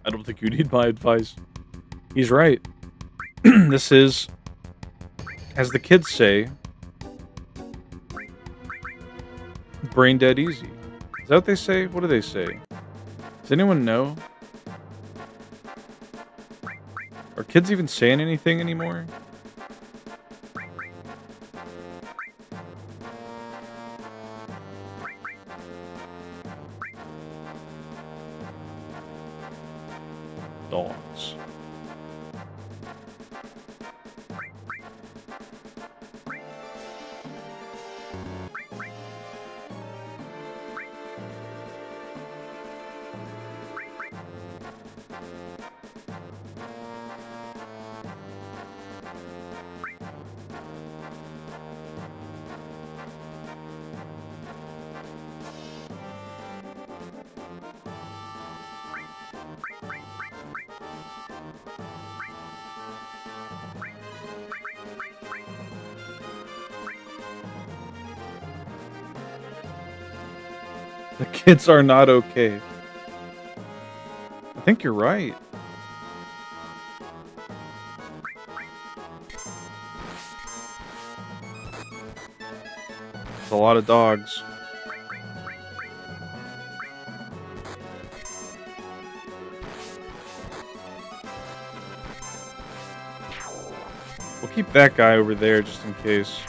I don't think you need my advice. He's right. This is, as the kids say, brain dead easy. Is that what they say? What do they say? Does anyone know? Are kids even saying anything anymore? Dogs. The kids are not okay. I think you're right. It's a lot of dogs. We'll keep that guy over there just in case.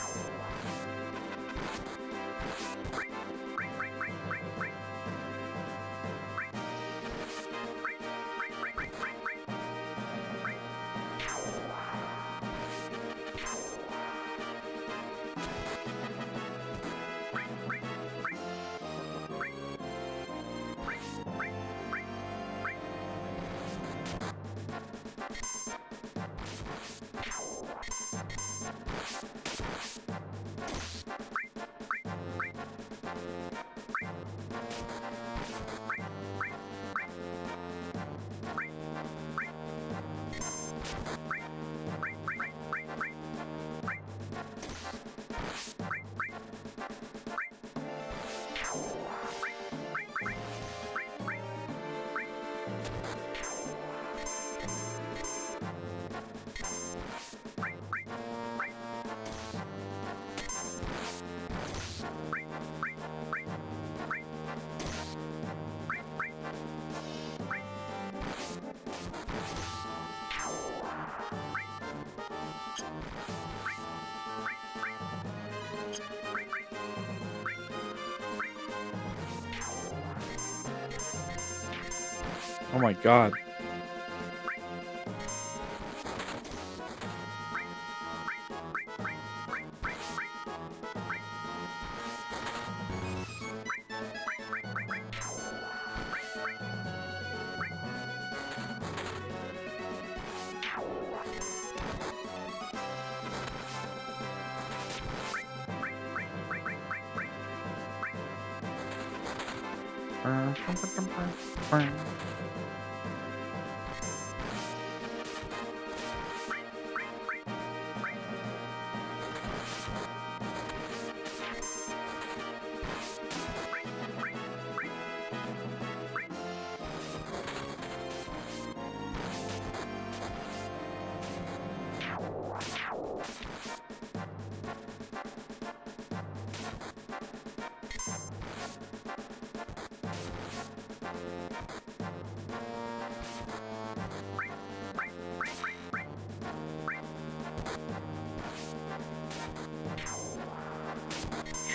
Oh my god.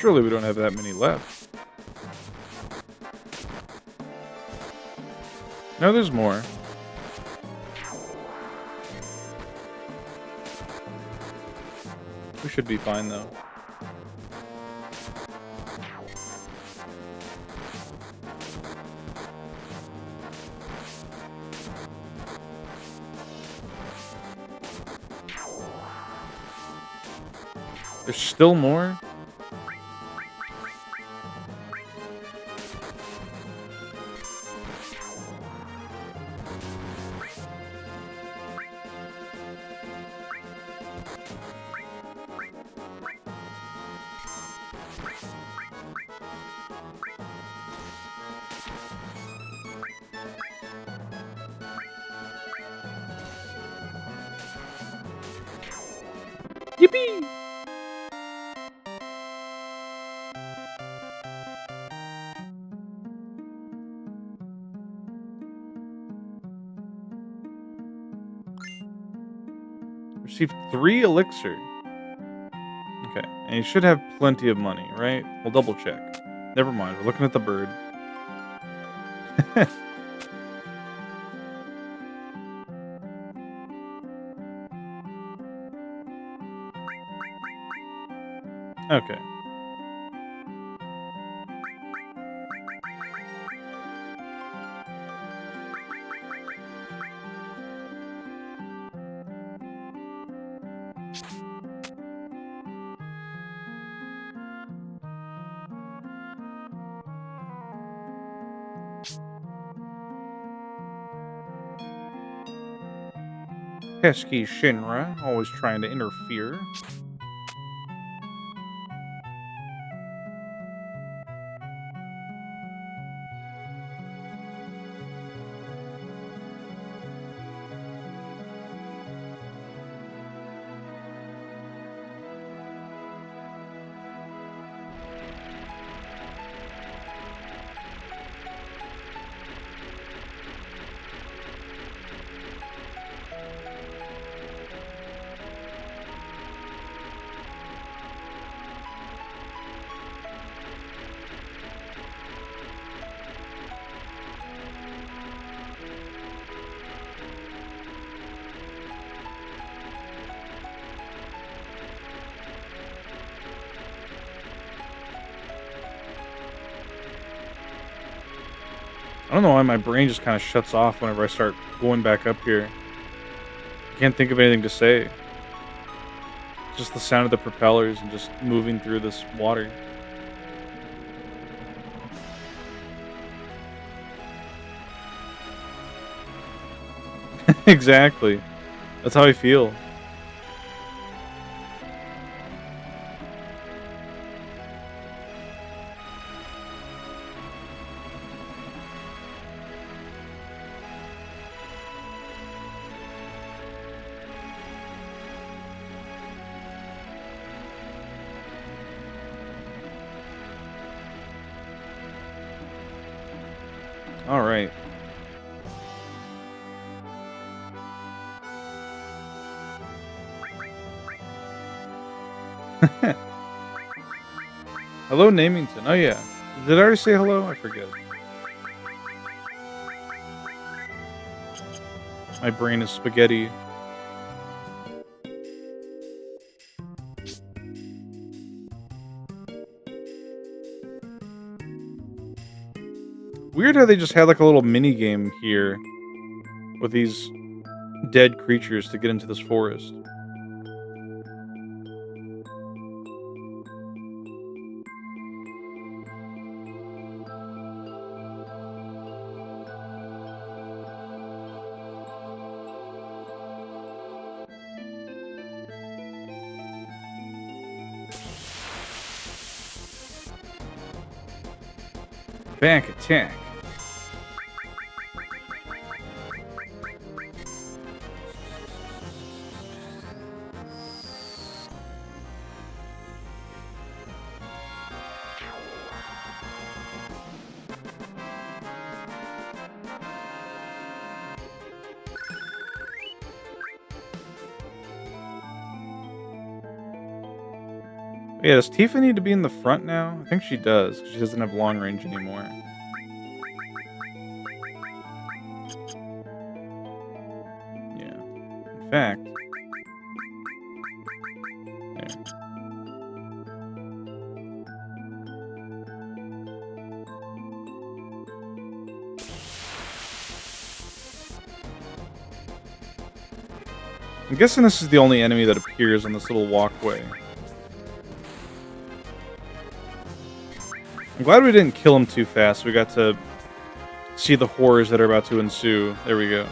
Surely we don't have that many left. No, there's more. We should be fine, though. There's still more? Yippee! Received 3 elixir. Okay, and you should have plenty of money, right? We'll double check. Never mind, we're looking at the bird. Okay. Pesky Shinra, always trying to interfere. I don't know why my brain just kind of shuts off whenever I start going back up here. I can't think of anything to say. Just the sound of the propellers and just moving through this water. Exactly. That's how I feel. All right. Hello, Namington. Oh, yeah. Did I already say hello? I forget. My brain is spaghetti. Weird how they just had like a little mini game here with these dead creatures to get into this forest. Back attack. Yeah, does Tifa need to be in the front now? I think she does. 'Cause she doesn't have long range anymore. Yeah. In fact, there. I'm guessing this is the only enemy that appears on this little walkway. I'm glad we didn't kill him too fast. We got to see the horrors that are about to ensue. There we go.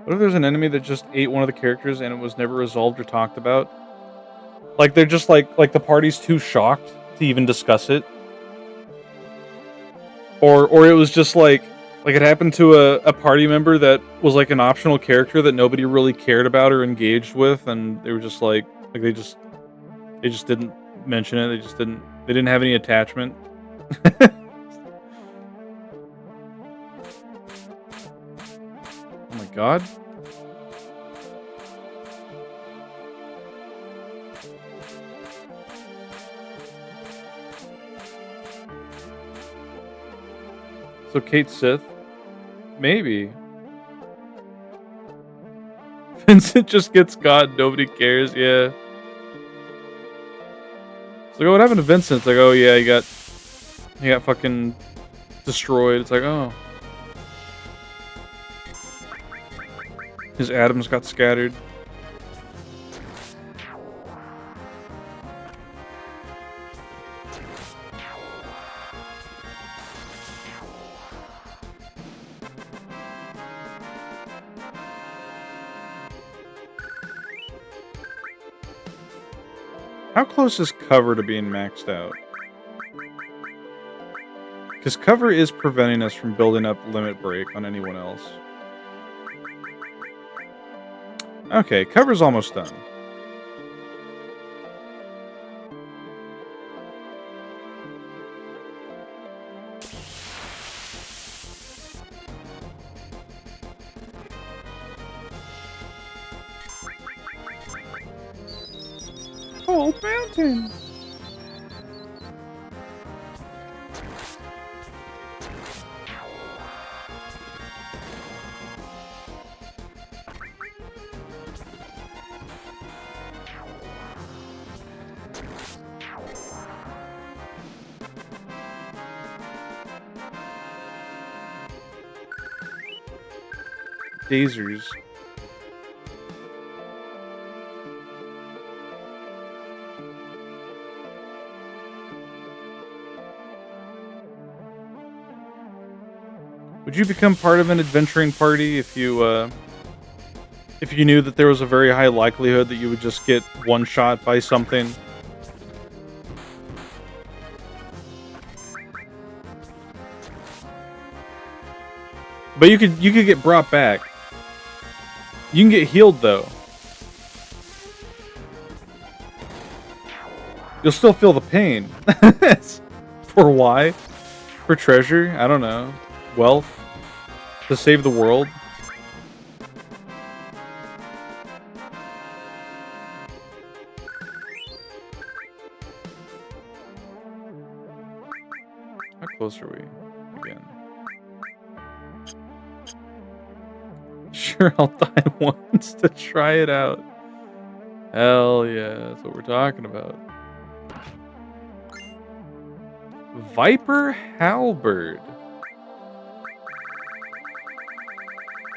What if there's an enemy that just ate one of the characters and it was never resolved or talked about? Like they're just like the party's too shocked to even discuss it, or it was just like it happened to a party member that was like an optional character that nobody really cared about or engaged with, and they were just like they just didn't mention it. They didn't have any attachment. Oh my god. So Kate Sith? Maybe. Vincent just gets caught, nobody cares, yeah. It's like, oh, what happened to Vincent? It's like, oh yeah, he got fucking destroyed. It's like, oh. His atoms got scattered. How close is cover to being maxed out? Because cover is preventing us from building up limit break on anyone else. Okay, cover's almost done. Oh, mountain! Dazers. Would you become part of an adventuring party if you knew that there was a very high likelihood that you would just get one shot by something? But you could get brought back. You can get healed though. You'll still feel the pain. For why? For treasure? I don't know. Wealth? To save the world? How close are we? Again. Sure, I'll die once to try it out. Hell yeah, that's what we're talking about. Viper Halberd.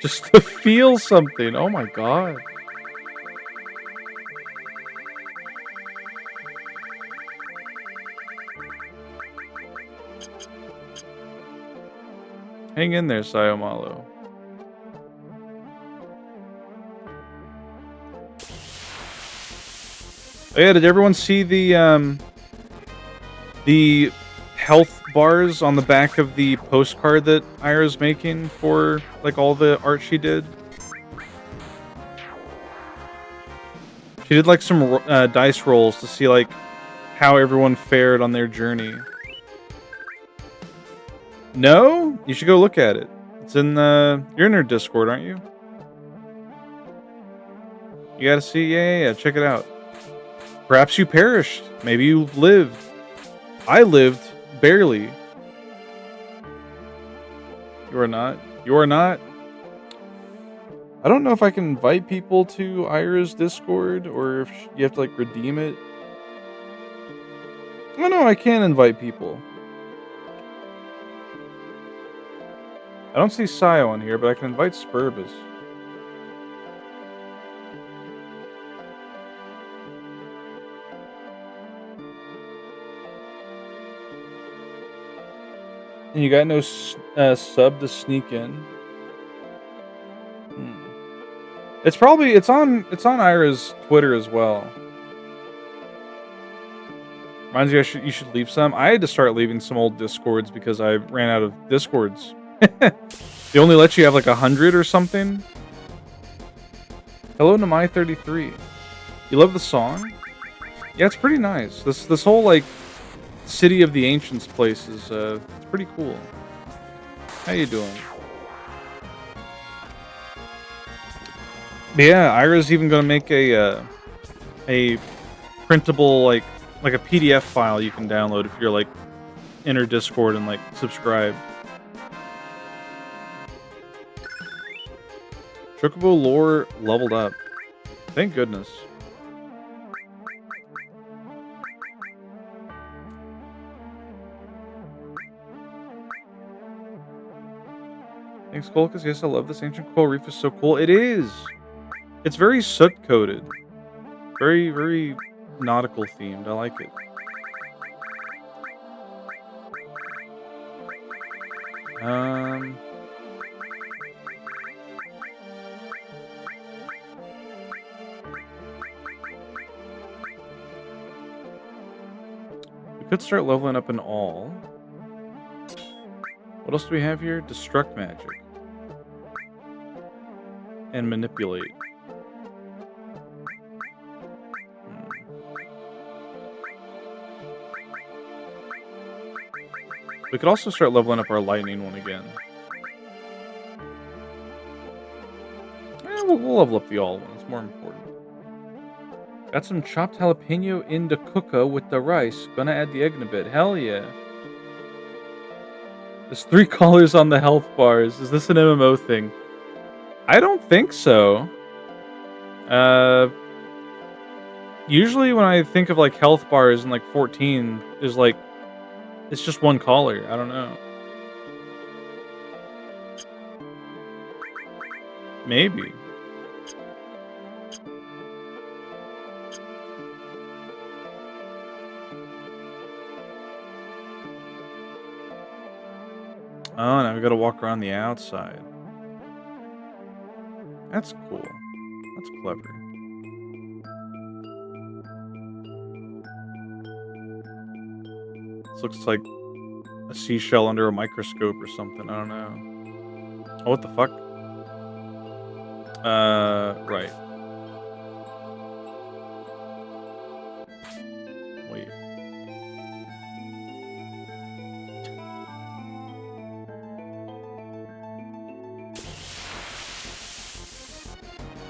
Just to feel something. Oh my god. Hang in there, Sayomalo. Oh yeah, did everyone see the health bars on the back of the postcard that Ira's making for like all the art she did? She did like some dice rolls to see like how everyone fared on their journey. No? You should go look at it. It's in you're in her Discord, aren't you? You gotta see, yeah. Check it out. Perhaps you perished. Maybe you lived. I lived. Barely. You are not. You are not. I don't know if I can invite people to Ira's Discord or if you have to like redeem it. Oh no, I can invite people. I don't see Sio on here, but I can invite Spurbus. And you got no sub to sneak in. It's on Ira's Twitter as well. Reminds you, you should leave some. I had to start leaving some old Discords because I ran out of Discords. They only let you have like 100 or something. Hello to My33. You love the song? Yeah, it's pretty nice. This whole like City of the Ancients place is it's pretty cool. How you doing? Yeah, Ira's even gonna make a printable like a PDF file you can download if you're like in her Discord and like subscribe. Chocobo lore leveled up. Thank goodness. Thanks, Colcus. Yes, I love this ancient coral reef. Is so cool. It is. It's very soot coated. Very, very nautical themed. I like it. We could start leveling up in all. What else do we have here? Destruct magic. And manipulate. We could also start leveling up our lightning one again. We'll level up the all one. It's more important. Got some chopped jalapeno in the cooker with the rice. Gonna add the egg in a bit. Hell yeah. There's 3 colors on the health bars. Is this an MMO thing? I don't think so. Usually when I think of like health bars in like 14, is like it's just one color. I don't know. Maybe. Oh, now we gotta walk around the outside. That's cool. That's clever. This looks like a seashell under a microscope or something. I don't know. Oh, what the fuck? Right. Wait.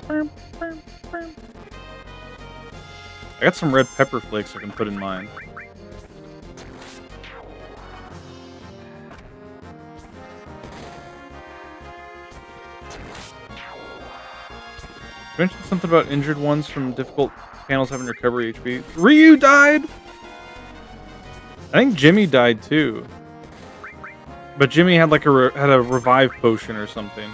I got some red pepper flakes I can put in mine. You mentioned something about injured ones from difficult panels having recovery HP. Ryu died? I think Jimmy died too. But Jimmy had like had a revive potion or something.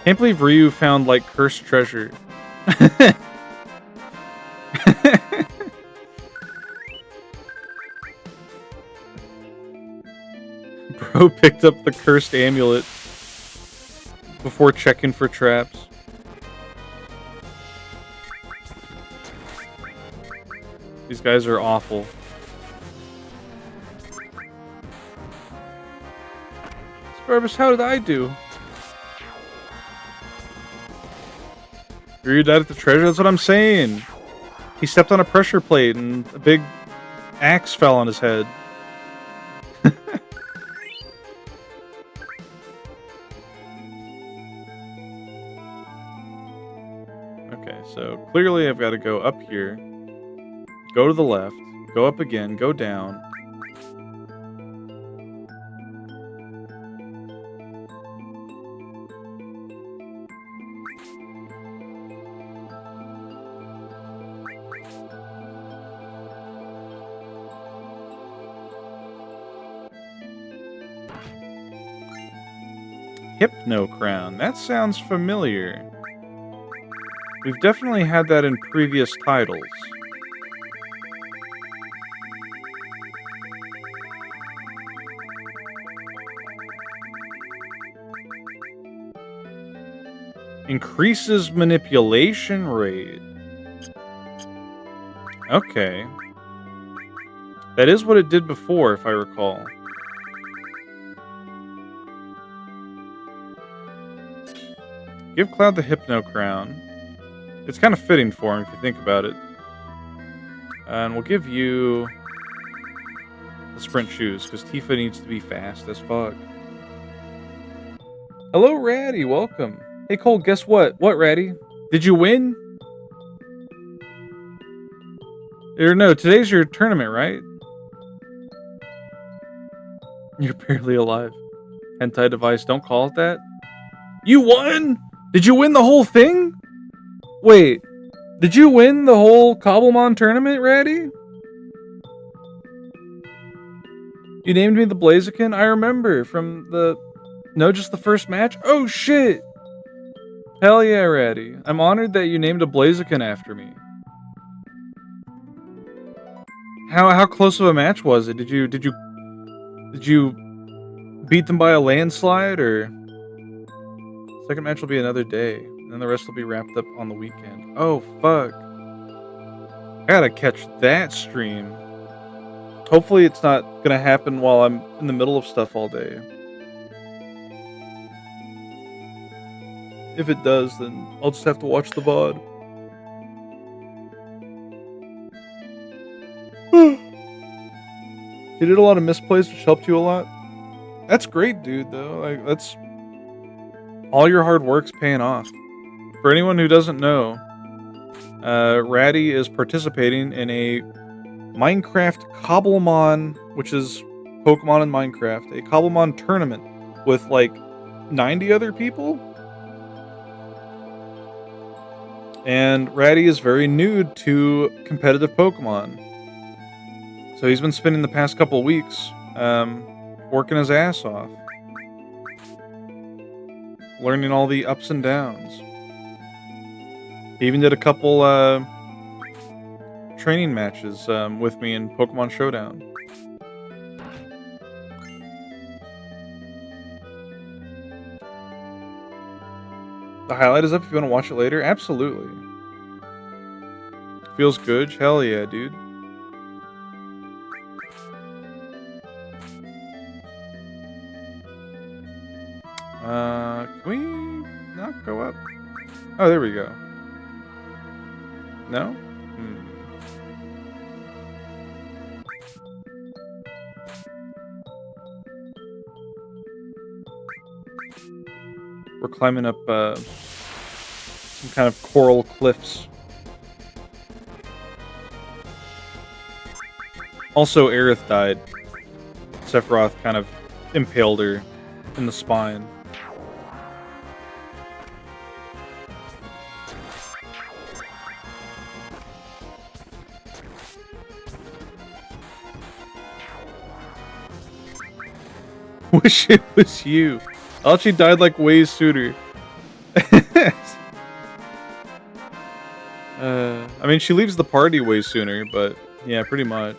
Can't believe Ryu found like cursed treasure. Bro picked up the cursed amulet before checking for traps. These guys are awful. Sparvis, how did I do? You died at the treasure? That's what I'm saying. He stepped on a pressure plate and a big axe fell on his head. Okay, so clearly I've got to go up here, go to the left, go up again, go down. Hypno Crown. That sounds familiar. We've definitely had that in previous titles. Increases manipulation rate. Okay. That is what it did before, if I recall. Give Cloud the Hypno Crown. It's kind of fitting for him if you think about it. And we'll give you the sprint shoes, because Tifa needs to be fast as fuck. Hello, Ratty. Welcome. Hey, Cole, guess what? What, Ratty? Did you win? Or no, today's your tournament, right? You're barely alive. Hentai device, don't call it that. You won? Did you win the whole thing? Wait, did you win the whole Cobblemon tournament, Ratty? You named me the Blaziken? I remember from the... No, just the first match? Oh, shit! Hell yeah, Ratty. I'm honored that you named a Blaziken after me. How close of a match was it? Did you beat them by a landslide, or... Second match will be another day, and then the rest will be wrapped up on the weekend. Oh, fuck. I gotta catch that stream. Hopefully it's not gonna happen while I'm in the middle of stuff all day. If it does, then I'll just have to watch the VOD. You did a lot of misplays, which helped you a lot. That's great, dude, though. Like, that's... All your hard work's paying off. For anyone who doesn't know, Ratty is participating in a Minecraft Cobblemon, which is Pokemon in Minecraft, a Cobblemon tournament with like 90 other people. And Ratty is very new to competitive Pokemon. So he's been spending the past couple of weeks working his ass off. Learning all the ups and downs. He even did a couple training matches with me in Pokemon Showdown. The highlight is up if you want to watch it later. Absolutely. Feels good. Hell yeah, dude. Can we not go up? Oh, there we go. No? We're climbing up some kind of coral cliffs. Also, Aerith died. Sephiroth kind of impaled her in the spine. Wish it was you. I thought she died like way sooner. I mean, she leaves the party way sooner, but yeah, pretty much.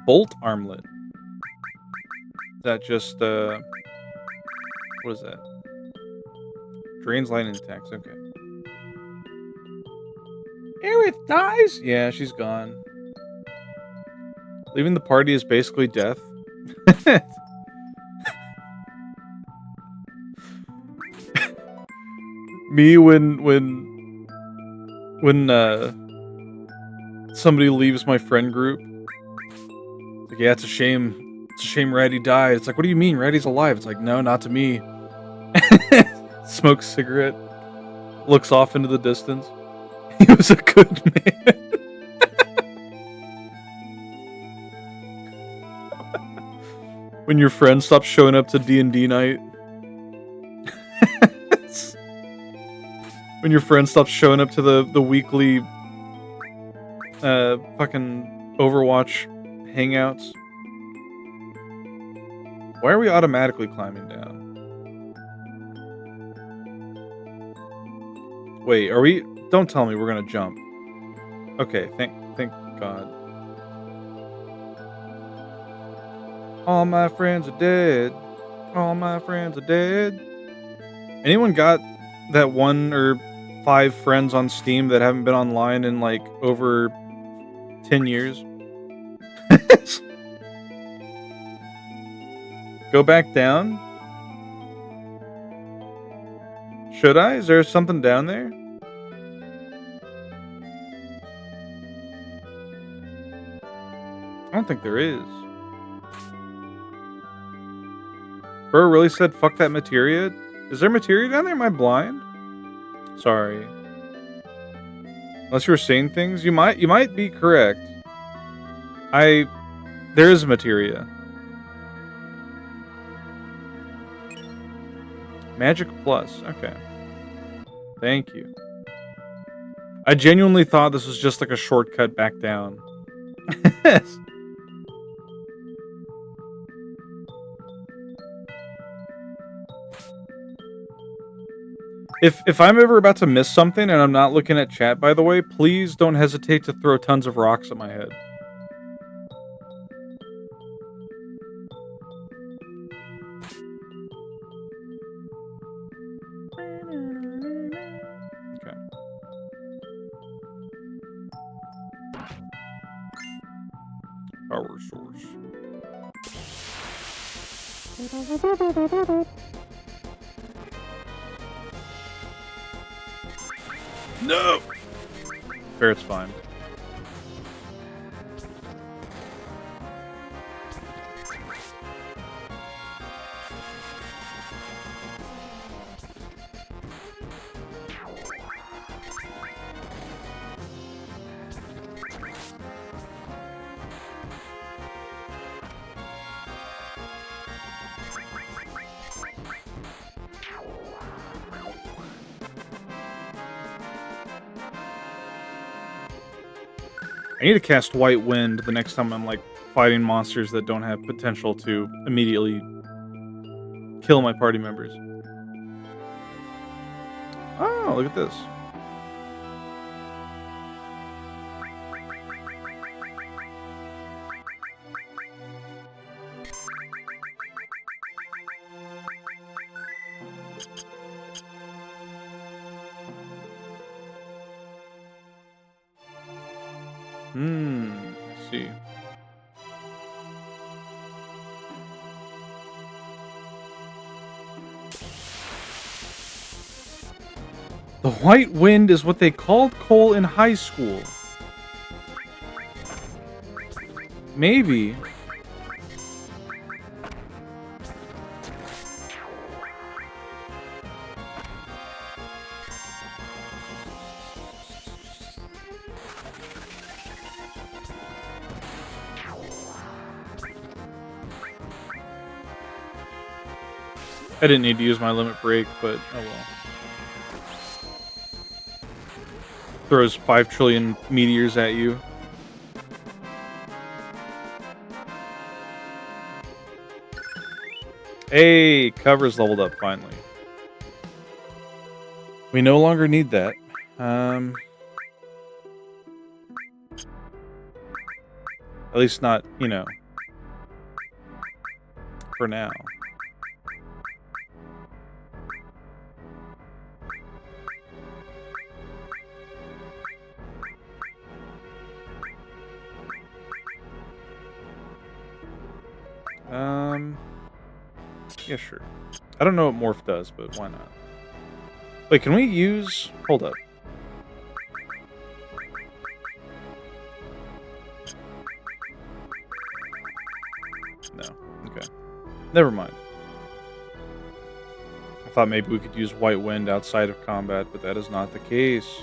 Bolt armlet. Is that just What is that? Drains lightning attacks. Okay. Aerith dies? Yeah, she's gone. Leaving the party is basically death. Me when somebody leaves my friend group. It's like, yeah, it's a shame. It's a shame Ratty died. It's like, what do you mean? Ratty's alive. It's like, no, not to me. Smokes cigarette. Looks off into the distance. He was a good man. When your friend stops showing up to D&D night. When your friend stops showing up to the weekly fucking Overwatch hangouts. Why are we automatically climbing down? Wait, are we? Don't tell me we're gonna jump. Okay, thank God. All my friends are dead. All my friends are dead. Anyone got that 1 or 5 friends on Steam that haven't been online in like over 10 years? Go back down? Should I? Is there something down there? I don't think there is. Bro really said fuck that materia? Is there materia down there? Am I blind? Sorry. Unless you were saying things, you might be correct. There is materia. Magic plus. Okay. Thank you. I genuinely thought this was just like a shortcut back down. If I'm ever about to miss something and I'm not looking at chat, by the way, please don't hesitate to throw tons of rocks at my head. Okay. Power source. No! Ferret's fine. I need to cast White Wind the next time I'm, like, fighting monsters that don't have potential to immediately kill my party members. Oh, look at this. I see. The White Wind is what they called coal in high school. Maybe. I didn't need to use my limit break, but oh well. Throws 5 trillion meteors at you. Hey, cover's leveled up finally. We no longer need that. At least not, you know, for now. Yeah, sure. I don't know what morph does, but why not? Wait, can we use... Hold up. No. Okay. Never mind. I thought maybe we could use White Wind outside of combat, but that is not the case.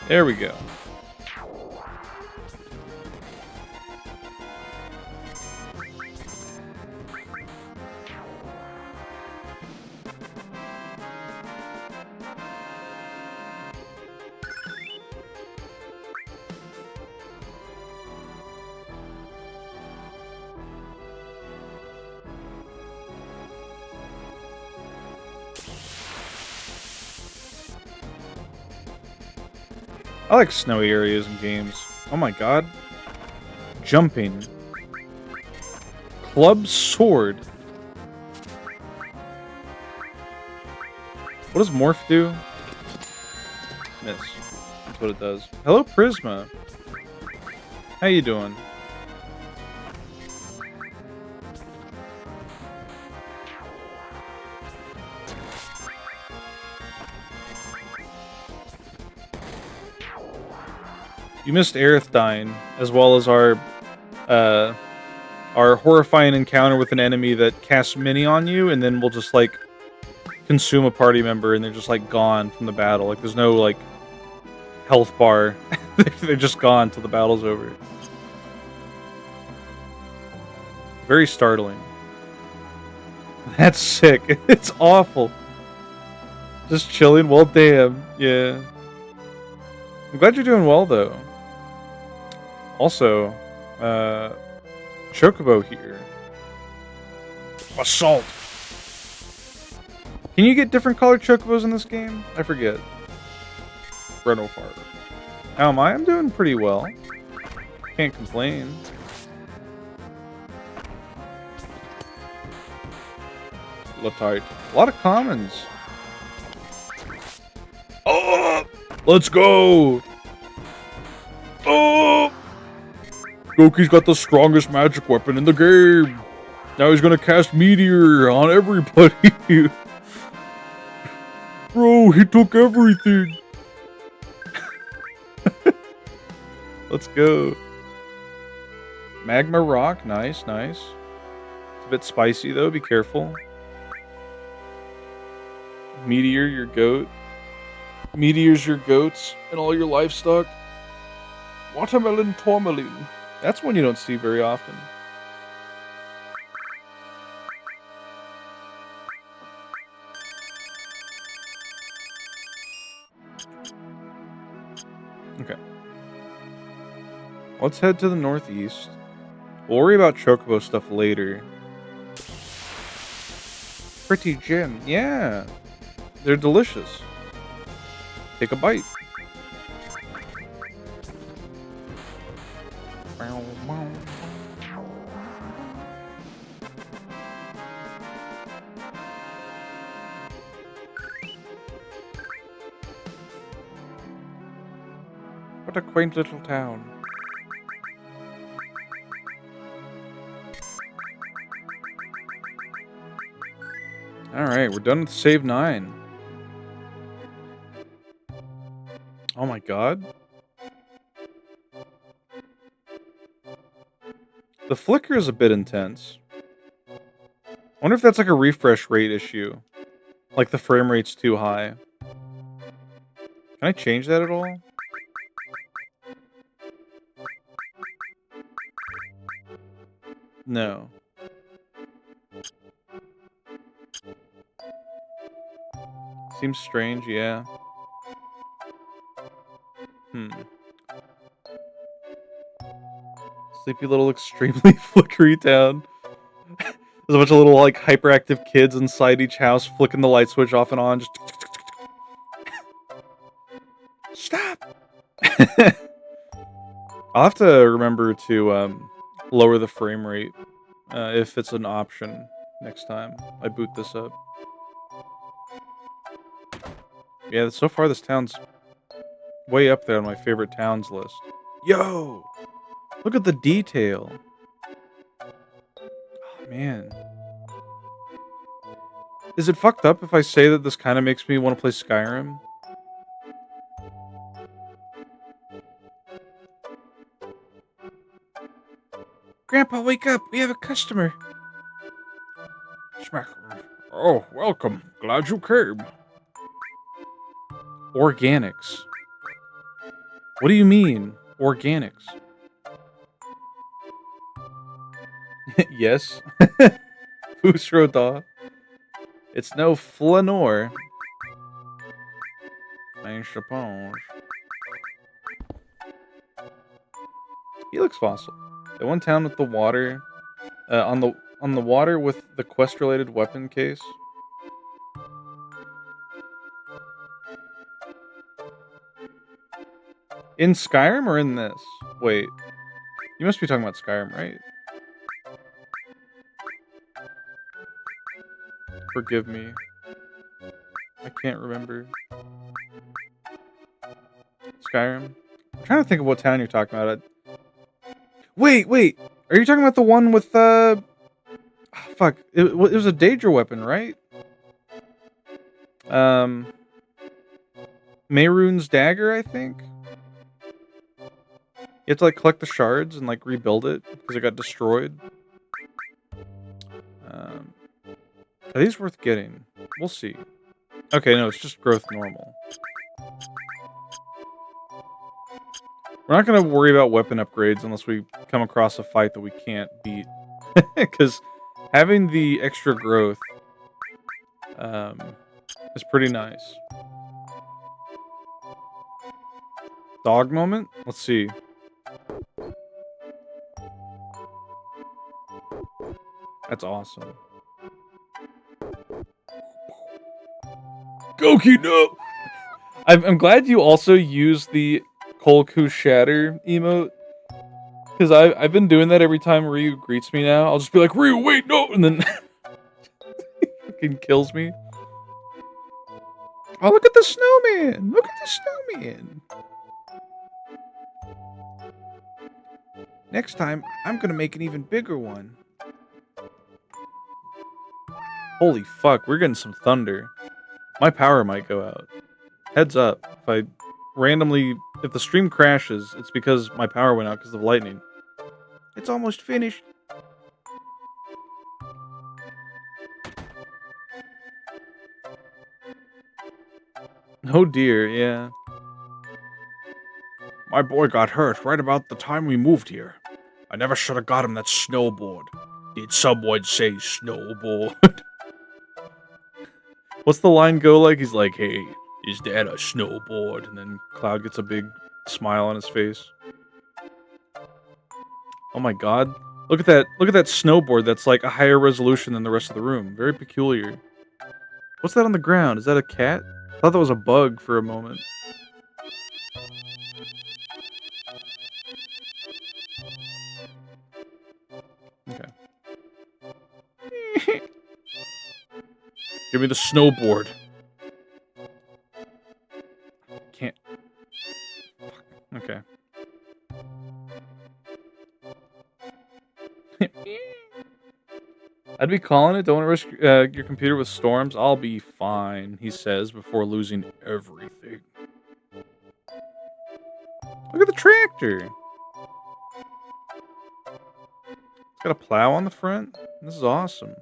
There we go. I like snowy areas in games. Oh my god. Jumping. Club sword. What does morph do? Miss. That's what it does. Hello, Prisma. How you doing? You missed Aerith dying, as well as our horrifying encounter with an enemy that casts mini on you, and then will just, like, consume a party member, and they're just, like, gone from the battle. Like, there's no, like, health bar. They're just gone till the battle's over. Very startling. That's sick. It's awful. Just chilling? Well, damn. Yeah. I'm glad you're doing well, though. Also, Chocobo here. Assault! Can you get different colored Chocobos in this game? I forget. Renofar. How am I? I'm doing pretty well. Can't complain. Latite. A lot of commons. Oh! Let's go! Oh! Goki's got the strongest magic weapon in the game. Now he's gonna cast Meteor on everybody. Bro, he took everything. Let's go. Magma Rock. Nice, nice. It's a bit spicy, though. Be careful. Meteor, your goat. Meteors, your goats, and all your livestock. Watermelon tourmaline. That's one you don't see very often. Okay. Let's head to the northeast. We'll worry about Chocobo stuff later. Pretty gem. Yeah. They're delicious. Take a bite. What a quaint little town. Alright, we're done with save 9. Oh my god. The flicker is a bit intense. I wonder if that's like a refresh rate issue. Like the frame rate's too high. Can I change that at all? No. Seems strange, yeah. Sleepy little extremely flickery town. There's a bunch of little like hyperactive kids inside each house flicking the light switch off and on. Just Stop! I'll have to remember to lower the frame rate if it's an option next time I boot this up. Yeah, so far this town's way up there on my favorite towns list. Yo! Look at the detail. Oh, man. Is it fucked up if I say that this kind of makes me want to play Skyrim? Grandpa, wake up! We have a customer! Smack. Oh, welcome. Glad you came. Organics. What do you mean, organics? Yes. Fusroda. It's no flanor. I suppose. He looks fossil. The one town with the water, on the water with the quest-related weapon case. In Skyrim or in this? Wait, you must be talking about Skyrim, right? Forgive me. I can't remember. Skyrim? I'm trying to think of what town you're talking about. Wait. Are you talking about the one with, fuck. It was a Daedra weapon, right? Mehrunes dagger, I think? You have to, like, collect the shards and, like, rebuild it because it got destroyed. Are these worth getting? We'll see. Okay, no, it's just growth normal. We're not going to worry about weapon upgrades unless we come across a fight that we can't beat. Because having the extra growth is pretty nice. Dog moment? Let's see. That's awesome. Goki, no! I'm glad you also use the Kolku Shatter emote. Because I've been doing that every time Ryu greets me now. I'll just be like, Ryu, wait, no! And then he fucking kills me. Oh, look at the snowman! Look at the snowman! Next time, I'm gonna make an even bigger one. Holy fuck, we're getting some thunder. My power might go out. Heads up, if the stream crashes, it's because my power went out because of lightning. It's almost finished. Oh dear, yeah. My boy got hurt right about the time we moved here. I never should have got him that snowboard. Did someone say snowboard? What's the line go like? He's like, hey, is that a snowboard? And then Cloud gets a big smile on his face. Oh my god. Look at that snowboard that's like a higher resolution than the rest of the room. Very peculiar. What's that on the ground? Is that a cat? I thought that was a bug for a moment. Okay. Give me the snowboard. Can't. Okay. I'd be calling it. Don't want to risk your computer with storms. I'll be fine, he says, before losing everything. Look at the tractor. It's got a plow on the front. This is awesome.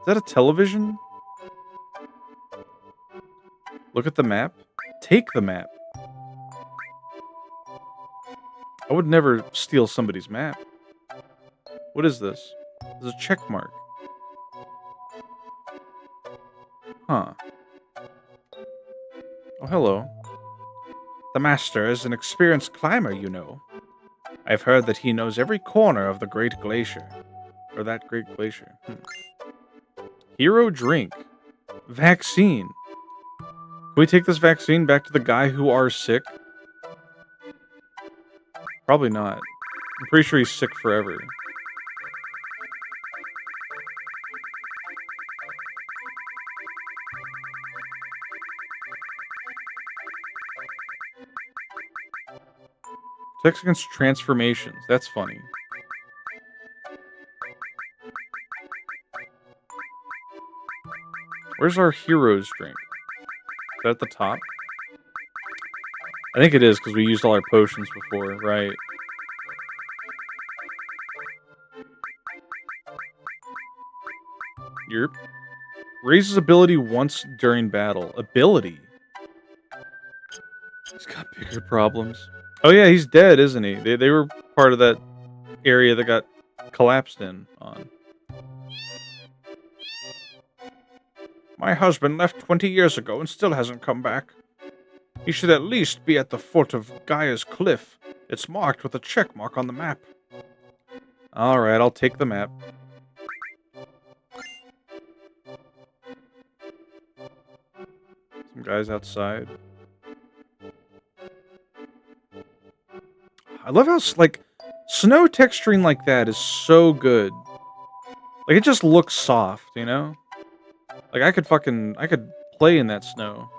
Is that a television? Look at the map. Take the map. I would never steal somebody's map. What is this? There's a check mark. Huh. Oh, hello. The master is an experienced climber, you know. I've heard that he knows every corner of the Great Glacier. Or that Great Glacier. Hero drink. Vaccine. Can we take this vaccine back to the guy who are sick? Probably not. I'm pretty sure he's sick forever. Protects against transformations. That's funny. Where's our hero's drink? Is that at the top? I think it is, because we used all our potions before, right? Yerp. Raises ability once during battle. Ability? He's got bigger problems. Oh yeah, he's dead, isn't he? They were part of that area that got collapsed in on. My husband left 20 years ago and still hasn't come back. He should at least be at the foot of Gaia's cliff. It's marked with a check mark on the map. Alright, I'll take the map. Some guys outside. I love how, like, snow texturing like that is so good. Like, it just looks soft, you know? Like, I could play in that snow.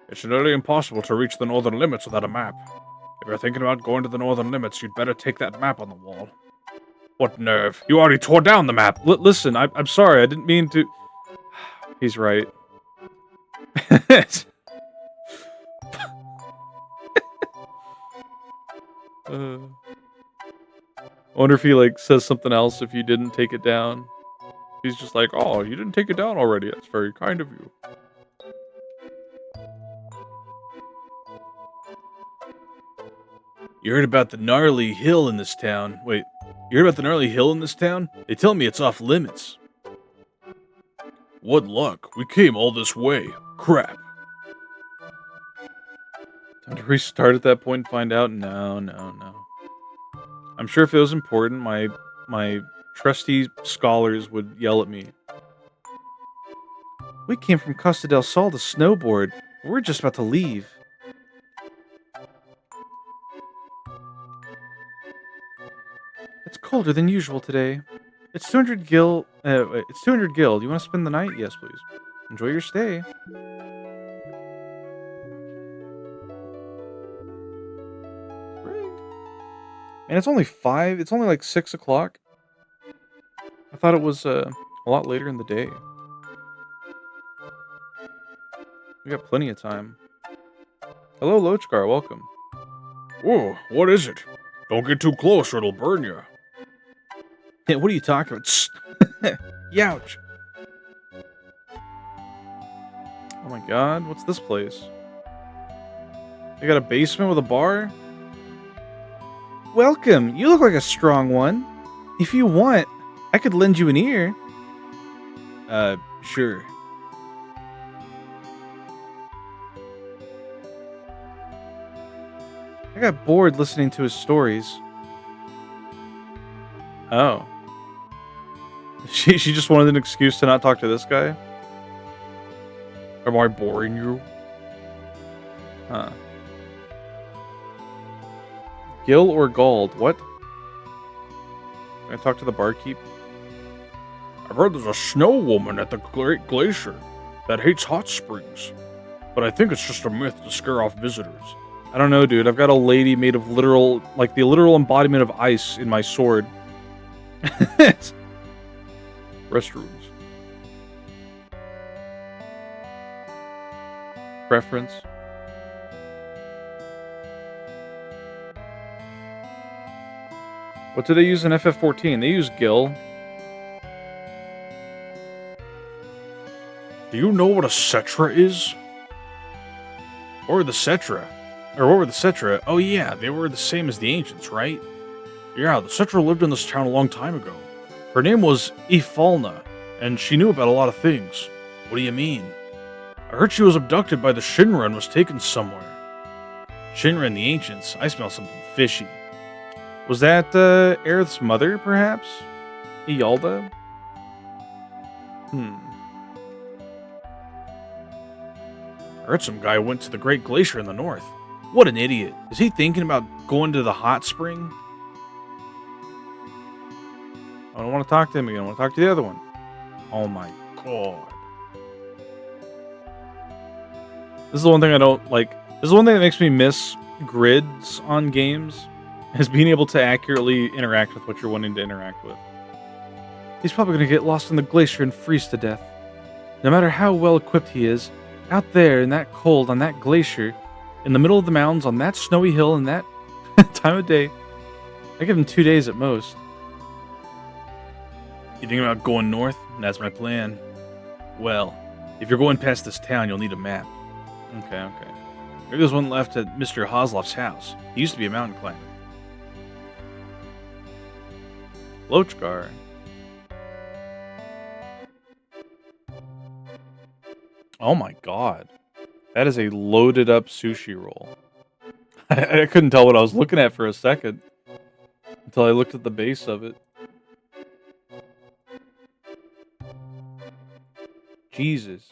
It's nearly impossible to reach the northern limits without a map. If you're thinking about going to the northern limits, you'd better take that map on the wall. What nerve? You already tore down the map! Listen, I'm sorry, I didn't mean to... He's right. I wonder if he, like, says something else if you didn't take it down. He's just like, oh, you didn't take it down already. That's very kind of you. You heard about the gnarly hill in this town. Wait, you heard about the gnarly hill in this town? They tell me it's off limits. What luck. We came all this way. Crap. Time to restart at that point and find out? No. I'm sure if it was important, my trusty scholars would yell at me. We came from Costa del Sol to snowboard. We're just about to leave. It's colder than usual today. It's 200 gil. It's 200 gil. Do you want to spend the night? Yes, please. Enjoy your stay. And it's only 5. It's only like 6 o'clock. I thought it was a lot later in the day. We got plenty of time. Hello, Lochgar. Welcome. Whoa, what is it? Don't get too close or it'll burn you. Hey, what are you talking about? Youch. Oh my god, what's this place? They got a basement with a bar? Welcome. You look like a strong one. If you want, I could lend you an ear. Sure. I got bored listening to his stories. Oh. She just wanted an excuse to not talk to this guy? Am I boring you? Huh. Gil or Gald? What? Can I talk to the barkeep? I've heard there's a snow woman at the Great Glacier that hates hot springs. But I think it's just a myth to scare off visitors. I don't know, dude. I've got a lady made of literal, like the literal embodiment of ice in my sword. Restrooms. Preference. What do they use in FF14? They use Gil. Do you know what a Cetra is? What were the Cetra? Or what were the Cetra? Oh yeah, they were the same as the ancients, right? Yeah, the Cetra lived in this town a long time ago. Her name was Ifalna, and she knew about a lot of things. What do you mean? I heard she was abducted by the Shinra and was taken somewhere. Shinra and the Ancients. I smell something fishy. Was that Aerith's mother, perhaps? Iyalda? Hmm. I heard some guy went to the Great Glacier in the north. What an idiot. Is he thinking about going to the hot spring? I don't want to talk to him again. I want to talk to the other one. Oh my god. This is the one thing I don't like. This is the one thing that makes me miss grids on games, is being able to accurately interact with what you're wanting to interact with. He's probably going to get lost in the glacier and freeze to death. No matter how well equipped he is, out there in that cold on that glacier, in the middle of the mountains on that snowy hill in that time of day, I give him 2 days at most. You think about going north? That's my plan. Well, if you're going past this town, you'll need a map. Okay. Maybe there's one left at Mr. Hosloff's house. He used to be a mountain climber. Lochgar. Oh my god. That is a loaded up sushi roll. I couldn't tell what I was looking at for a second. Until I looked at the base of it. Jesus.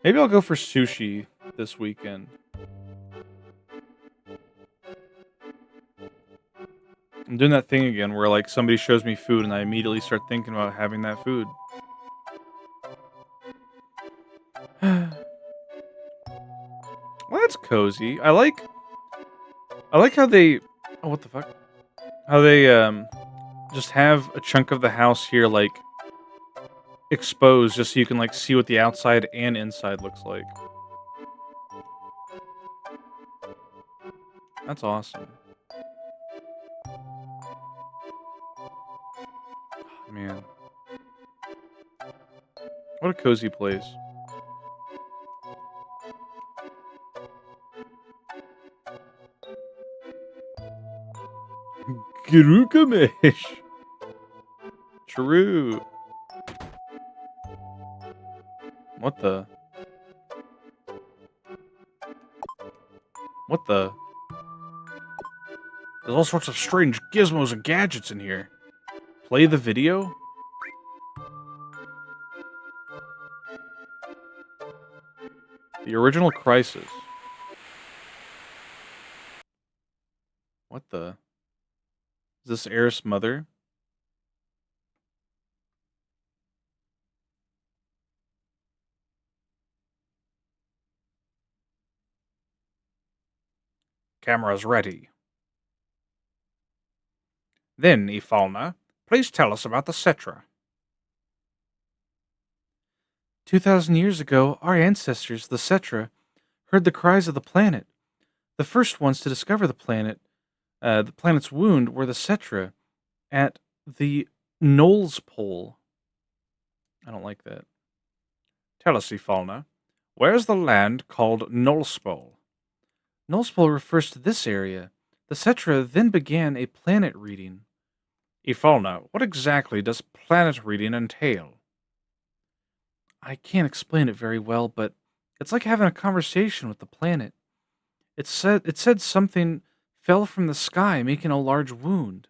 Maybe I'll go for sushi this weekend. I'm doing that thing again where like somebody shows me food and I immediately start thinking about having that food. Well, that's cozy. I like how they oh what the fuck? How they just have a chunk of the house here like exposed just so you can like see what the outside and inside looks like. That's awesome. Man. What a cozy place. Girukamesh. True. What the? What the? There's all sorts of strange gizmos and gadgets in here. Play the video? The original Crisis. What the? Is this Aerith's mother? Cameras ready. Then, Ifalna, please tell us about the Cetra. 2,000 years ago, our ancestors, the Cetra, heard the cries of the planet. The first ones to discover the planet's wound, were the Cetra at the Knowles Pole. I don't like that. Tell us, Ifalna, where's the land called Nullspole? Nullspole refers to this area. The Cetra then began a planet reading. Ifalna, what exactly does planet reading entail? I can't explain it very well, but it's like having a conversation with the planet. It said something fell from the sky, making a large wound.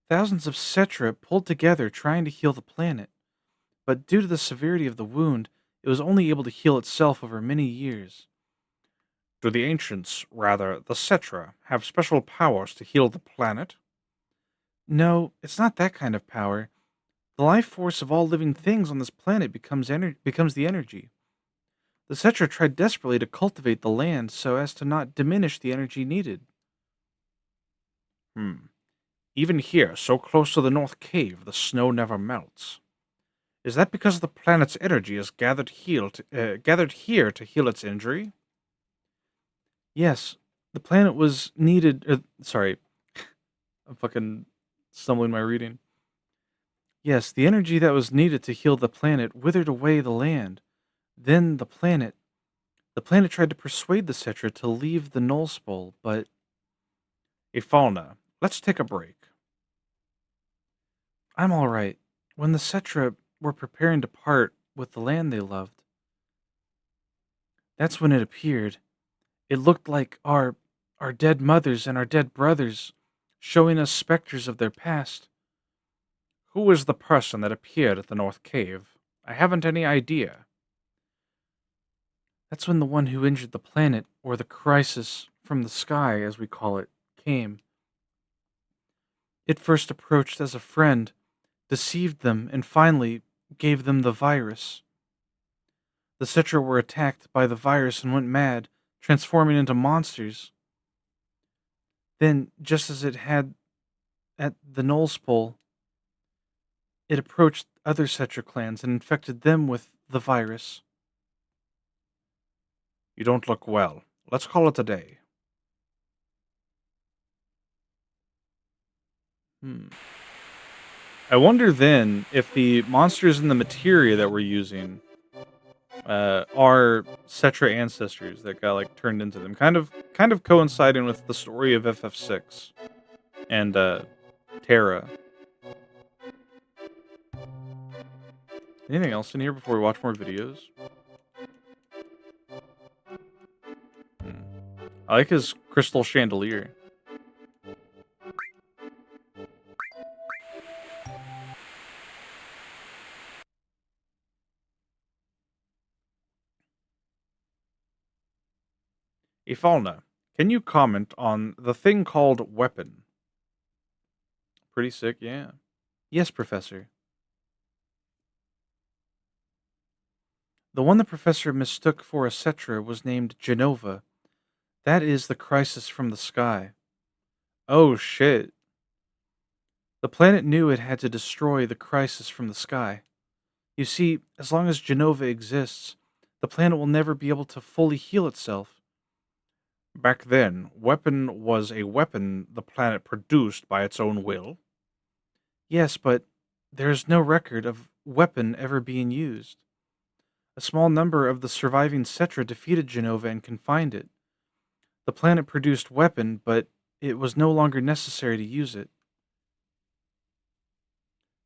Thousands of Cetra pulled together trying to heal the planet, but due to the severity of the wound, it was only able to heal itself over many years. Do the ancients, rather, the Cetra, have special powers to heal the planet? No, it's not that kind of power. The life force of all living things on this planet becomes the energy. The Cetra tried desperately to cultivate the land so as to not diminish the energy needed. Even here, so close to the North Cave, the snow never melts. Is that because the planet's energy is gathered here to heal its injury? Yes, the planet was needed. Sorry, I'm fucking stumbling my reading. Yes, the energy that was needed to heal the planet withered away the land. Then the planet tried to persuade the Cetra to leave the Nullspole, but Ifalna, let's take a break. I'm all right. When the Cetra were preparing to part with the land they loved. That's when it appeared. It looked like our dead mothers and our dead brothers, showing us specters of their past. Who was the person that appeared at the North Cave? I haven't any idea. That's when the one who injured the planet, or the crisis from the sky, as we call it, came. It first approached as a friend, deceived them, and finally gave them the virus. The Citra were attacked by the virus and went mad, transforming into monsters. Then, just as it had at the Knowles Pole, it approached other Citra clans and infected them with the virus. You don't look well. Let's call it a day. Hmm. I wonder then if the monsters in the materia that we're using are Cetra ancestors that got like turned into them, kind of coinciding with the story of FF6 and Terra. Anything else in here before we watch more videos? Hmm. I like his crystal chandelier. Ifalna, can you comment on the thing called weapon? Pretty sick, yeah. Yes, Professor. The one the Professor mistook for a Cetra was named Genova. That is the crisis from the sky. Oh shit. The planet knew it had to destroy the crisis from the sky. You see, as long as Genova exists, the planet will never be able to fully heal itself. Back then, weapon was a weapon the planet produced by its own will. Yes, but there is no record of weapon ever being used. A small number of the surviving Cetra defeated Genova and confined it. The planet produced weapon, but it was no longer necessary to use it.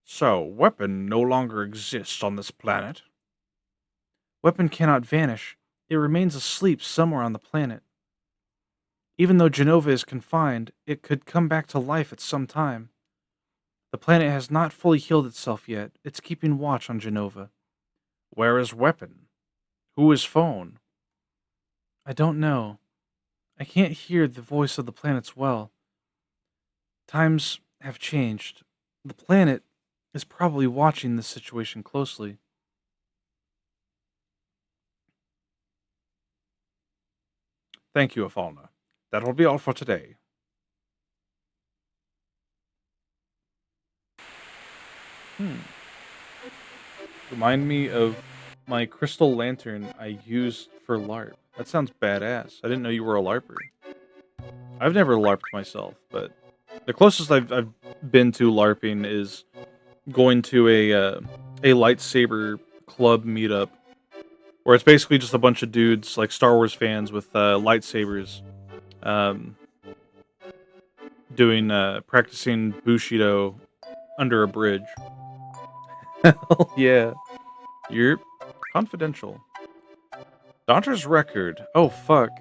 So, weapon no longer exists on this planet? Weapon cannot vanish. It remains asleep somewhere on the planet. Even though Genova is confined, it could come back to life at some time. The planet has not fully healed itself yet. It's keeping watch on Genova. Where is weapon? Who is phone? I don't know. I can't hear the voice of the planets well. Times have changed. The planet is probably watching this situation closely. Thank you, Afalna. That'll be all for today. Hmm. Remind me of my crystal lantern I used for LARP. That sounds badass. I didn't know you were a LARPer. I've never LARPed myself, but the closest I've been to LARPing is going to a lightsaber club meetup where it's basically just a bunch of dudes like Star Wars fans with lightsabers, um, doing practicing Bushido under a bridge. Hell yeah, you're confidential. Daughter's record. Oh fuck.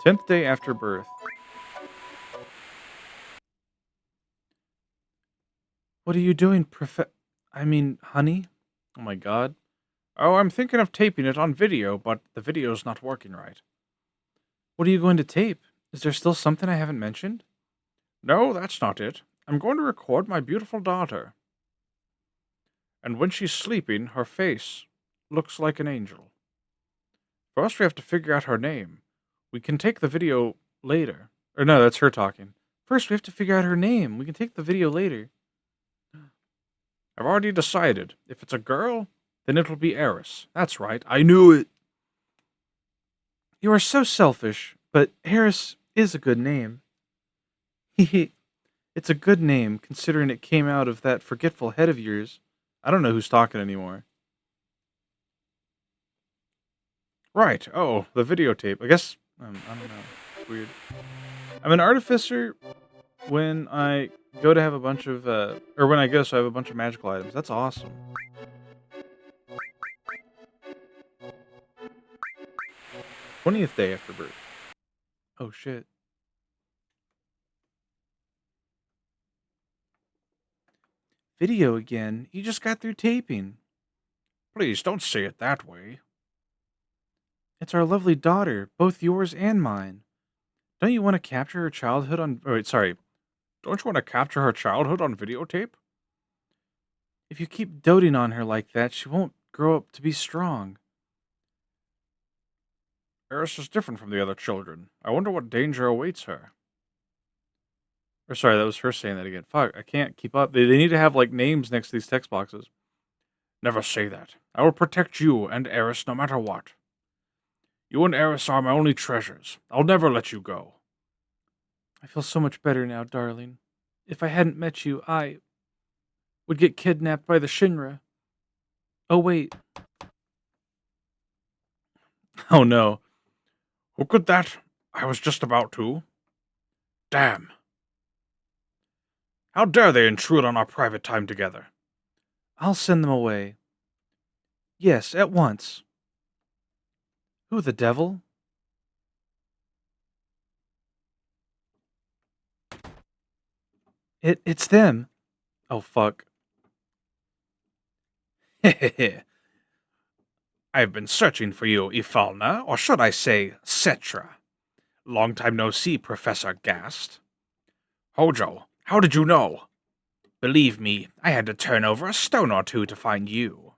10th day after birth. What are you doing, honey? Oh my god. Oh, I'm thinking of taping it on video, but the video's not working right. What are you going to tape? Is there still something I haven't mentioned? No, that's not it. I'm going to record my beautiful daughter. And when she's sleeping, her face looks like an angel. First, we have to figure out her name. We can take the video later. Or no, that's her talking. First, we have to figure out her name. We can take the video later. I've already decided. If it's a girl, then it'll be Eris. That's right. I knew it. You are so selfish, but Eris is a good name. Hehe. It's a good name, considering it came out of that forgetful head of yours. I don't know who's talking anymore. Right. Oh, the videotape. I guess, I don't know. It's weird. I'm an artificer when I go to have a bunch of, or when I go so I have a bunch of magical items. That's awesome. 20th day after birth. Oh, shit. Video again? You just got through taping. Please don't say it that way. It's our lovely daughter, both yours and mine. Don't you want to capture her childhood on... Oh, wait, sorry. Don't you want to capture her childhood on videotape? If you keep doting on her like that, she won't grow up to be strong. Eris is different from the other children. I wonder what danger awaits her. Or sorry, that was her saying that again. Fuck, I can't keep up. They need to have, like, names next to these text boxes. Never say that. I will protect you and Eris no matter what. You and Eris are my only treasures. I'll never let you go. I feel so much better now, darling. If I hadn't met you, I would get kidnapped by the Shinra. Oh, wait. Oh, no. Who could that? I was just about to. Damn. How dare they intrude on our private time together? I'll send them away. Yes, at once. Who the devil? It's them. Oh, fuck. Hehehe. I've been searching for you, Ifalna, or should I say, Cetra. Long time no see, Professor Gast. Hojo, how did you know? Believe me, I had to turn over a stone or two to find you.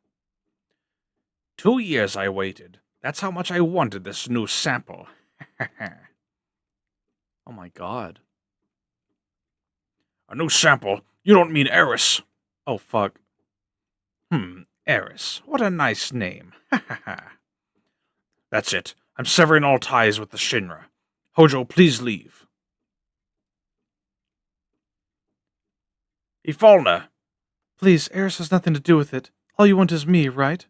2 years I waited. That's how much I wanted this new sample. Oh my god. A new sample? You don't mean Eris? Oh fuck. Eris. What a nice name. That's it. I'm severing all ties with the Shinra. Hojo, please leave. Ifalna! Please, Eris has nothing to do with it. All you want is me, right?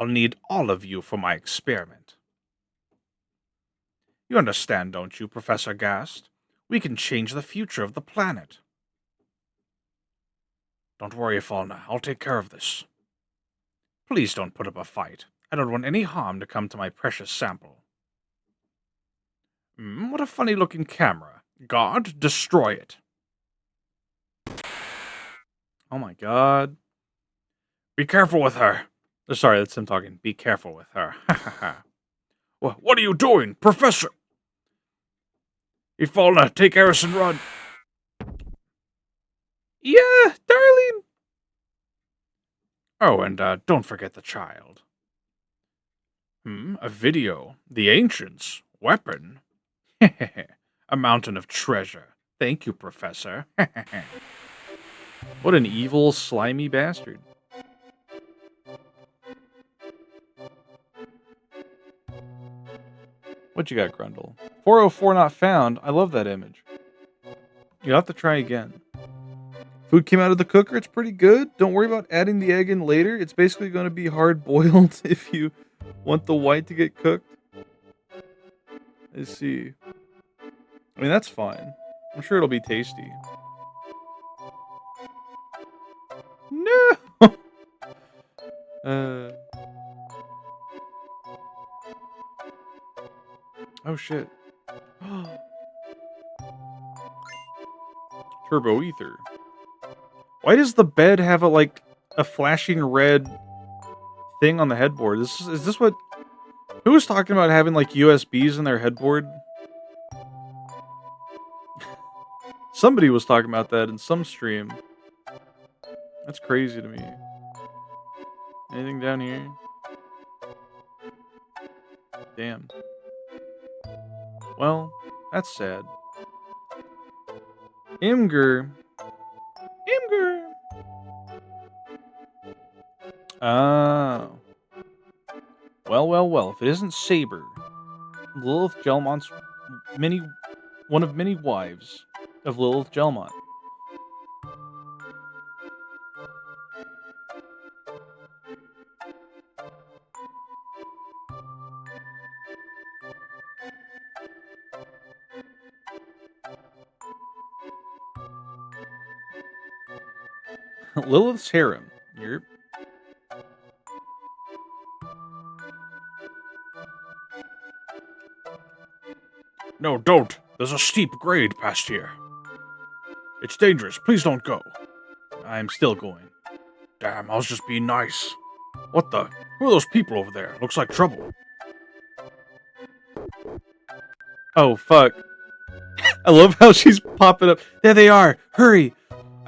I'll need all of you for my experiment. You understand, don't you, Professor Gast? We can change the future of the planet. Don't worry, Ifalna. I'll take care of this. Please don't put up a fight. I don't want any harm to come to my precious sample. What a funny-looking camera. Guard, destroy it. Oh my god. Be careful with her. Sorry, that's him talking. Be careful with her. Ha ha ha. What are you doing, Professor? Ifalna, take Eris and run. Yeah, darling. Oh, and don't forget the child. A video. The Ancients. Weapon. A mountain of treasure. Thank you, Professor. What an evil, slimy bastard. What you got, Grundle? 404 not found. I love that image. You'll have to try again. Food came out of the cooker. It's pretty good. Don't worry about adding the egg in later. It's basically going to be hard boiled if you want the white to get cooked. Let's see. I mean, that's fine. I'm sure it'll be tasty. No! Oh shit. Turbo ether. Why does the bed have a flashing red thing on the headboard? Is this what... Who was talking about having like USBs in their headboard? Somebody was talking about that in some stream. That's crazy to me. Anything down here? Damn. Well, that's sad. Imgur. Imgur. Oh. Well. If it isn't Saber, Lilith Gelmont's one of many wives of Lilith Gelmont. Lilith's harem. No, don't. There's a steep grade past here. It's dangerous. Please don't go. I'm still going. Damn, I was just being nice. What the? Who are those people over there? Looks like trouble. Oh, fuck. I love how she's popping up. There they are. Hurry.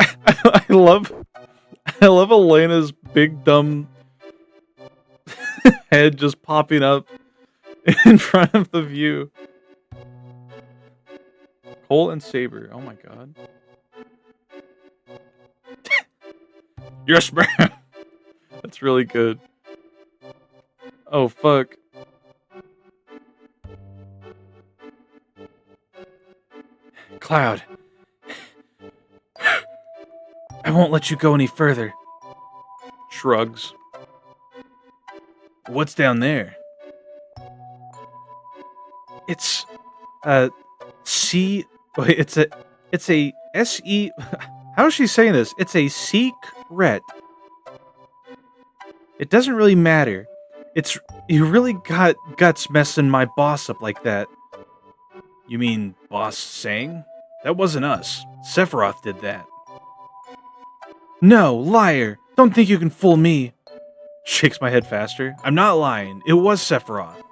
I love Elena's big dumb head just popping up in front of the view. Cole and Saber. Oh my god. Yes, ma'am. That's really good. Oh fuck. Cloud. I won't let you go any further. Shrugs. What's down there? It's C. Wait, it's a S-E. How is she saying this? It's a secret. It doesn't really matter. It's you really got guts messing my boss up like that. You mean Boss Sang? That wasn't us. Sephiroth did that. No, liar! Don't think you can fool me. Shakes my head faster. I'm not lying. It was Sephiroth.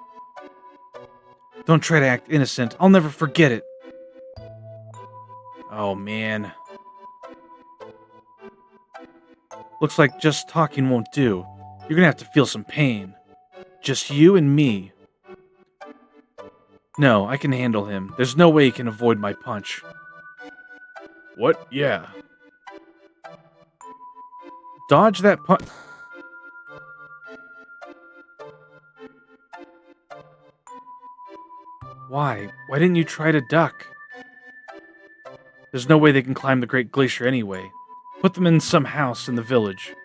Don't try to act innocent. I'll never forget it. Oh, man. Looks like just talking won't do. You're gonna have to feel some pain. Just you and me. No, I can handle him. There's no way he can avoid my punch. What? Yeah. Dodge that punch. Why? Why didn't you try to duck? There's no way they can climb the Great Glacier anyway. Put them in some house in the village.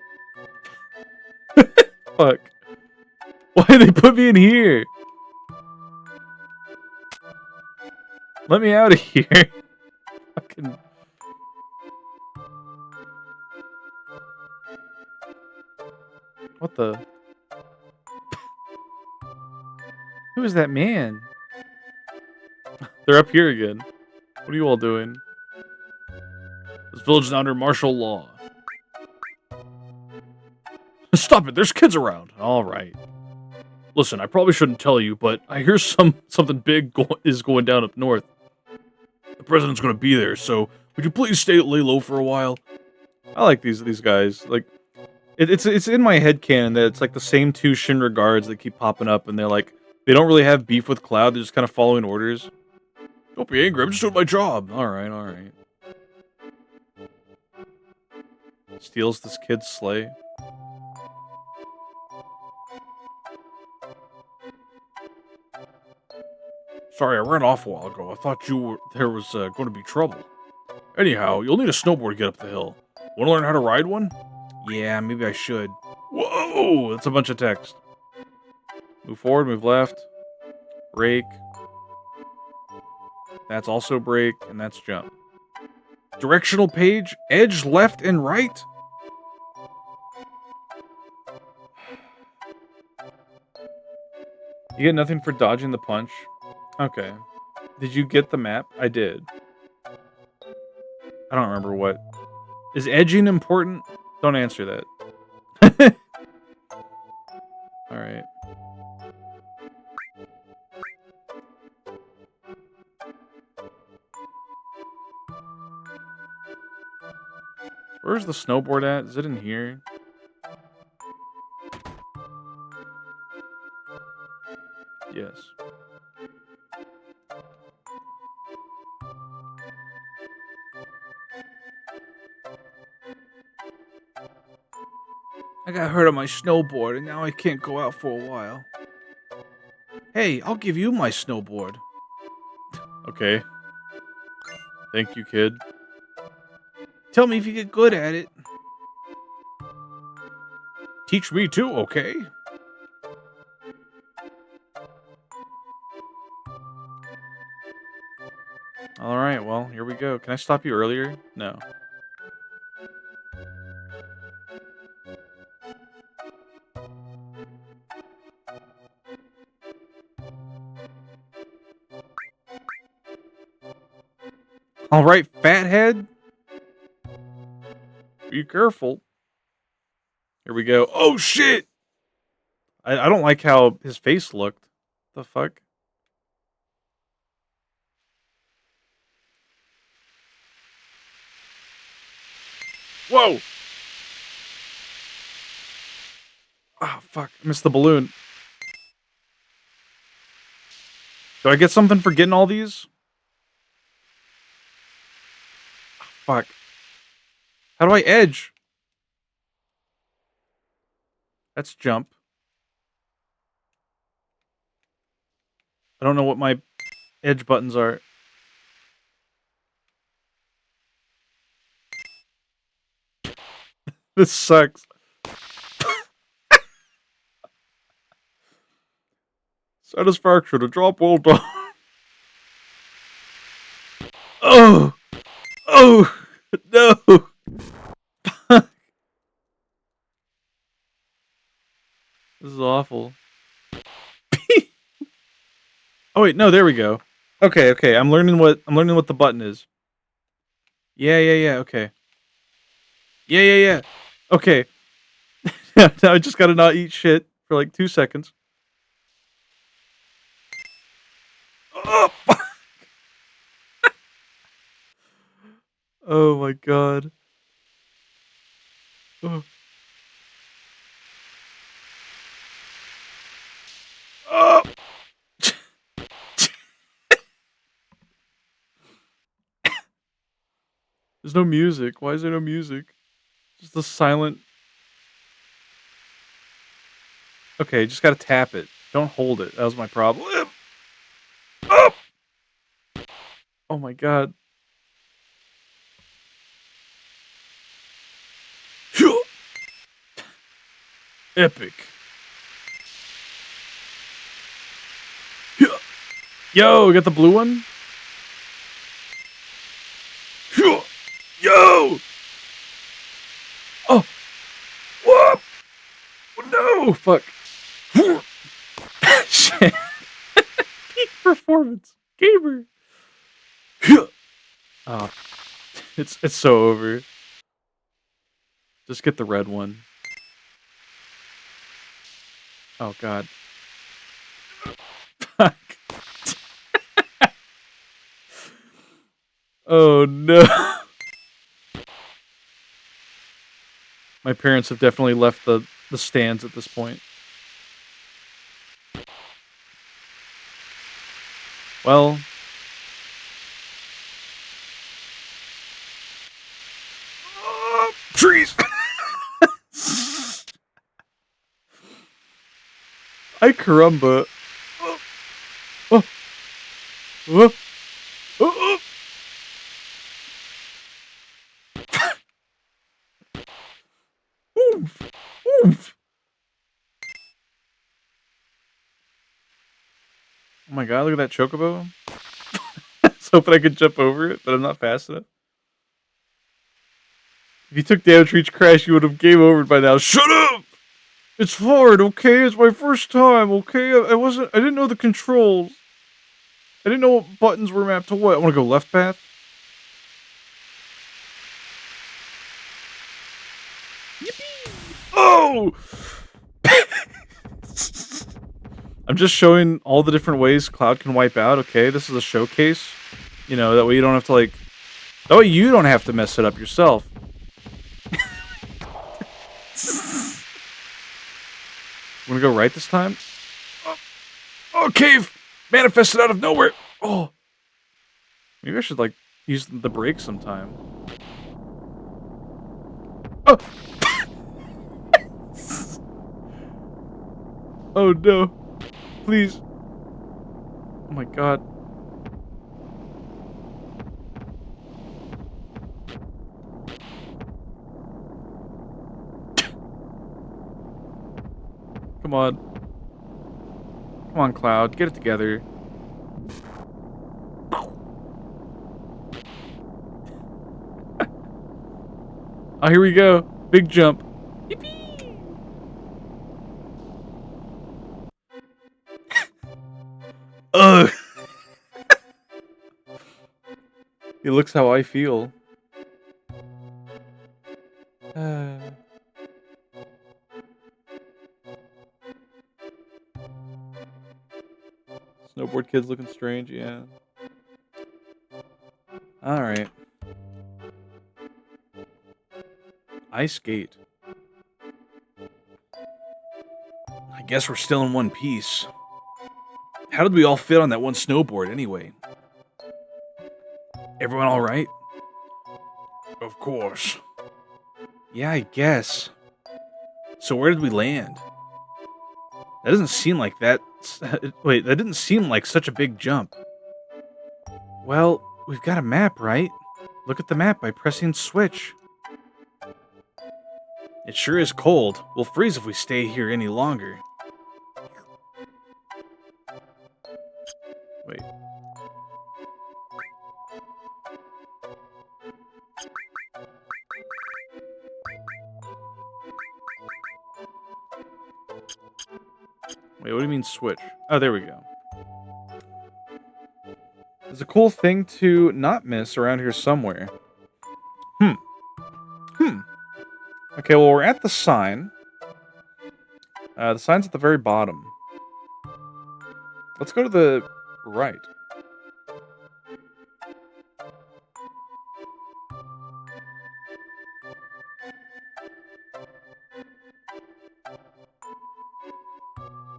Fuck. Why did they put me in here? Let me out of here. Fucking. What the? Who is that man? They're up here again. What are you all doing? This village is under martial law. Stop it, there's kids around. All right. Listen, I probably shouldn't tell you, but I hear something big is going down up north. The president's gonna be there, so would you please lay low for a while? I like these guys. Like, it's in my head canon that it's like the same two Shinra guards that keep popping up, and they're like, they don't really have beef with Cloud. They're just kind of following orders. Don't be angry. I'm just doing my job. All right, all right. Steals this kid's sleigh. Sorry, I ran off a while ago. I thought there was going to be trouble. Anyhow, you'll need a snowboard to get up the hill. Want to learn how to ride one? Yeah, maybe I should. Whoa! That's a bunch of text. Move forward, move left. Break. That's also break, and that's jump. Directional page, edge left and right. You get nothing for dodging the punch? Okay. Did you get the map? I did. I don't remember what. Is edging important? Don't answer that. Alright. Where's the snowboard at? Is it in here? Yes. I got hurt on my snowboard, and now I can't go out for a while. Hey, I'll give you my snowboard. Okay. Thank you, kid. Tell me if you get good at it. Teach me too, okay? Alright, well, here we go. Can I stop you earlier? No. All right, fathead. Be careful. Here we go. Oh shit! I don't like how his face looked. The fuck? Whoa! Oh fuck! I missed the balloon. Do I get something for getting all these? Oh, fuck. How do I edge? That's jump. I don't know what my edge buttons are. This sucks. Satisfaction, a job well done. Oh! Oh! No! This is awful. Oh wait, no, there we go. Okay, okay. I'm learning what the button is. Yeah, yeah, yeah, okay. Yeah, yeah, yeah. Okay. Now I just gotta not eat shit for like 2 seconds. Oh, fuck. Oh my god. Oh. Oh. There's no music. Why is there no music? Just a silent. Okay, just gotta tap it. Don't hold it. That was my problem. Oh, oh my god. Epic. Yo, we got the blue one? Yo! Oh! Whoa! Oh, no! Fuck. Shit. Peak performance. Gamer. Oh, it's so over. Just get the red one. Oh god. Fuck. Oh no. My parents have definitely left the stands at this point. Well, trees. Ay caramba. Oh, oh, oh, oh, oh. Oof, oof. Oh my god, look at that chocobo. I was hoping I could jump over it, but I'm not fast enough. If you took damage for each crash, you would have game over by now. Shut up! It's hard, okay? It's my first time, okay? I didn't know the controls. I didn't know what buttons were mapped to what. I want to go left path. Yippee! Oh! I'm just showing all the different ways Cloud can wipe out, okay? This is a showcase. You know, that way you don't have to, like... That way you don't have to mess it up yourself. I'm gonna go right this time. Oh, cave! Manifested out of nowhere! Oh! Maybe I should, like, use the brakes sometime. Oh! Oh no. Please. Oh my god. Come on. Come on, Cloud. Get it together. Oh, here we go. Big jump. Yippee! Ugh. He looks how I feel. Snowboard kid's looking strange, yeah. Alright. Ice skate. I guess we're still in one piece. How did we all fit on that one snowboard anyway? Everyone alright? Of course. Yeah, I guess. So where did we land? That doesn't seem like that. Wait, that didn't seem like such a big jump. Well, we've got a map, right? Look at the map by pressing switch. It sure is cold. We'll freeze if we stay here any longer. Wait. Wait, what do you mean switch? Oh, there we go. There's a cool thing to not miss around here somewhere. Hmm. Okay, well, we're at the sign. The sign's at the very bottom. Let's go to the right.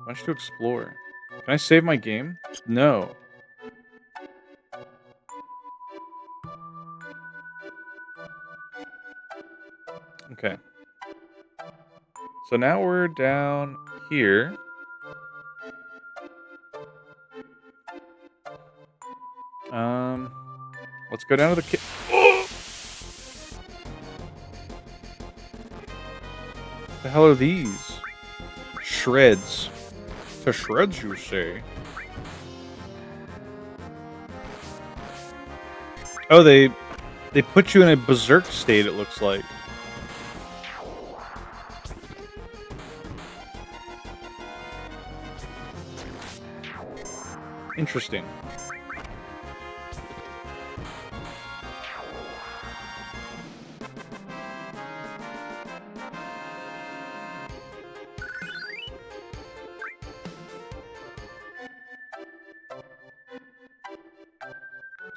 Much to explore. Can I save my game? No. Okay. So now we're down here. Let's go down to the The hell are these? Shreds. To shreds, you say? Oh, they put you in a berserk state, it looks like. Interesting.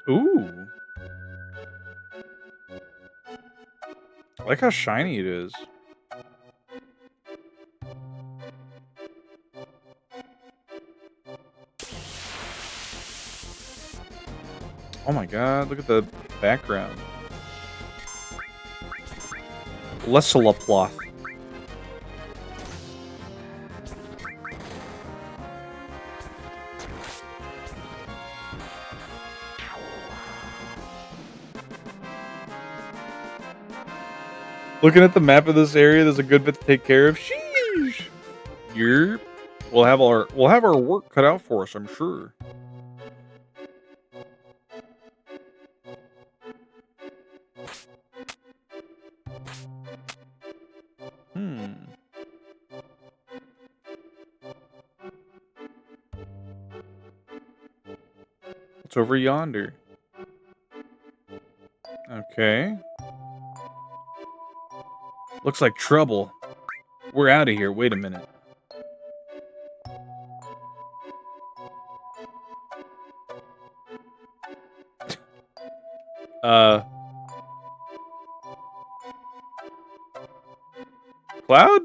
Ooh. I like how shiny it is. Oh my god, look at the background. Lessalaploth. Looking at the map of this area, there's a good bit to take care of. Sheesh. Yerp. We'll have our work cut out for us, I'm sure. What's over yonder? Okay. Looks like trouble. We're out of here. Wait a minute. Cloud?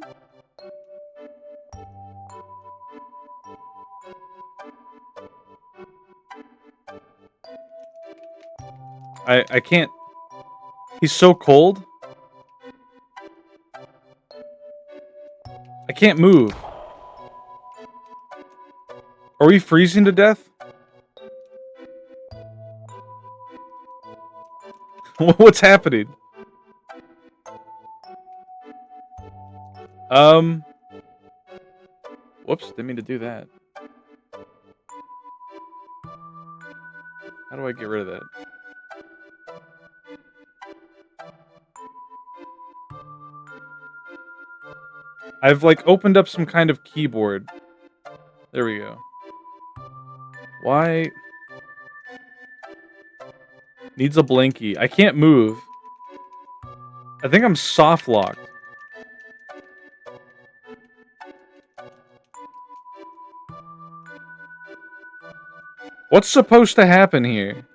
I can't. He's so cold. I can't move. Are we freezing to death? What's happening? Whoops, didn't mean to do that. How do I get rid of that? I've like opened up some kind of keyboard. There we go. Why? Needs a blinky. I can't move. I think I'm soft locked. What's supposed to happen here?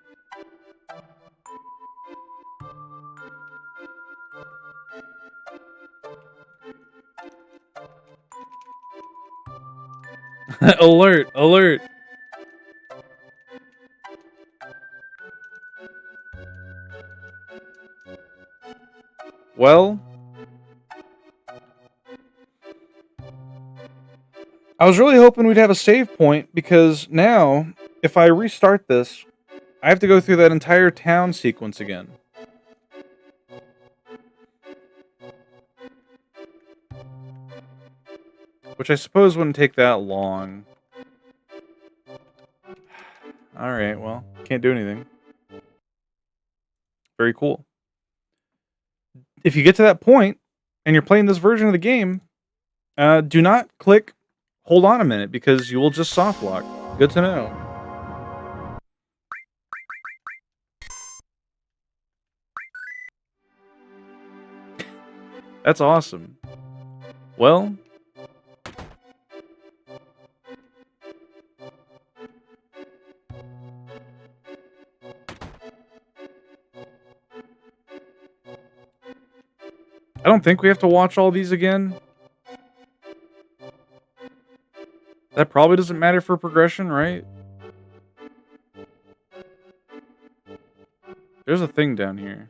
Alert, alert. Well, I was really hoping we'd have a save point because now, if I restart this, I have to go through that entire town sequence again. Which I suppose wouldn't take that long. Alright, well, can't do anything. Very cool. If you get to that point and you're playing this version of the game, do not click hold on a minute because you will just soft lock. Good to know. That's awesome. Well, I don't think we have to watch all these again. That probably doesn't matter for progression, right? There's a thing down here.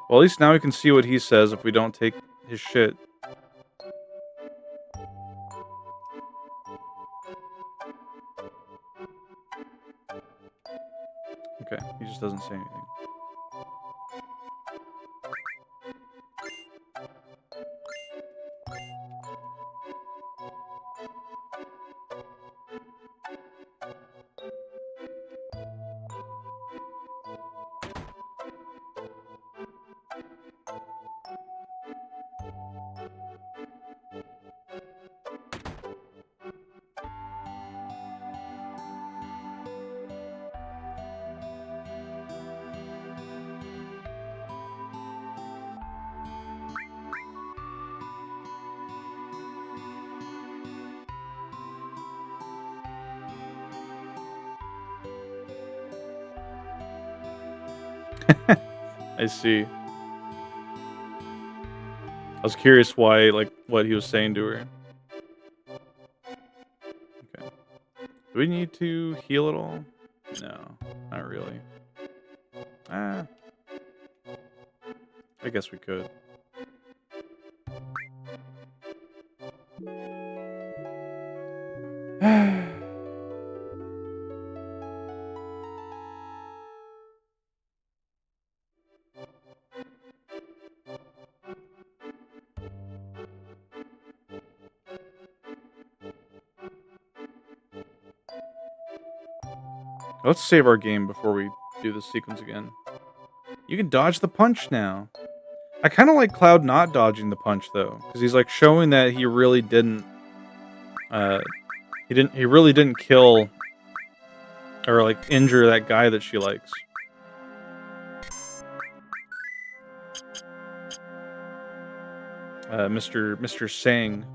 Well, at least now we can see what he says if we don't take his shit. Okay, he just doesn't say anything. I see. I was curious why, like, what he was saying to her. Okay. Do we need to heal at all? No, not really. Ah, I guess we could. Let's save our game before we do this sequence again. You can dodge the punch now. I kind of like Cloud not dodging the punch though, because he's like showing that he really didn't. Uh, he really didn't kill or like injure that guy that she likes. Mr. Sang.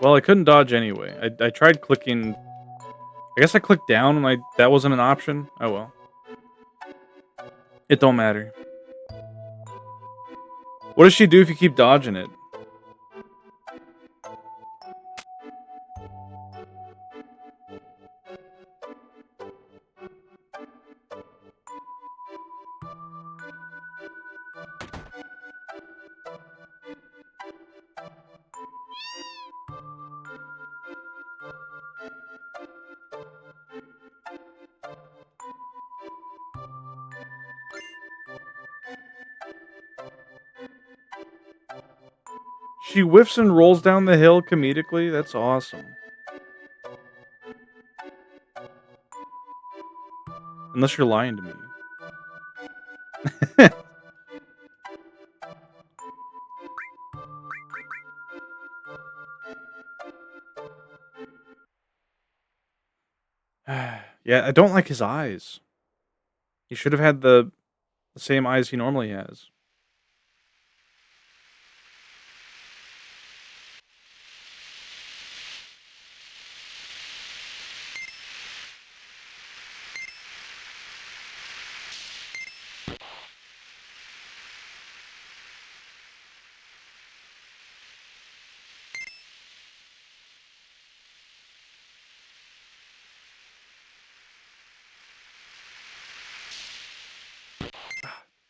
Well, I couldn't dodge anyway. I tried clicking. I guess I clicked down and that wasn't an option. Oh well. It don't matter. What does she do if you keep dodging it? She whiffs and rolls down the hill comedically. That's awesome. Unless you're lying to me. Yeah, I don't like his eyes. He should have had the same eyes he normally has.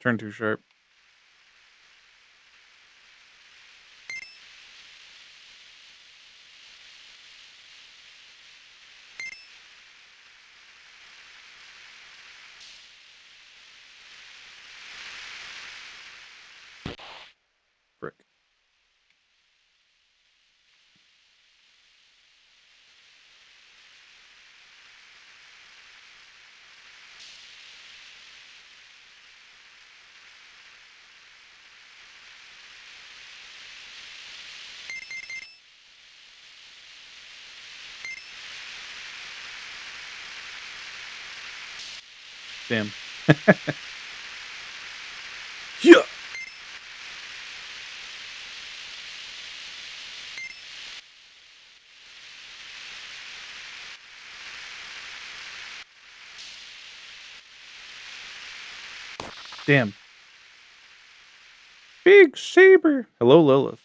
Turn too sharp. Frick. Damn. Yeah. Damn. Big Saber. Hello, Lilith.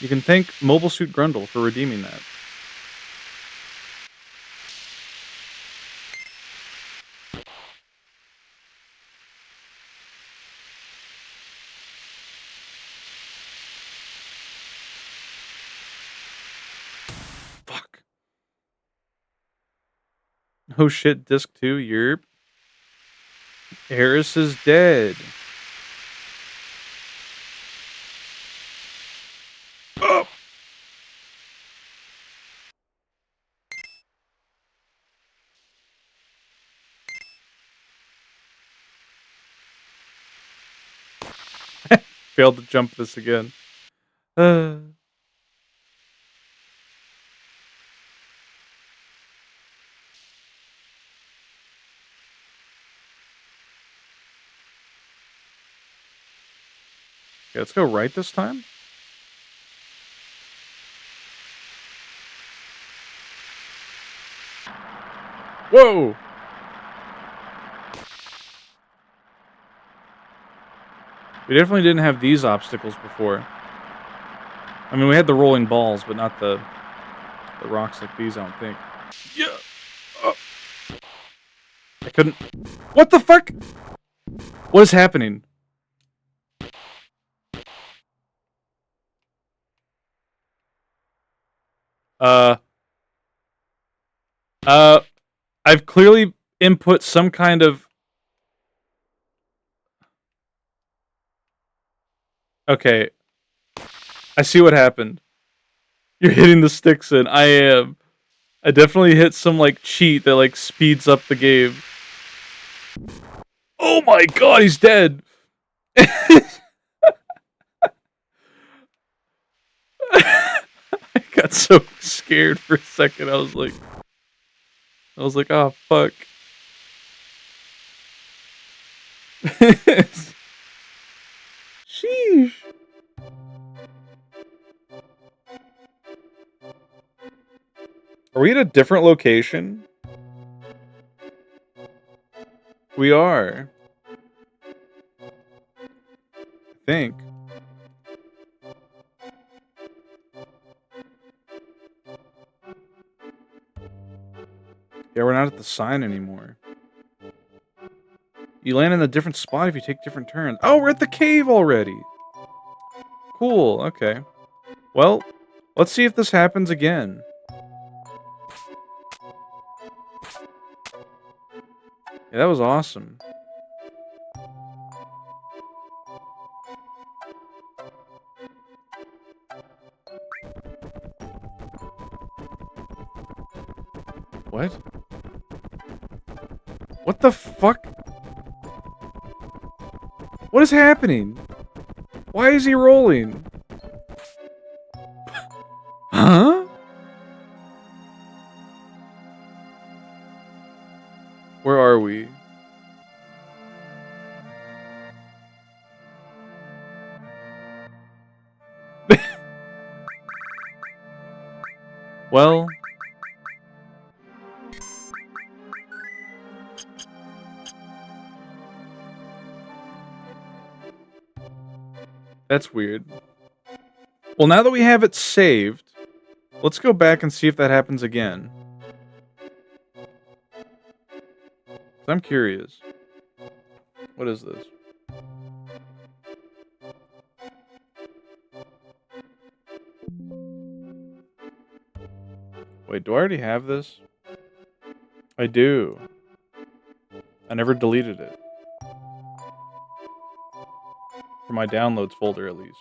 You can thank Mobile Suit Grundle for redeeming that. Fuck. Oh shit, disc 2, yerp. Eris is dead. Oh. Failed to jump this again. Uh. Okay, let's go right this time. Whoa! We definitely didn't have these obstacles before. I mean, we had the rolling balls, but not the rocks like these, I don't think. Yeah! Oh. I couldn't... What the fuck? What is happening? Uh... Uh... I've clearly input some kind of... Okay. I see what happened. You're hitting the sticks in. I am. I definitely hit some, like, cheat that, like, speeds up the game. Oh my god, he's dead! I got so scared for a second. I was like, oh fuck. Sheesh. Are we at a different location? We are. I think. Yeah, we're not at the sign anymore. You land in a different spot if you take different turns. Oh, we're at the cave already. Cool, okay. Well, let's see if this happens again. Yeah, that was awesome. What? What the fuck? What is happening? Why is he rolling? Huh? Where are we? Well, that's weird. Well, now that we have it saved, let's go back and see if that happens again. I'm curious. What is this? Wait, do I already have this? I do. I never deleted it. For my downloads folder, at least.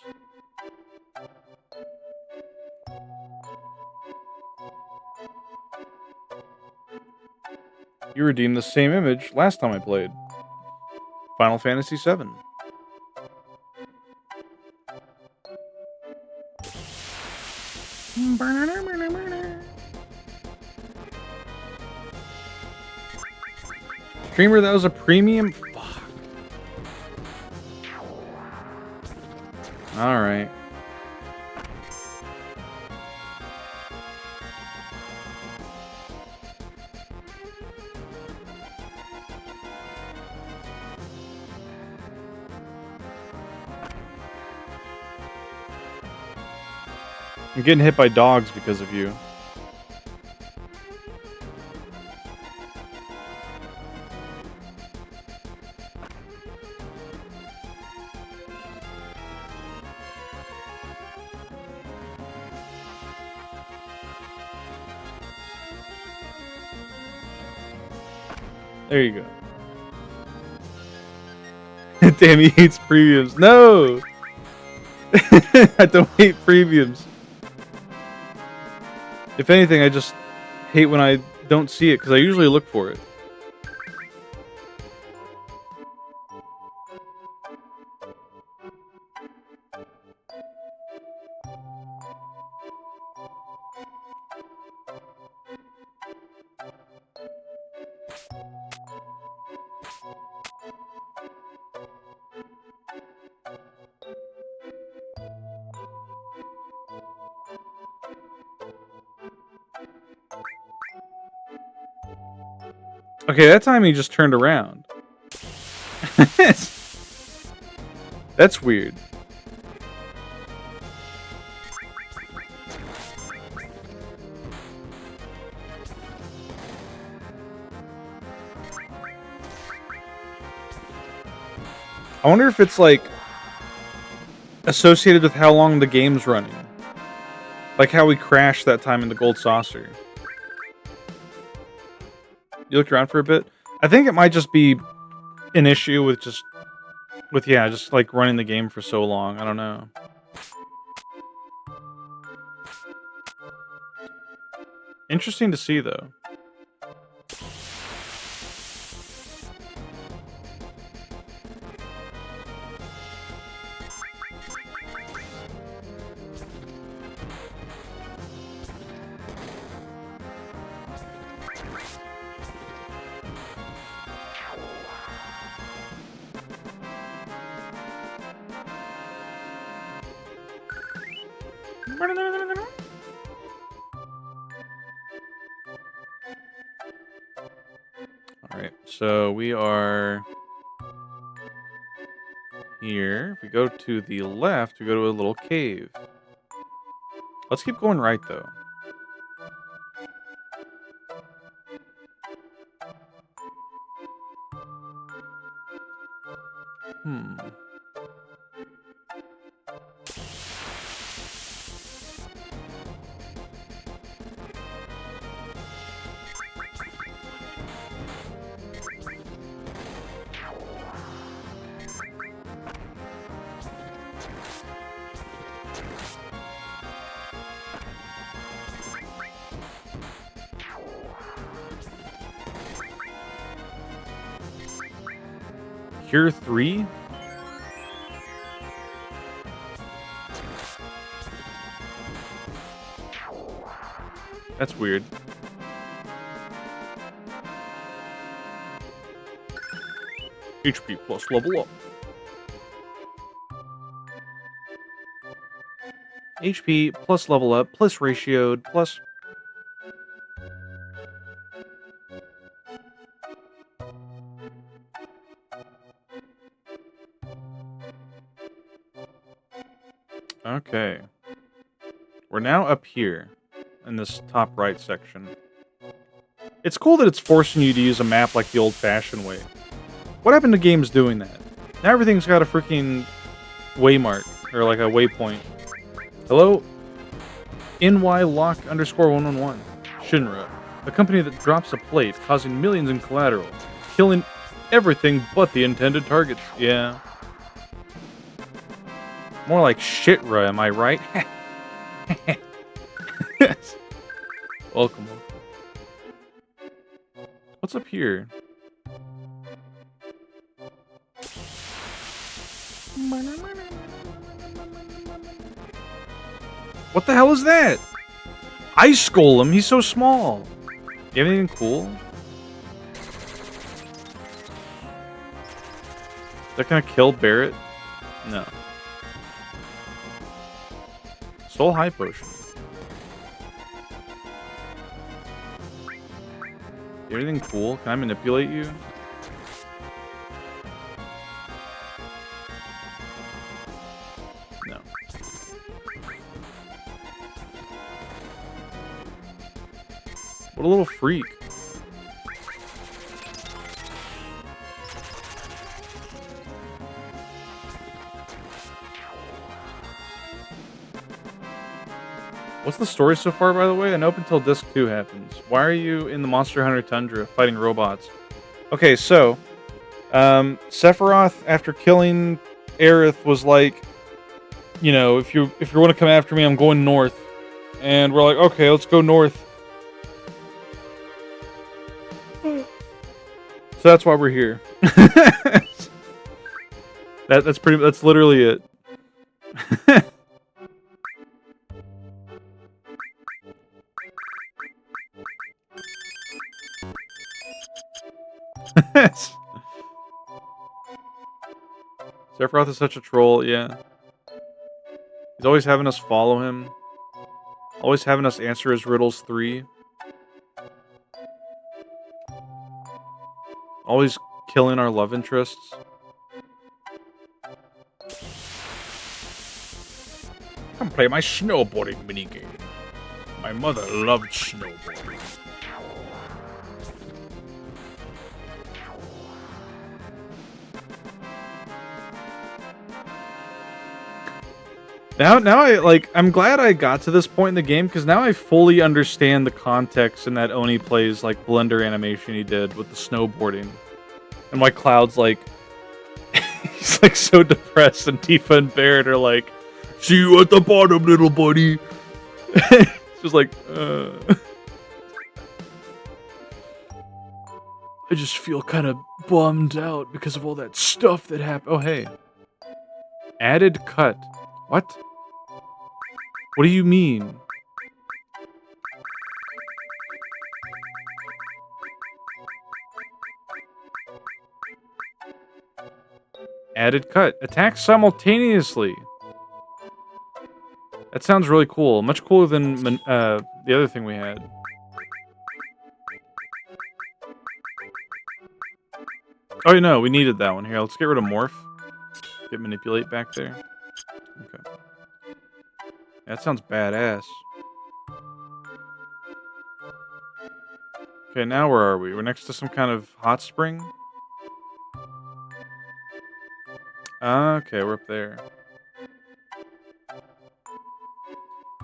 You redeemed the same image last time I played. Final Fantasy VII. Streamer, that was a premium? Fuck. Alright. I'm getting hit by dogs because of you. There you go. Damn, he hates premiums. No! I don't hate premiums. If anything, I just hate when I don't see it, because I usually look for it. Okay, that time he just turned around. That's weird. I wonder if it's like associated with how long the game's running. Like how we crashed that time in the gold saucer. You looked around for a bit? I think it might just be an issue with just like running the game for so long. I don't know. Interesting to see though. Alright, so we are here. If we go to the left, we go to a little cave. Let's keep going right, though. Hmm. Cure 3? That's weird. HP plus level up. HP plus level up plus ratioed plus... Okay. We're now up here in this top right section. It's cool that it's forcing you to use a map like the old-fashioned way. What happened to games doing that? Now everything's got a freaking waymark, or like a waypoint. Hello? NY lock underscore 111. Shinra, a company that drops a plate, causing millions in collateral, killing everything but the intended targets. Yeah. More like shitra, am I right? Welcome. What's up here? What the hell is that? Ice Golem, he's so small. You have anything cool? Is that gonna kill Barrett? No. Soul High Potion. You have anything cool? Can I manipulate you? No. What a little freak. What's the story so far, by the way? I know up until Disc 2 happens. Why are you in the Monster Hunter Tundra fighting robots? Okay, so... Sephiroth, after killing Aerith, was like... You know, if you want to come after me, I'm going north. And we're like, okay, let's go north. So that's why we're here. That's literally it. Sephiroth is such a troll, yeah. He's always having us follow him. Always having us answer his riddles 3. Always killing our love interests. Come play my snowboarding minigame. My mother loved snowboarding. I'm glad I got to this point in the game, because now I fully understand the context in that Oni plays, like, Blender animation he did with the snowboarding. And why Cloud's, like, he's, like, so depressed, and Tifa and Barrett are like, see you at the bottom, little buddy. It's just like, I just feel kind of bummed out because of all that stuff that happened. Oh, hey. Added cut. What? What do you mean? Added cut. Attack simultaneously. That sounds really cool. Much cooler than the other thing we had. Oh, no, we needed that one. Here, let's get rid of Morph. Get Manipulate back there. Okay. That sounds badass. Okay, now where are we? We're next to some kind of hot spring? Okay, we're up there.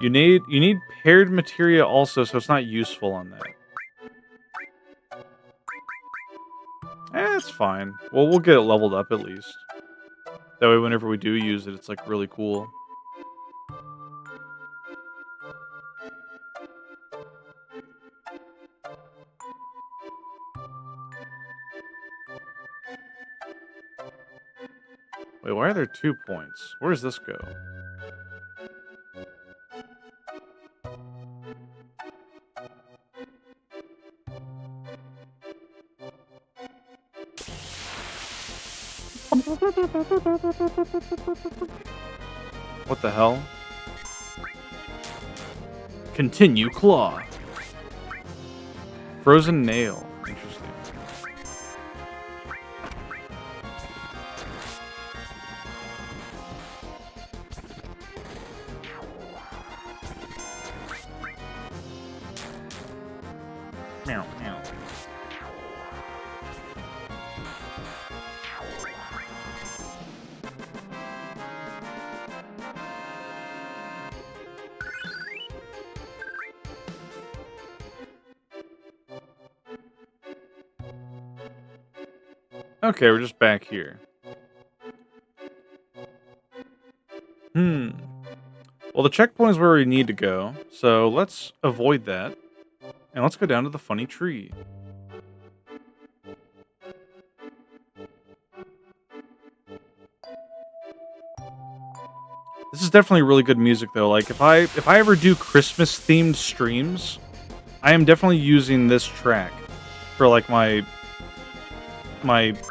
You need paired materia also, so it's not useful on that. It's fine. Well, we'll get it leveled up at least. That way whenever we do use it, it's like really cool. Wait, why are there 2 points? Where does this go? What the hell? Continue claw. Frozen nail. Interesting. Meow, meow. Okay, we're just back here. Well, the checkpoint is where we need to go, so let's avoid that. And let's go down to the funny tree. This is definitely really good music though. Like if I ever do Christmas themed streams, I am definitely using this track for like my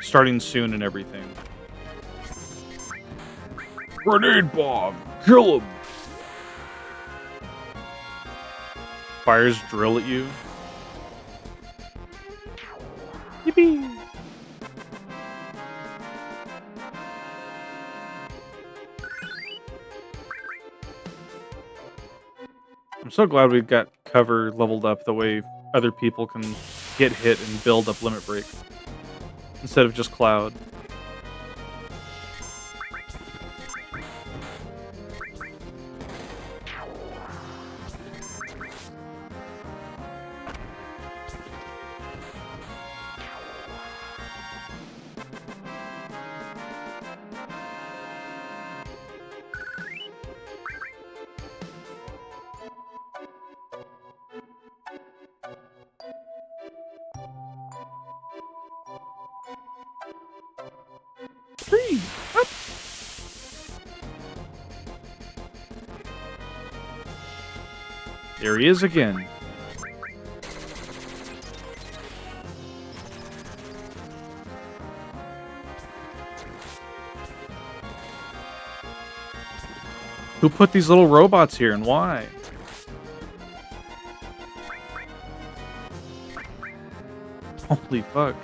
starting soon and everything. Grenade bomb! Kill him! Fires drill at you. Yippee! I'm so glad we've got cover leveled up the way other people can get hit and build up limit break instead of just cloud. Free! Up! There he is again. Who put these little robots here and why? Holy fuck.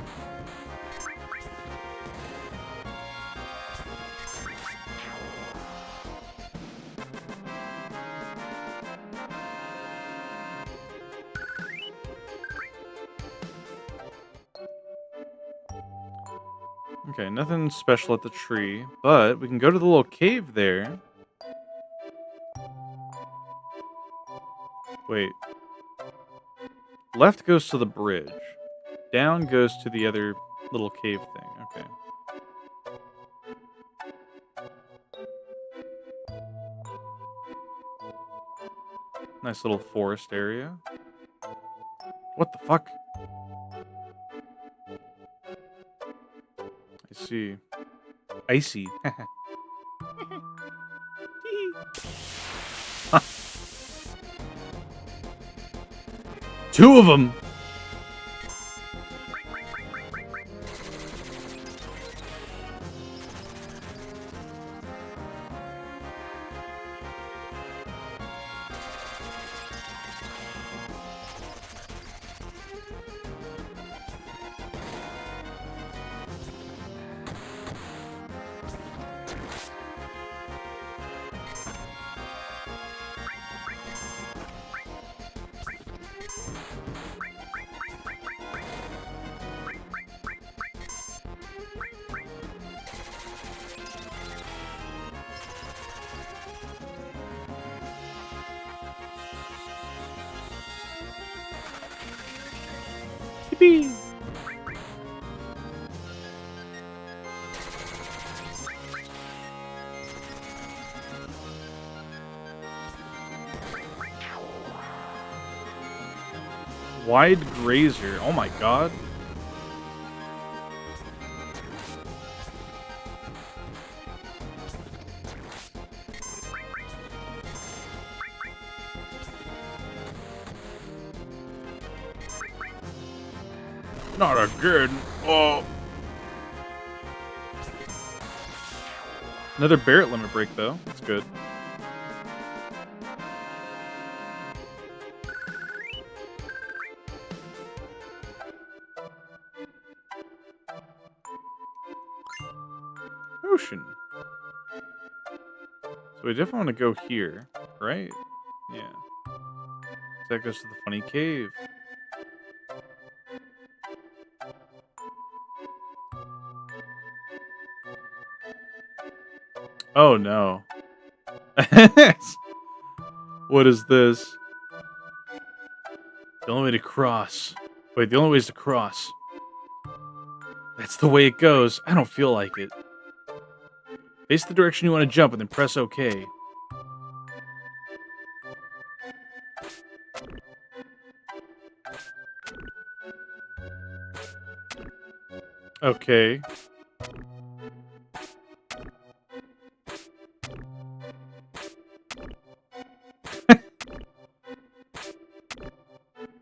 Okay, nothing special at the tree, but we can go to the little cave there. Wait. Left goes to the bridge. Down goes to the other little cave thing. Okay. Nice little forest area. What the fuck? I see. Icy. Two of them! Whoopee! Wide grazer. Oh my god. Not again. Oh. Another Barrett limit break, though. That's good. Ocean. So we definitely want to go here, right? Yeah. That goes to the funny cave. Oh no. What is this? The only way to cross. Wait, the only way is to cross. That's the way it goes. I don't feel like it. Face the direction you want to jump and then press OK. Okay.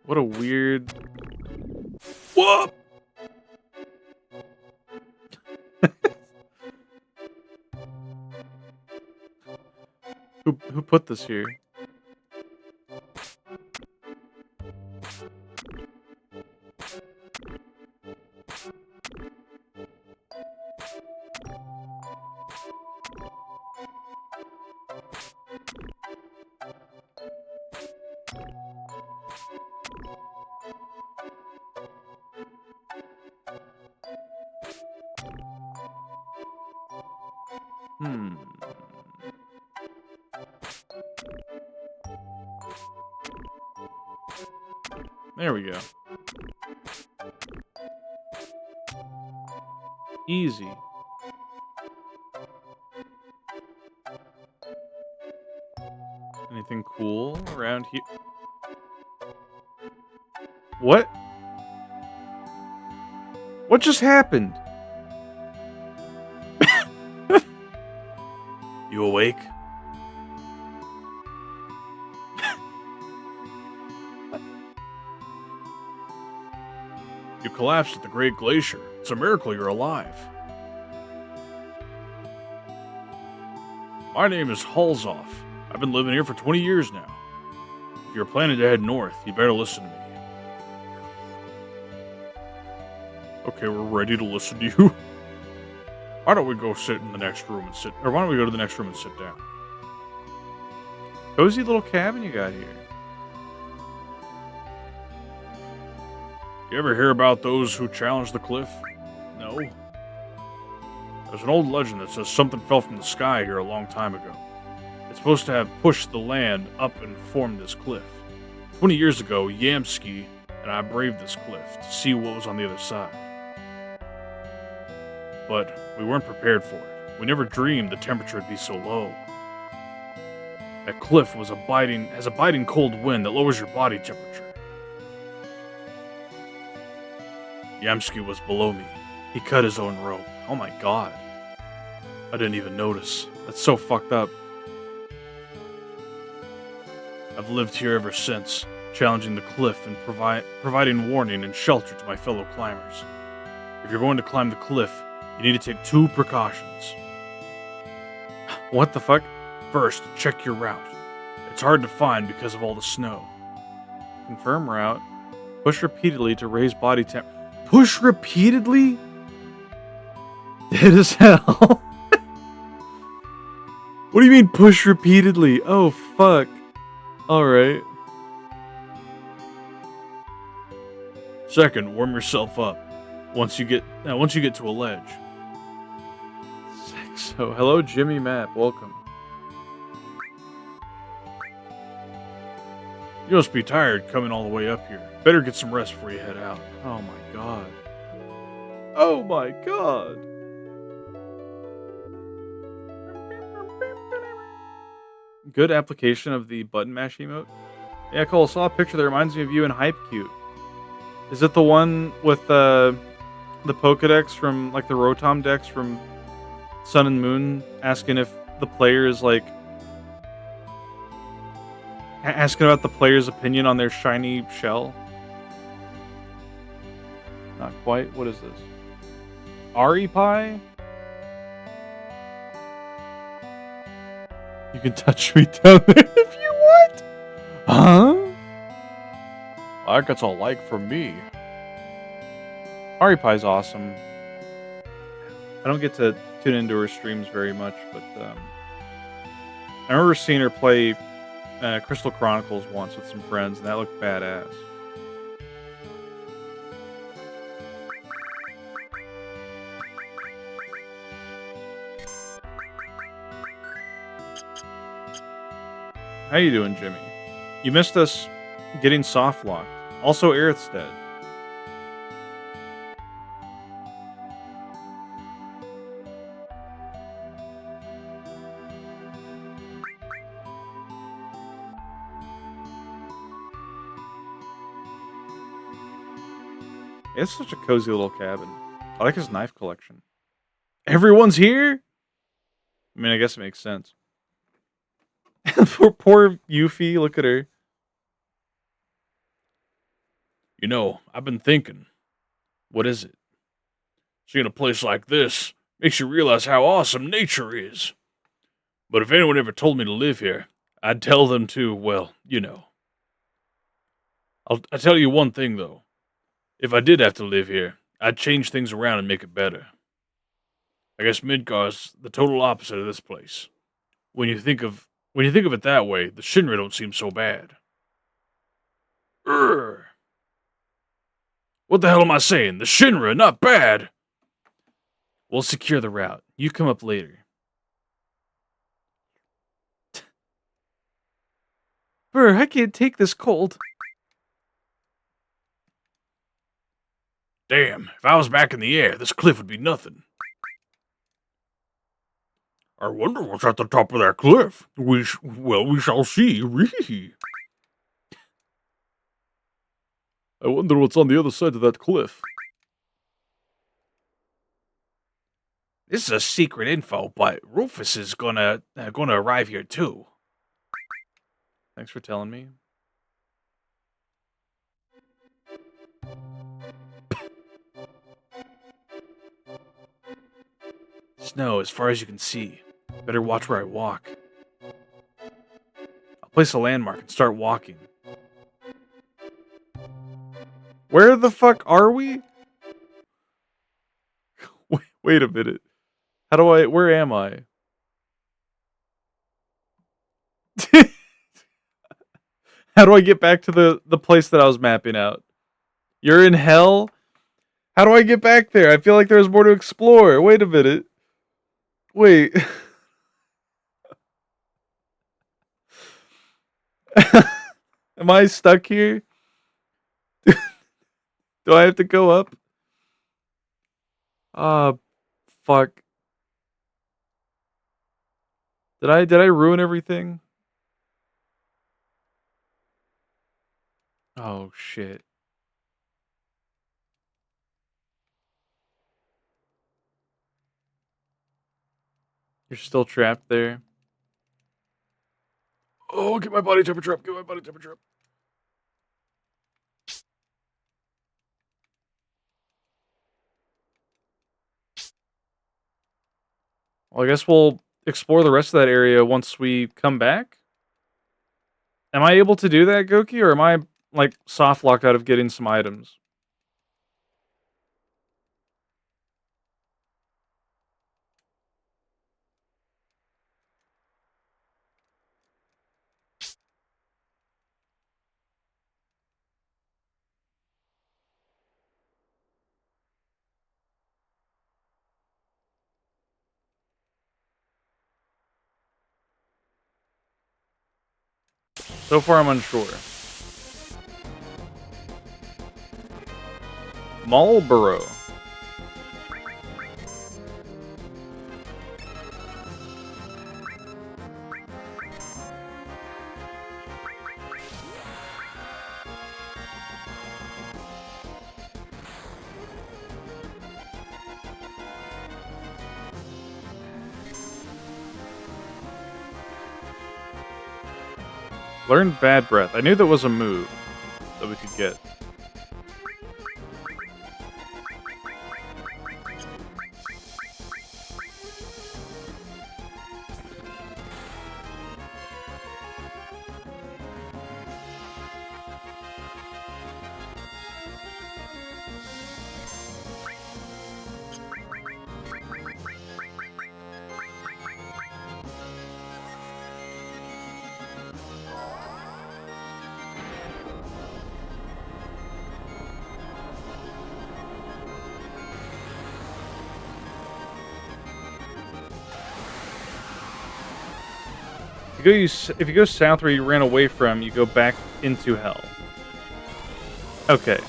What a weird... Whoop! Who put this here? Hmm. There we go. Easy. Anything cool around here? What? What just happened? You awake? You collapsed at the Great Glacier. It's a miracle you're alive. My name is Halzoff. I've been living here for 20 years now. If you're planning to head north, you better listen to me. Okay, we're ready to listen to you. Why don't we go sit in the next room and sit... Or why don't we go to the next room and sit down? Cozy little cabin you got here. You ever hear about those who challenged the cliff? No? There's an old legend that says something fell from the sky here a long time ago. It's supposed to have pushed the land up and formed this cliff. 20 years ago, Yamski and I braved this cliff to see what was on the other side. But we weren't prepared for it. We never dreamed the temperature would be so low. That cliff has a biting cold wind that lowers your body temperature. Yamski was below me. He cut his own rope. Oh my god. I didn't even notice. That's so fucked up. I've lived here ever since, challenging the cliff and providing warning and shelter to my fellow climbers. If you're going to climb the cliff, you need to take 2 precautions. What the fuck? First, check your route. It's hard to find because of all the snow. Confirm route. Push repeatedly to raise body temp. Push repeatedly? Dead as hell. What do you mean push repeatedly? Oh fuck. Alright. Second, warm yourself up once you get to a ledge. So, hello Jimmy Map, welcome. You must be tired coming all the way up here. Better get some rest before you head out. Oh my god. Oh my god. Good application of the button mash emote. Yeah, Cole, I saw a picture that reminds me of you in Hypecute. Is it the one with the Pokedex from, like, the Rotom Dex from Sun and Moon, asking if the player is, like, asking about the player's opinion on their shiny shell? Not quite. What is this? Ari Pie? You can touch me down there if you want. Huh? That gets a like from me. Ari Pie's awesome. I don't get to tune into her streams very much, but I remember seeing her play Crystal Chronicles once with some friends, and that looked badass. How you doing, Jimmy? You missed us getting soft locked. Also, Aerith's dead. It's such a cozy little cabin. I like his knife collection. Everyone's here? I mean, I guess it makes sense. poor Yuffie, look at her. You know, I've been thinking. What is it? Seeing a place like this makes you realize how awesome nature is. But if anyone ever told me to live here, I'd tell them to, well, you know. I'll tell you one thing, though. If I did have to live here, I'd change things around and make it better. I guess Midgar's the total opposite of this place. When you think of it that way, the Shinra don't seem so bad. Urgh. What the hell am I saying? The Shinra, not bad! We'll secure the route. You come up later. Brr, I can't take this cold. Damn, if I was back in the air, this cliff would be nothing. I wonder what's at the top of that cliff. We shall see. I wonder what's on the other side of that cliff. This is a secret info, but Rufus is gonna arrive here too. Thanks for telling me. Snow as far as you can see. Better watch where I walk. I'll place a landmark and start walking. Where the fuck are we? Wait a minute. Where am I? How do I get back to the place that I was mapping out? You're in hell? How do I get back there? I feel like there's more to explore. Wait a minute. Wait. Am I stuck here? Do I have to go up? Fuck. Did I ruin everything? Oh shit. You're still trapped there. Oh, get my body temperature up. Get my body temperature up. Well, I guess we'll explore the rest of that area once we come back. Am I able to do that, Goki, or am I, like, soft locked out of getting some items? So far, I'm unsure. Marlboro. Learn Bad Breath. I knew that was a move that we could get. If you go south where you ran away from, you go back into hell. Okay.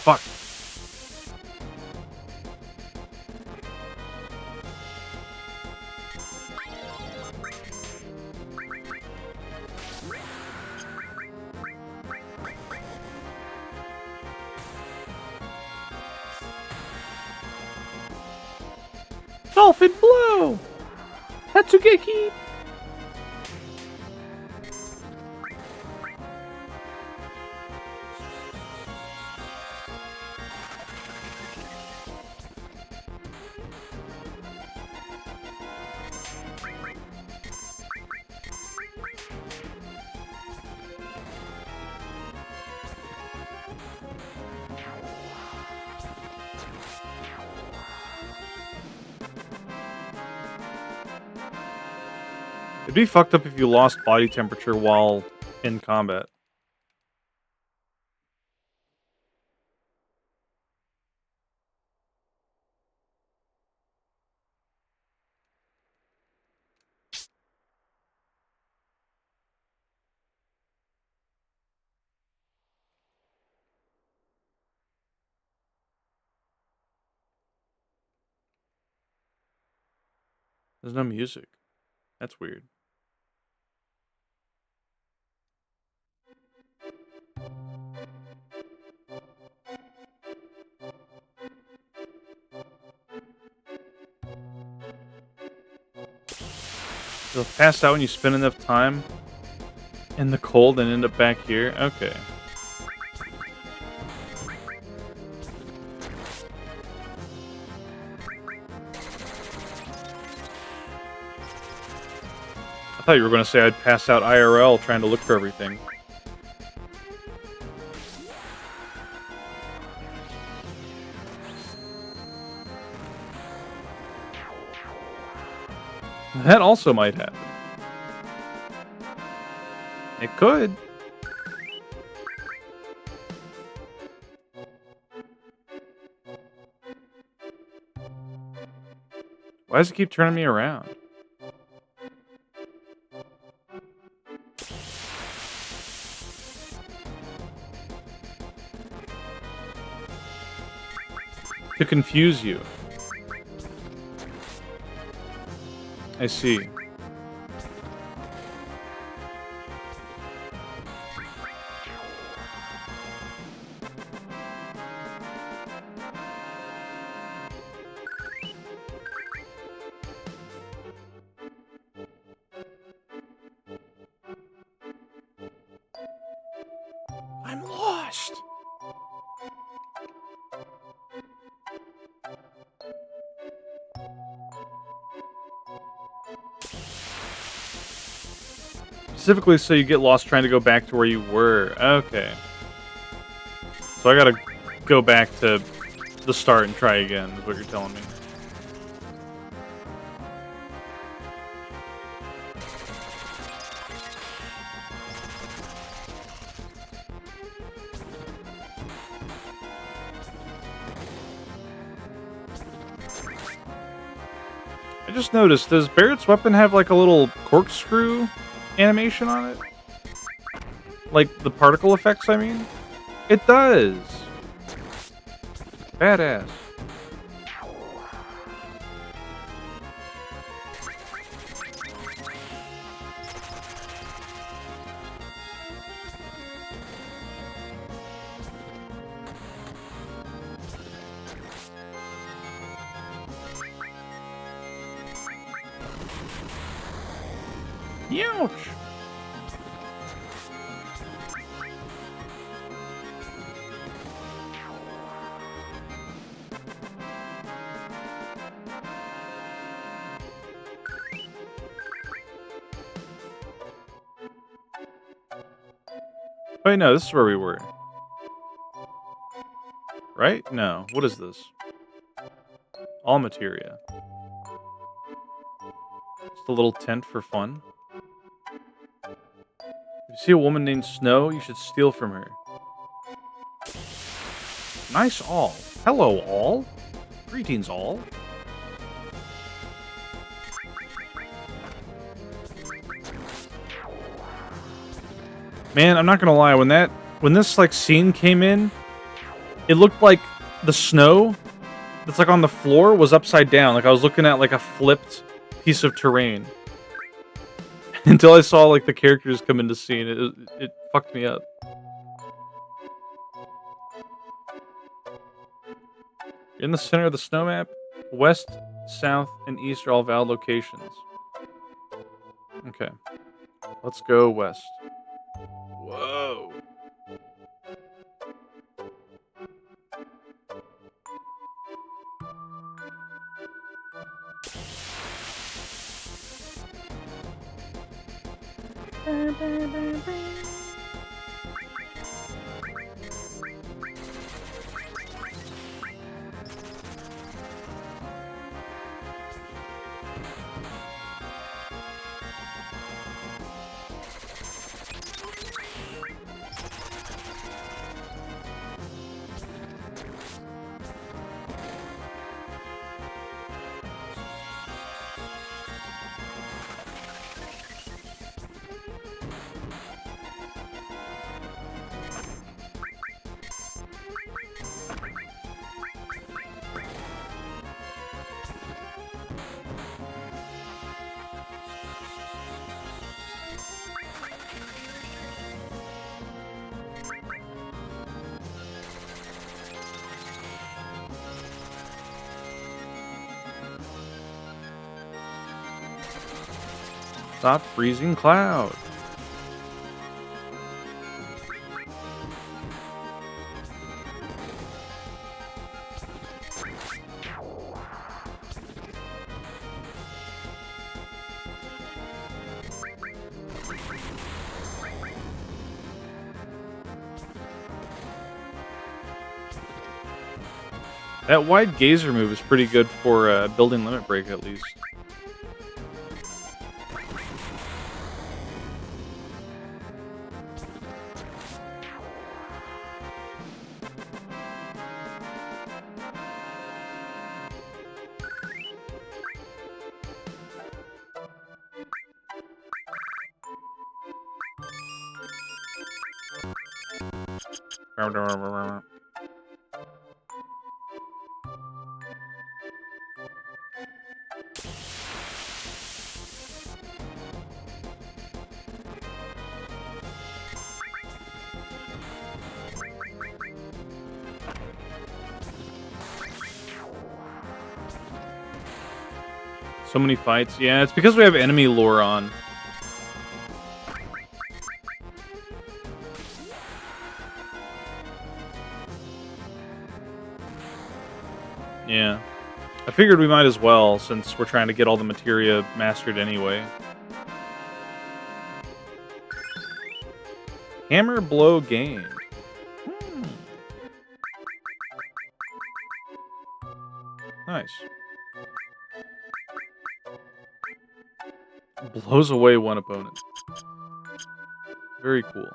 Fuck. Dolphin blow! Tatsugeki! It'd be fucked up if you lost body temperature while in combat. There's no music. That's weird. You'll pass out when you spend enough time in the cold and end up back here? Okay. I thought you were going to say I'd pass out IRL trying to look for everything. That also might happen. It could. Why does it keep turning me around? To confuse you. I see. I'm lost. Specifically so you get lost trying to go back to where you were. Okay. So I gotta go back to the start and try again, is what you're telling me. I just noticed, does Barrett's weapon have like a little corkscrew animation on it? Like the particle effects, I mean? It does. Badass. Ouch. Wait, no, this is where we were. Right? No. What is this? All materia. Just a little tent for fun. If you see a woman named Snow, you should steal from her. Nice all. Hello, all. Greetings, all. Man, I'm not gonna lie, when this like scene came in, it looked like the snow that's like on the floor was upside down. Like I was looking at like a flipped piece of terrain. Until I saw like the characters come into scene, it fucked me up. In the center of the snow map, west, south, and east are all valid locations. Okay. Let's go west. Whoa. Stop freezing cloud. That wide gazer move is pretty good for building limit break, at least. So many fights. Yeah, it's because we have enemy lore on. Yeah. I figured we might as well, since we're trying to get all the materia mastered anyway. Hammer blow gained. Nice. Blows away one opponent. Very cool.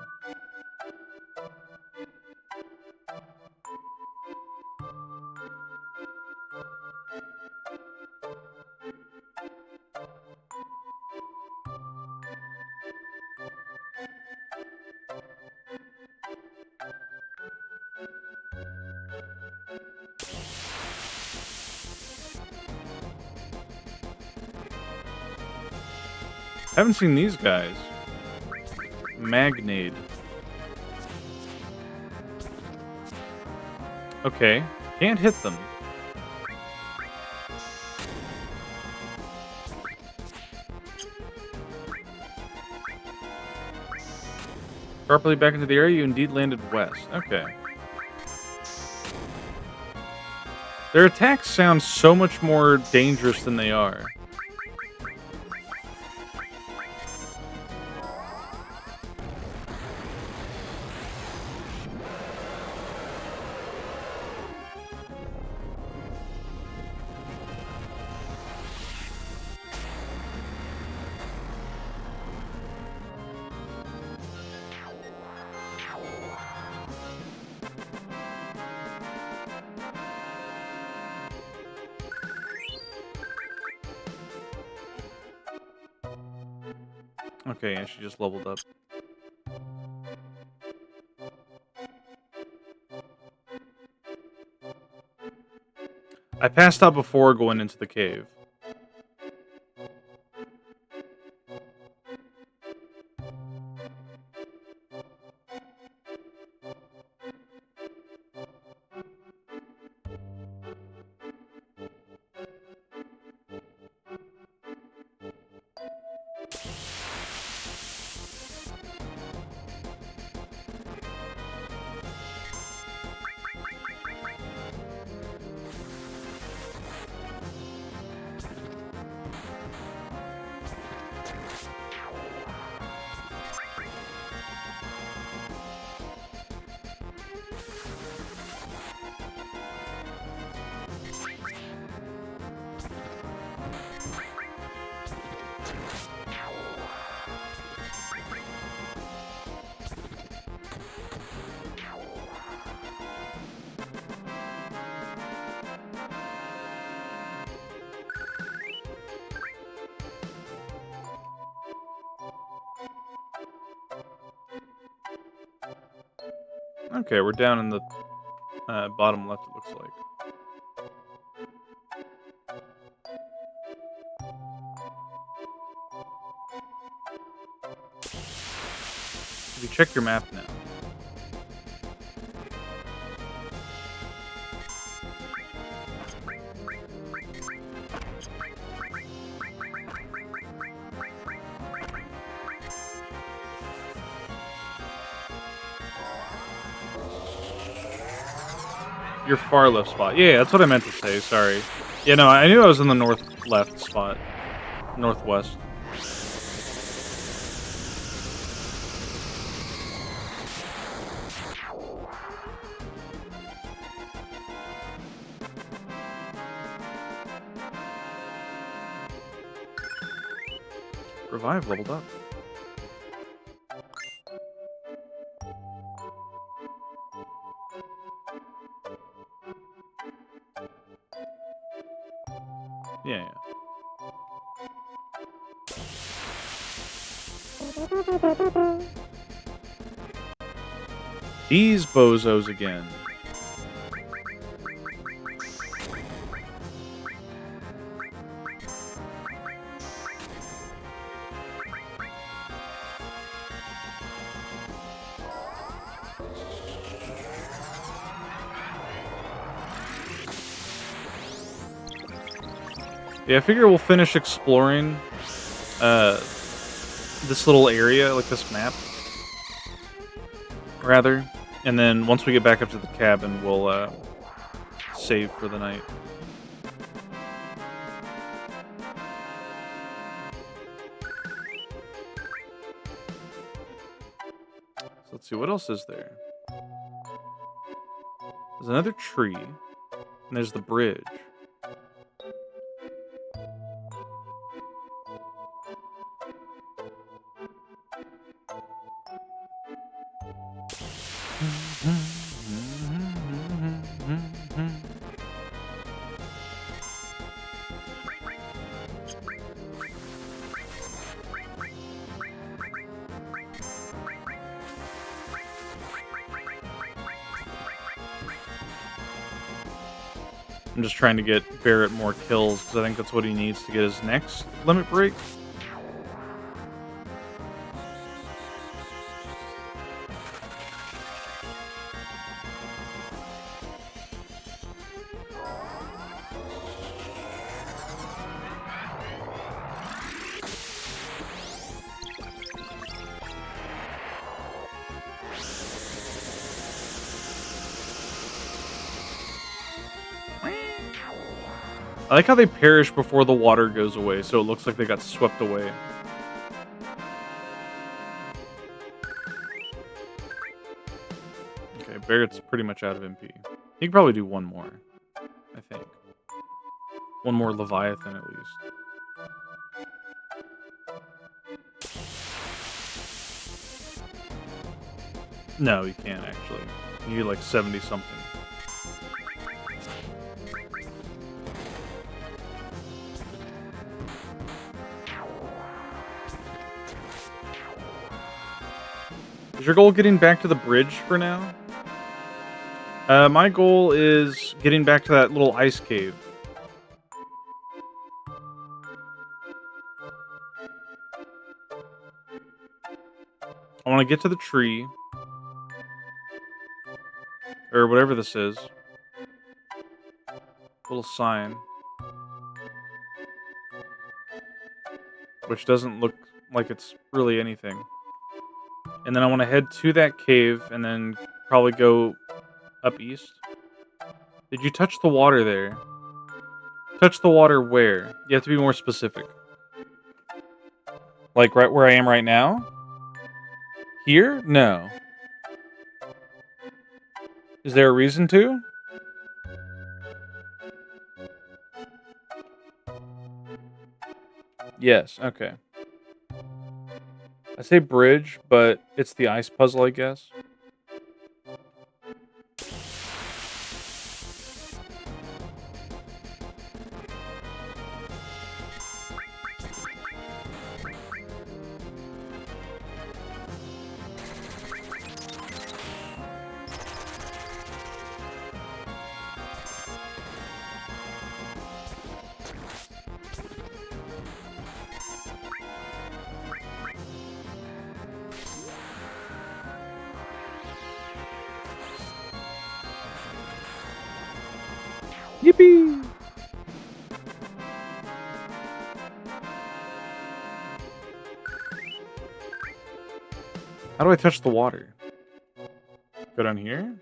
Haven't seen these guys. Magnade. Okay. Can't hit them. Sharply back into the area, you indeed landed west. Okay. Their attacks sound so much more dangerous than they are. Okay, and she just leveled up. I passed out before going into the cave. Okay, we're down in the bottom left, it looks like. If you check your map now. Your far left spot. Yeah, that's what I meant to say, sorry. Yeah, no, I knew I was in the north left spot. Northwest. Revive leveled up. Yeah, yeah. These bozos again. Yeah, I figure we'll finish exploring this little area, like this map, rather. And then once we get back up to the cabin, we'll save for the night. So let's see, what else is there? There's another tree, and there's the bridge. I'm just trying to get Barrett more kills because I think that's what he needs to get his next limit break. I like how they perish before the water goes away, so it looks like they got swept away. Okay, Barrett's pretty much out of MP. He can probably do one more, I think. One more Leviathan, at least. No, he can't, actually. You need, like, 70-something. Is your goal getting back to the bridge for now? My goal is getting back to that little ice cave. I want to get to the tree. Or whatever this is. Little sign. Which doesn't look like it's really anything. And then I want to head to that cave and then probably go up east. Did you touch the water there? Touch the water where? You have to be more specific. Like right where I am right now? Here? No. Is there a reason to? Yes, okay. I say bridge, but it's the ice puzzle, I guess. Yippee! How do I touch the water? Go down here?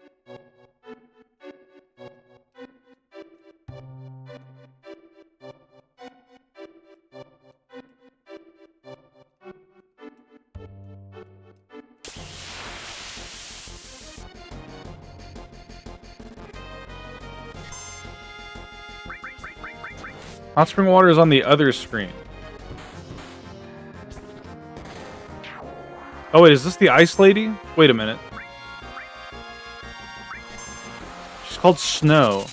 Hot spring water is on the other screen. Oh wait, is this the ice lady? Wait a minute. She's called Snow.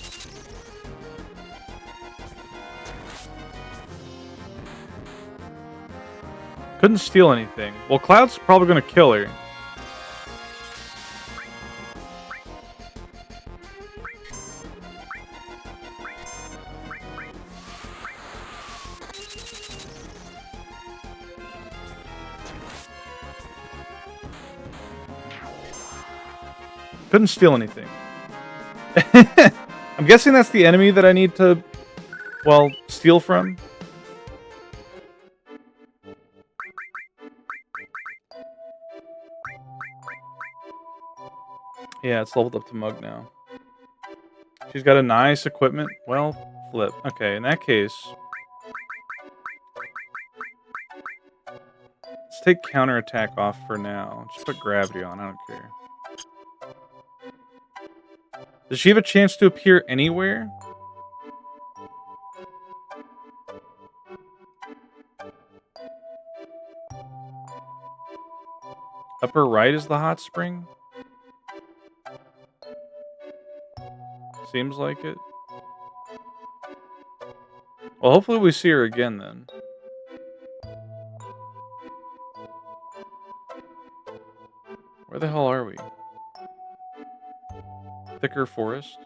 Couldn't steal anything. Well, Cloud's probably gonna kill her. Couldn't steal anything. I'm guessing that's the enemy that I need to, well, steal from. Yeah, it's leveled up to Mug now. She's got a nice equipment. Well, flip. Okay, in that case, let's take counterattack off for now. Just put gravity on. I don't care. Does she have a chance to appear anywhere? Upper right is the hot spring? Seems like it. Well, hopefully we see her again then. Where the hell are we? Thicker forest?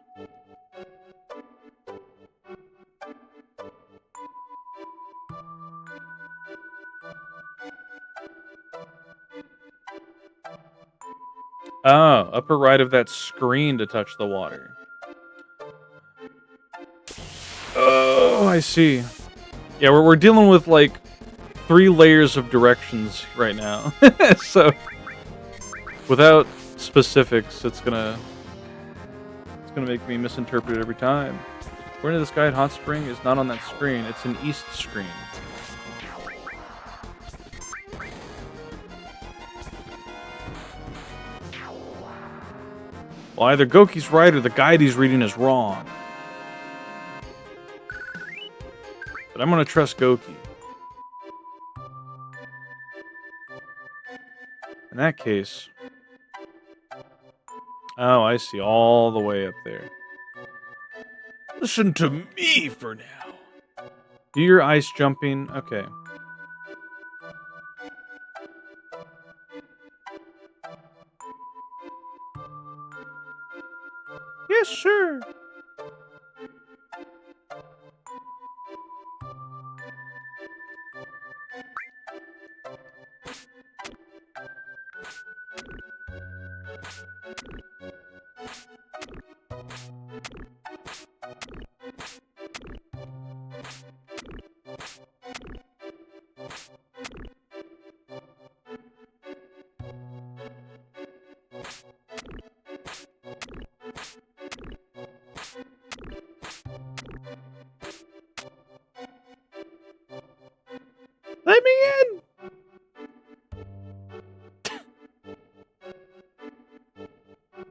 Oh, upper right of that screen to touch the water. Oh, I see. Yeah, we're dealing with like 3 layers of directions right now. So without specifics, it's gonna make me misinterpret it every time. According to this guide, hot spring is not on that screen. It's an east screen. Well, either Goki's right or the guide he's reading is wrong. But I'm gonna trust Goki. In that case... Oh, I see. All the way up there. Listen to me for now. Do your ice jumping. Okay. Yes, sir. Let me in.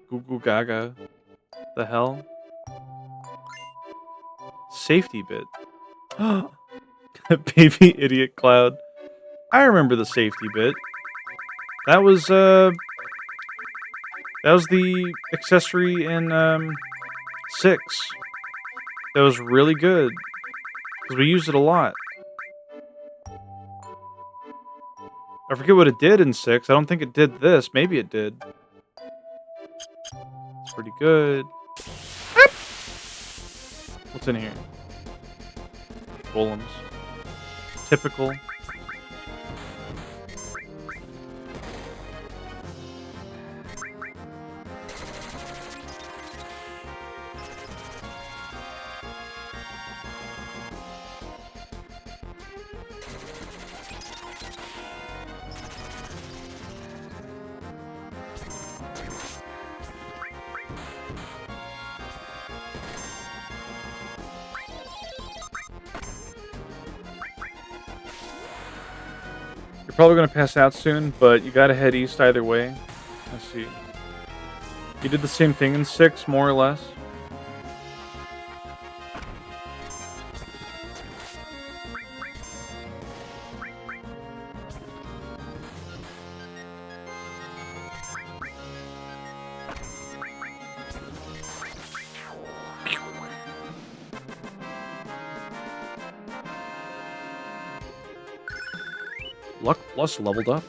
Goo goo gaga. The hell? Safety bit. Baby idiot cloud. I remember the safety bit. That was the accessory in 6. That was really good because we used it a lot. I forget what it did in 6. I don't think it did this. Maybe it did. It's pretty good. What's in here? Golems. Typical. You're probably going to pass out soon, but you gotta head east either way. Let's see. You did the same thing in 6, more or less. Luck plus leveled up.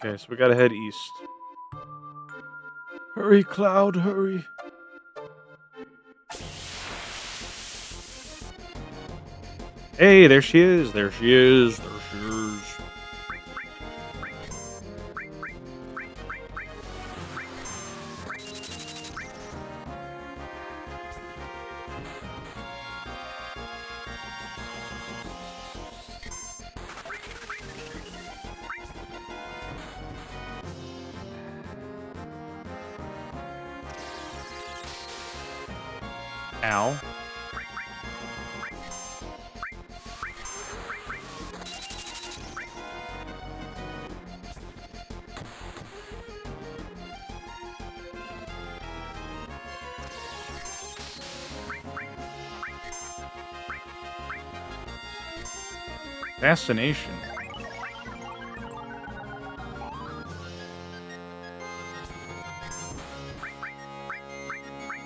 Okay, so we gotta head east. Hurry, Cloud, hurry. Hey, there she is. There she is. There she is. Ow. Fascination.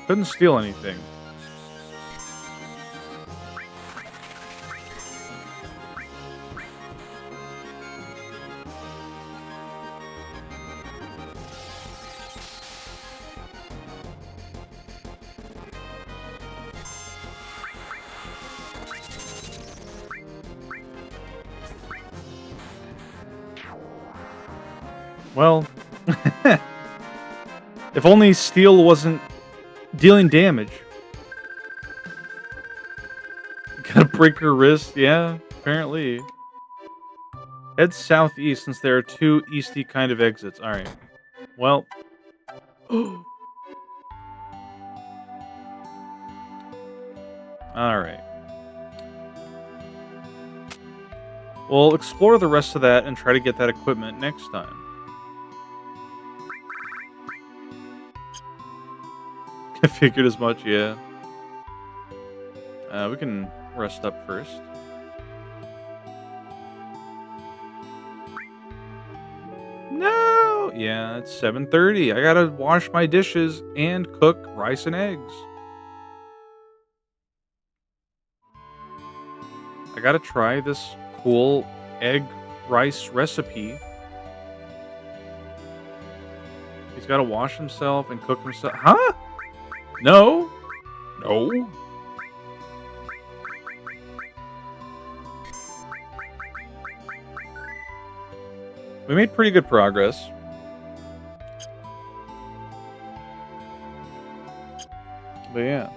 Couldn't steal anything. Well, if only steel wasn't dealing damage. Gotta break her wrist, yeah, apparently. Head southeast since there are two easty kind of exits. Alright. Well. Alright. We'll explore the rest of that and try to get that equipment next time. I figured as much, yeah. We can rest up first. No! Yeah, it's 7:30. I gotta wash my dishes and cook rice and eggs. I gotta try this cool egg rice recipe. He's gotta wash himself and cook himself. Huh? No. No. We made pretty good progress. But yeah.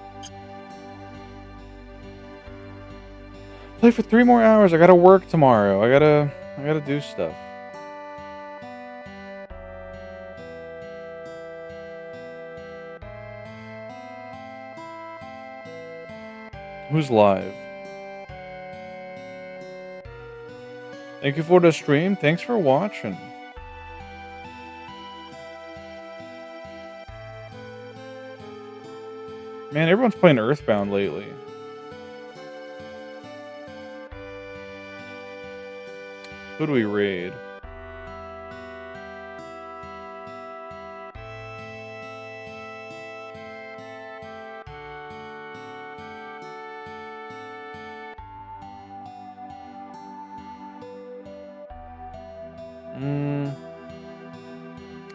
Play for 3 more hours. I gotta work tomorrow. I gotta do stuff. Who's live? Thank you for the stream. Thanks for watching. Man, everyone's playing Earthbound lately. Who do we raid?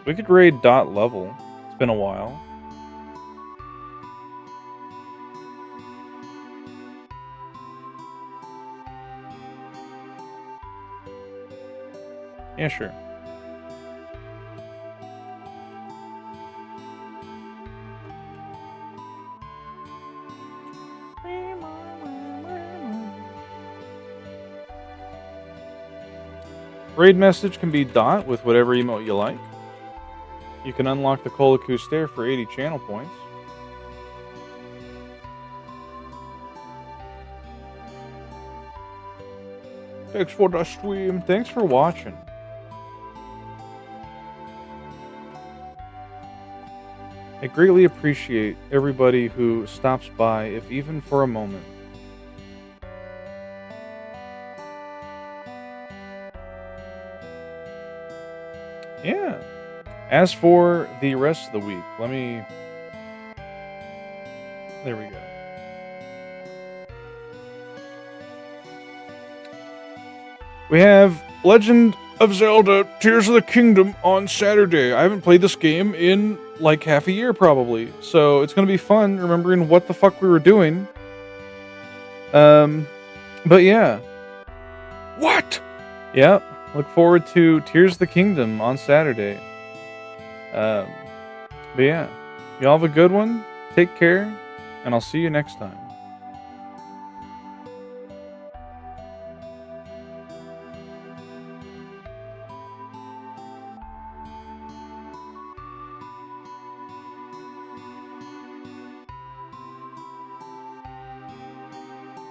We could raid dot level. It's been a while. Yeah, sure. Raid message can be dot with whatever emote you like. You can unlock the Kolaku Stair for 80 channel points. Thanks for the stream. Thanks for watching. I greatly appreciate everybody who stops by, if even for a moment. Yeah. As for the rest of the week, let me... There we go. We have Legend of Zelda Tears of the Kingdom on Saturday. I haven't played this game in like half a year probably, so it's going to be fun remembering what the fuck we were doing. But yeah. What? Yep. Look forward to Tears of the Kingdom on Saturday. But yeah, y'all have a good one. Take care, and I'll see you next time.